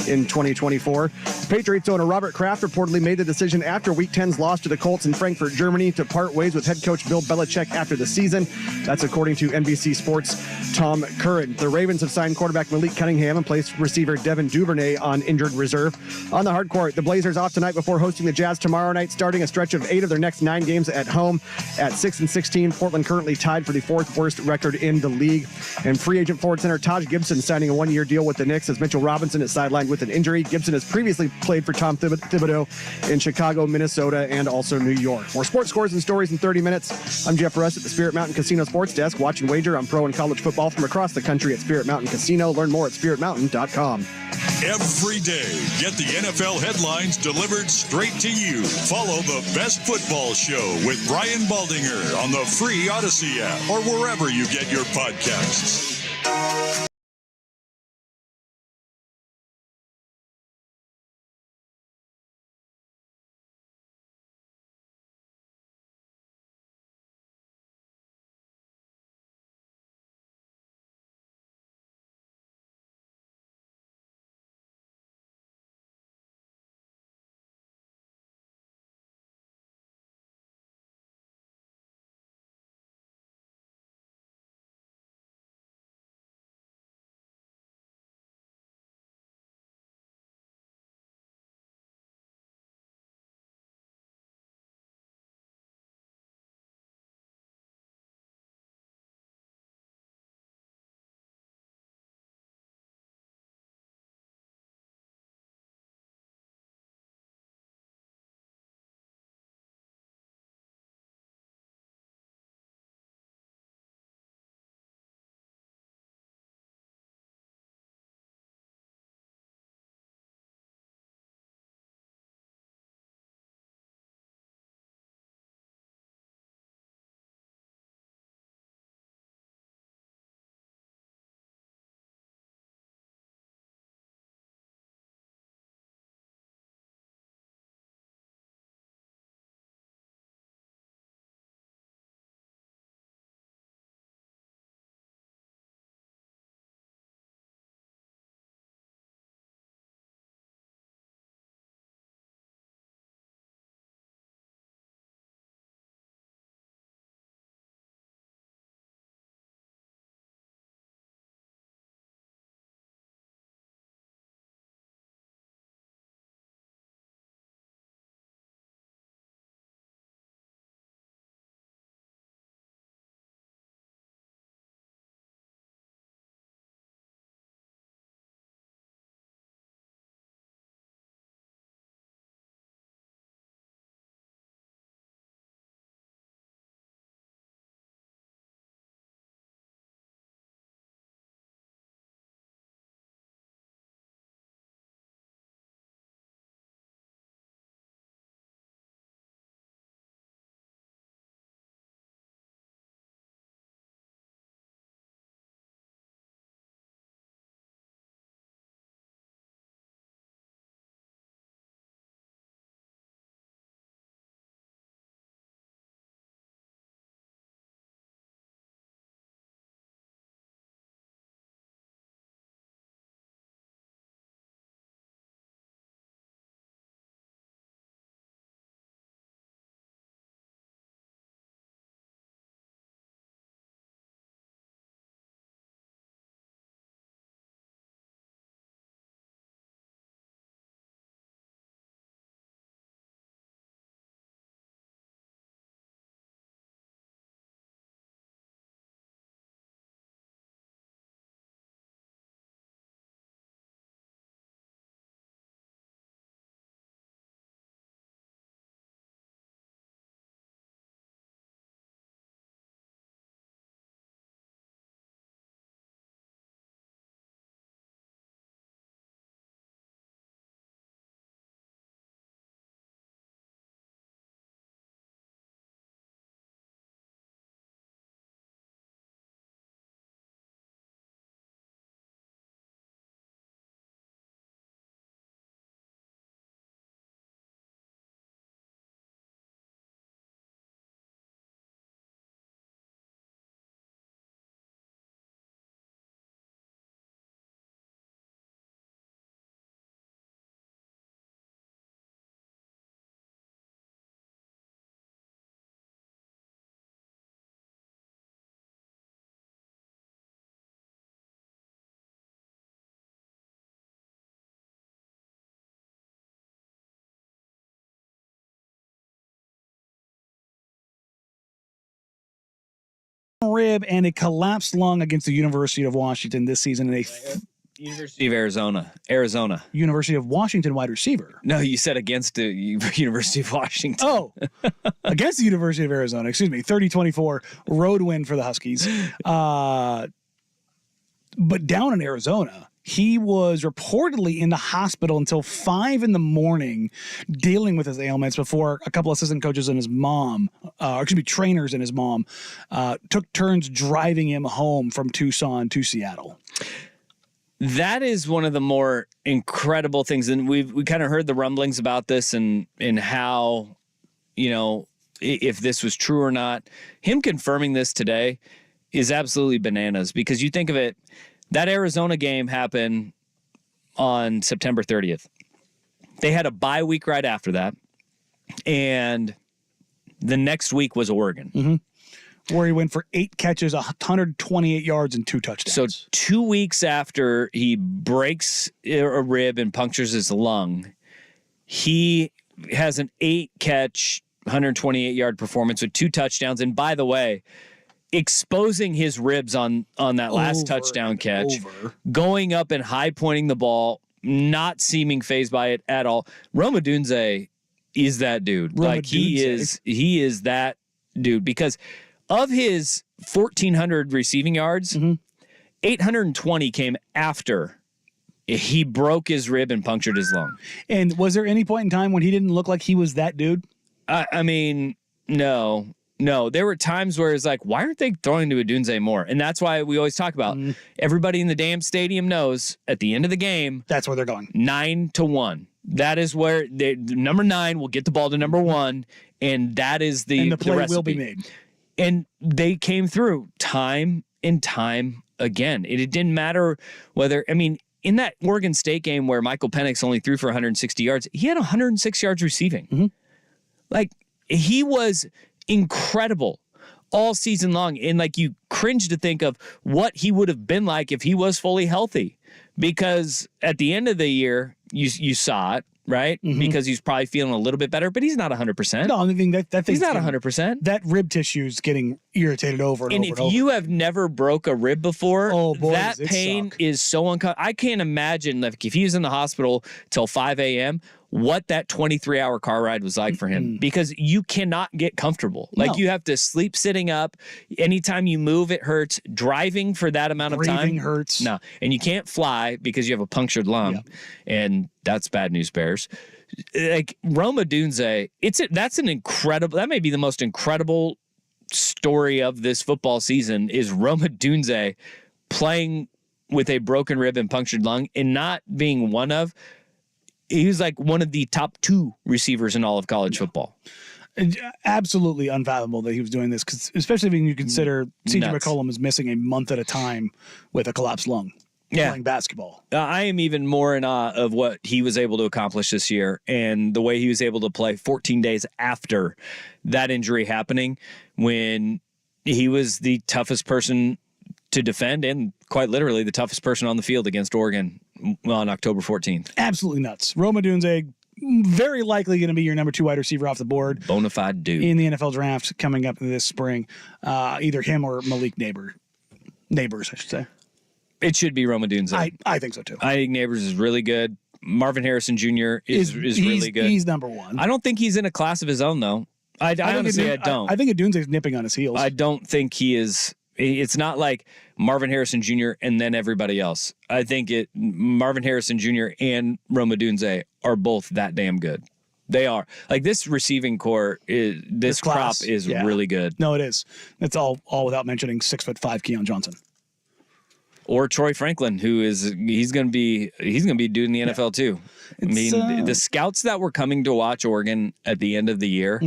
in 2024. Patriots owner Robert Kraft reportedly made the decision after Week 10's loss to the Colts, and Frank Frankfurt, Germany, to part ways with head coach Bill Belichick after the season. That's according to NBC Sports' Tom Curran. The Ravens have signed quarterback Malik Cunningham and placed receiver Devin Duvernay on injured reserve. On the hard court, the Blazers off tonight before hosting the Jazz tomorrow night, starting a stretch of 8 of their next 9 games at home. At 6-16, Portland currently tied for the 4th worst record in the league. And free agent forward center Taj Gibson signing a 1-year deal with the Knicks as Mitchell Robinson is sidelined with an injury. Gibson has previously played for Tom Thibodeau in Chicago, Minnesota, and also New York. More sports scores and stories in 30 minutes. I'm Jeff Russ at the Spirit Mountain Casino Sports Desk. Watch and wager on pro and college football from across the country at Spirit Mountain Casino. Learn more at spiritmountain.com. Every day, get the NFL headlines delivered straight to you. Follow the Best Football Show with Brian Baldinger on the free Odyssey app or wherever you get your podcasts. rib and a collapsed lung against the University of Washington this season in a University of Arizona. University of Washington wide receiver. No, you said against the University of Washington. Oh, against the University of Arizona. Excuse me. 30-24 road win for the Huskies. But down in Arizona, he was reportedly in the hospital until 5 a.m. dealing with his ailments before a couple assistant coaches and his mom, trainers and his mom, took turns driving him home from Tucson to Seattle. That is one of the more incredible things. And we kind of heard the rumblings about this and how, if this was true or not. Him confirming this today is absolutely bananas, because you think of it, that Arizona game happened on September 30th. They had a bye week right after that. And the next week was Oregon. Mm-hmm. Where he went for 8 catches, 128 yards, and 2 touchdowns. So 2 weeks after he breaks a rib and punctures his lung, he has an 8-catch, 128-yard performance with 2 touchdowns. And by the way, exposing his ribs on that last touchdown catch, going up and high pointing the ball, not seeming fazed by it at all. Rome Odunze is that dude. He is that dude, because of his 1,400 receiving yards, 820 came after he broke his rib and punctured his lung. And was there any point in time when he didn't look like he was that dude? I mean, no. There were times where it's like, why aren't they throwing to Odunze more? And that's why we always talk about everybody in the damn stadium knows at the end of the game, that's where they're going. 9-1. That is where number 9 will get the ball to number 1, and that is the play recipe will be made. And they came through time and time again. It didn't matter whether, in that Oregon State game where Michael Penix only threw for 160 yards, he had 106 yards receiving. He was incredible all season long. And you cringe to think of what he would have been like if he was fully healthy, because at the end of the year, you saw it, right? Because he's probably feeling a little bit better, but he's not 100%. No, I mean, that he's not 100%. That rib tissue is getting irritated over and over. And if you have never broke a rib before, that it pain suck. is so uncomfortable. I can't imagine if he was in the hospital till 5 a.m., what that 23-hour car ride was like for him, because you cannot get comfortable. You have to sleep sitting up. Anytime you move, it hurts. Driving for that amount of time. Breathing hurts. No. And you can't fly because you have a punctured lung. And that's bad news, Bears. Rome Odunze, that's an incredible, that may be the most incredible story of this football season, is Rome Odunze playing with a broken rib and punctured lung and not being one of. He was one of the top 2 receivers in all of college football. Absolutely unfathomable that he was doing this, because especially when you consider C.J. McCollum is missing a month at a time with a collapsed lung playing basketball. I am even more in awe of what he was able to accomplish this year and the way he was able to play 14 days after that injury happening, when he was the toughest person to defend and quite literally the toughest person on the field against Oregon on October 14th. Absolutely nuts. Rome Odunze, very likely going to be your number 2 wide receiver off the board. Bona fide dude. In the NFL draft coming up this spring. Either him or Malik Neighbors, I should say. It should be Rome Odunze. I think so too. I think Neighbors is really good. Marvin Harrison Jr. is really good. He's number 1. I don't think he's in a class of his own, though. I honestly don't. I think Odunze's nipping on his heels. I don't think he is. It's not like Marvin Harrison Jr. and then everybody else. I think Marvin Harrison Jr. and Rome Odunze are both that damn good. They are. This receiving core, this crop is really good. No, it is. It's all without mentioning 6'5" Keon Johnson. Or Troy Franklin, who he's going to be doing the NFL too. The scouts that were coming to watch Oregon at the end of the year,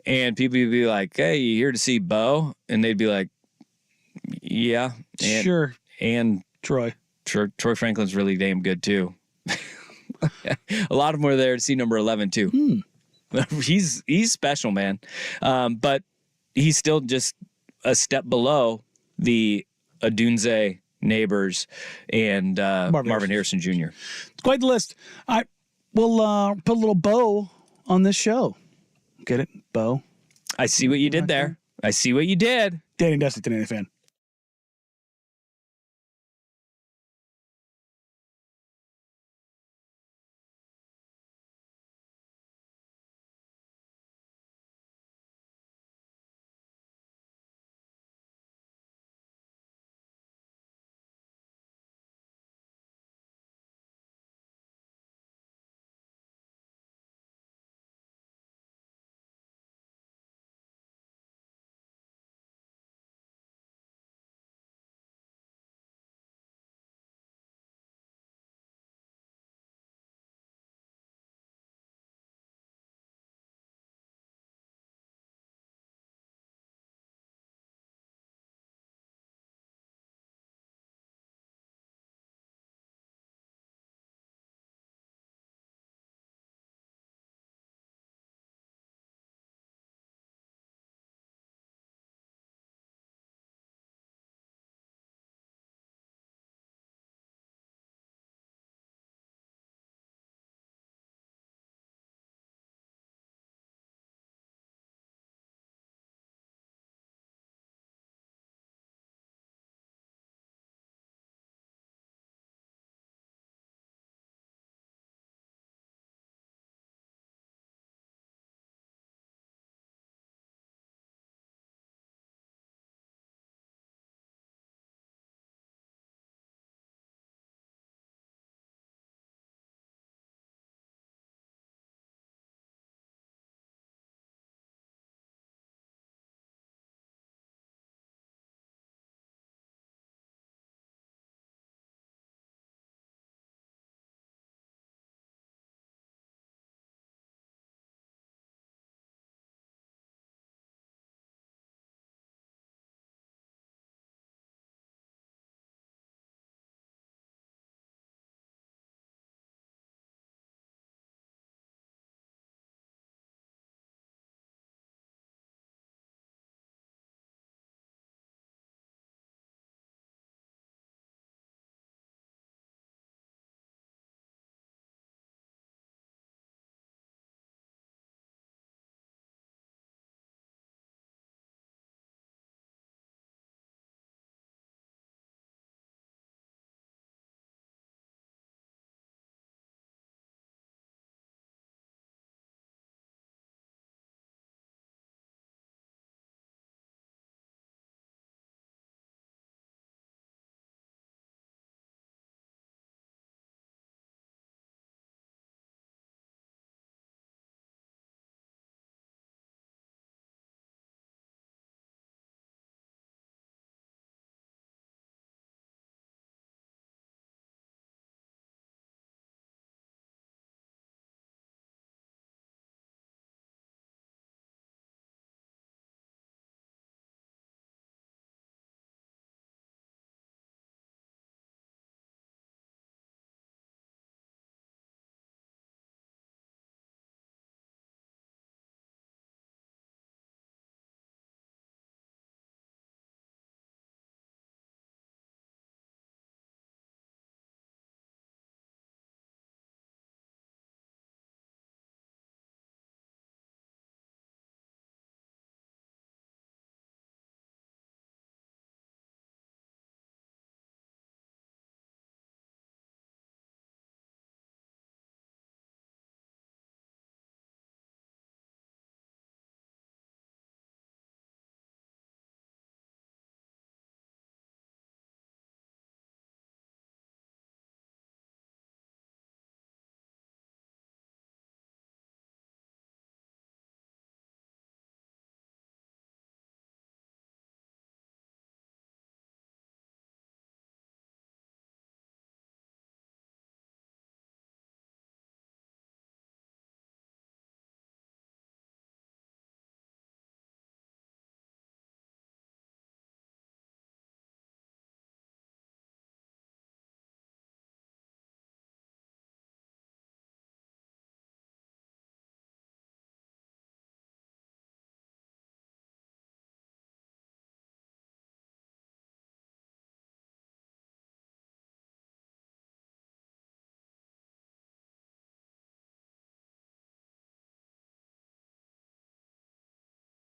and people would be like, "Hey, you here to see Bo?" And they'd be like, "Yeah, sure." And Troy Franklin's really damn good too. A lot of them are there to see number 11 too. He's special, man. But he's still just a step below the Odunze, Neighbors, and Marvin Harrison Jr. It's quite the list. We'll put a little bow on this show. Get it? Bow. I see what you did there. I see what you did. Danny Dusty, Today Fan.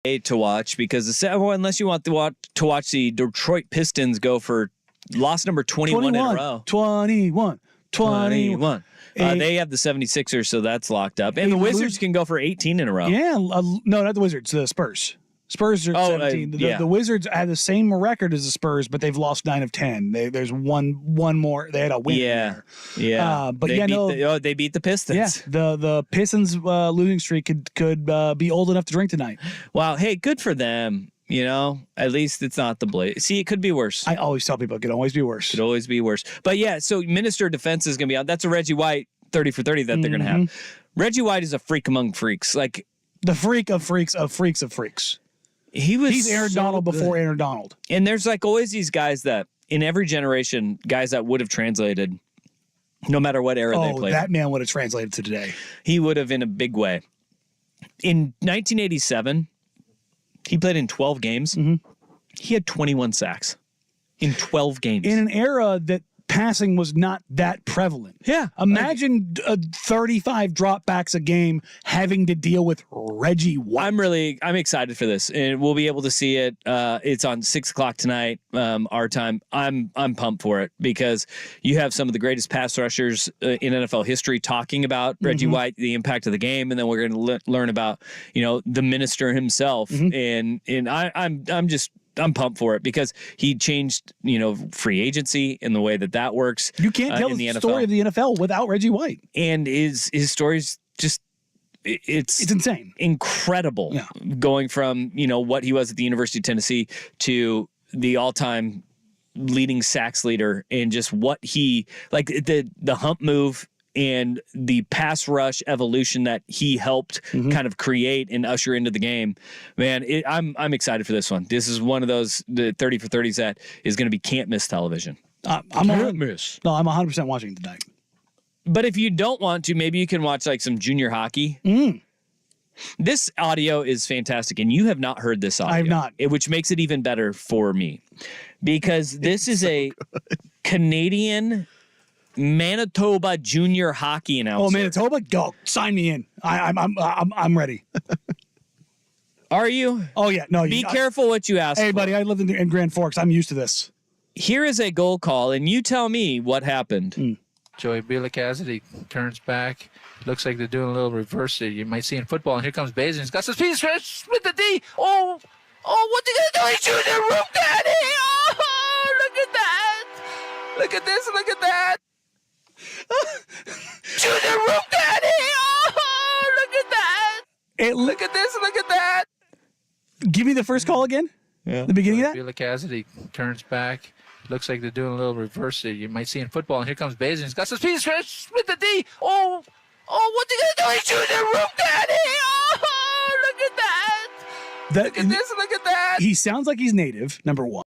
to watch because unless you want to watch the Detroit Pistons go for loss number 21 in a row. 21. They have the 76ers, so that's locked up. And the Wizards can go for 18 in a row. Yeah, no, not the Wizards, the Spurs. Spurs are 17. The Wizards have the same record as the Spurs, but they've lost 9 of 10. There's one more. They had a win. Yeah. But they beat the Pistons. Yeah, the Pistons losing streak could be old enough to drink tonight. Wow. Hey, good for them. At least it's not the Blaze. See, it could be worse. I always tell people it could always be worse. Could always be worse. But yeah, so Minister of Defense is going to be out. That's a Reggie White 30 for 30 that they're going to have. Reggie White is a freak among freaks. Like the freak of freaks of freaks of freaks. He's Aaron Donald before Aaron Donald. And there's like always these guys that in every generation, guys that would have translated no matter what era they played. That man would have translated to today. He would have in a big way. In 1987, he played in 12 games. He had 21 sacks in 12 games. In an era that passing was not that prevalent. Yeah. Imagine 35 dropbacks a game having to deal with Reggie White. I'm excited for this, and we'll be able to see it. It's on 6:00 tonight, our time. I'm pumped for it because you have some of the greatest pass rushers in NFL history talking about Reggie White, the impact of the game, and then we're going to learn about the minister himself. And I'm pumped for it because he changed, free agency in the way that works. You can't tell the story of the NFL without Reggie White. And his story's just, it's insane. Incredible. Yeah. Going from, what he was at the University of Tennessee to the all-time leading sacks leader and just what he, like the hump move and the pass rush evolution that he helped kind of create and usher into the game, man, I'm excited for this one. This is one of those the 30 for 30s that is going to be can't miss television. I'm 100% watching it tonight. But if you don't want to, maybe you can watch like some junior hockey. This audio is fantastic, and you have not heard this audio. I have not. Which makes it even better for me because this is a Canadian Manitoba junior hockey announcer. Oh, Manitoba, go sign me in. I'm ready. Are you? Oh yeah, no. Be careful what you ask. Hey, buddy, I lived in Grand Forks. I'm used to this. Here is a goal call, and you tell me what happened. Joey Bila Cassidy turns back. Looks like they're doing a little reverse there. You might see in football. And here comes Bazin. He's got some speed. With the D. Oh, what's he gonna do? He's shooting the roof, Daddy. Oh, look at that. Look at this. Look at that. To the roof, Daddy! Oh, look at that! Look at this, look at that! Give me the first call again. Yeah. The beginning of that? Bila Cassidy turns back. Looks like they're doing a little reverse there. You might see in football. And here comes Bazin. He's got some speed. With the D. Oh, what's he gonna do? He's shooting the roof, Daddy! Oh, look at that! Look at this, look at that! He sounds like he's native, number one.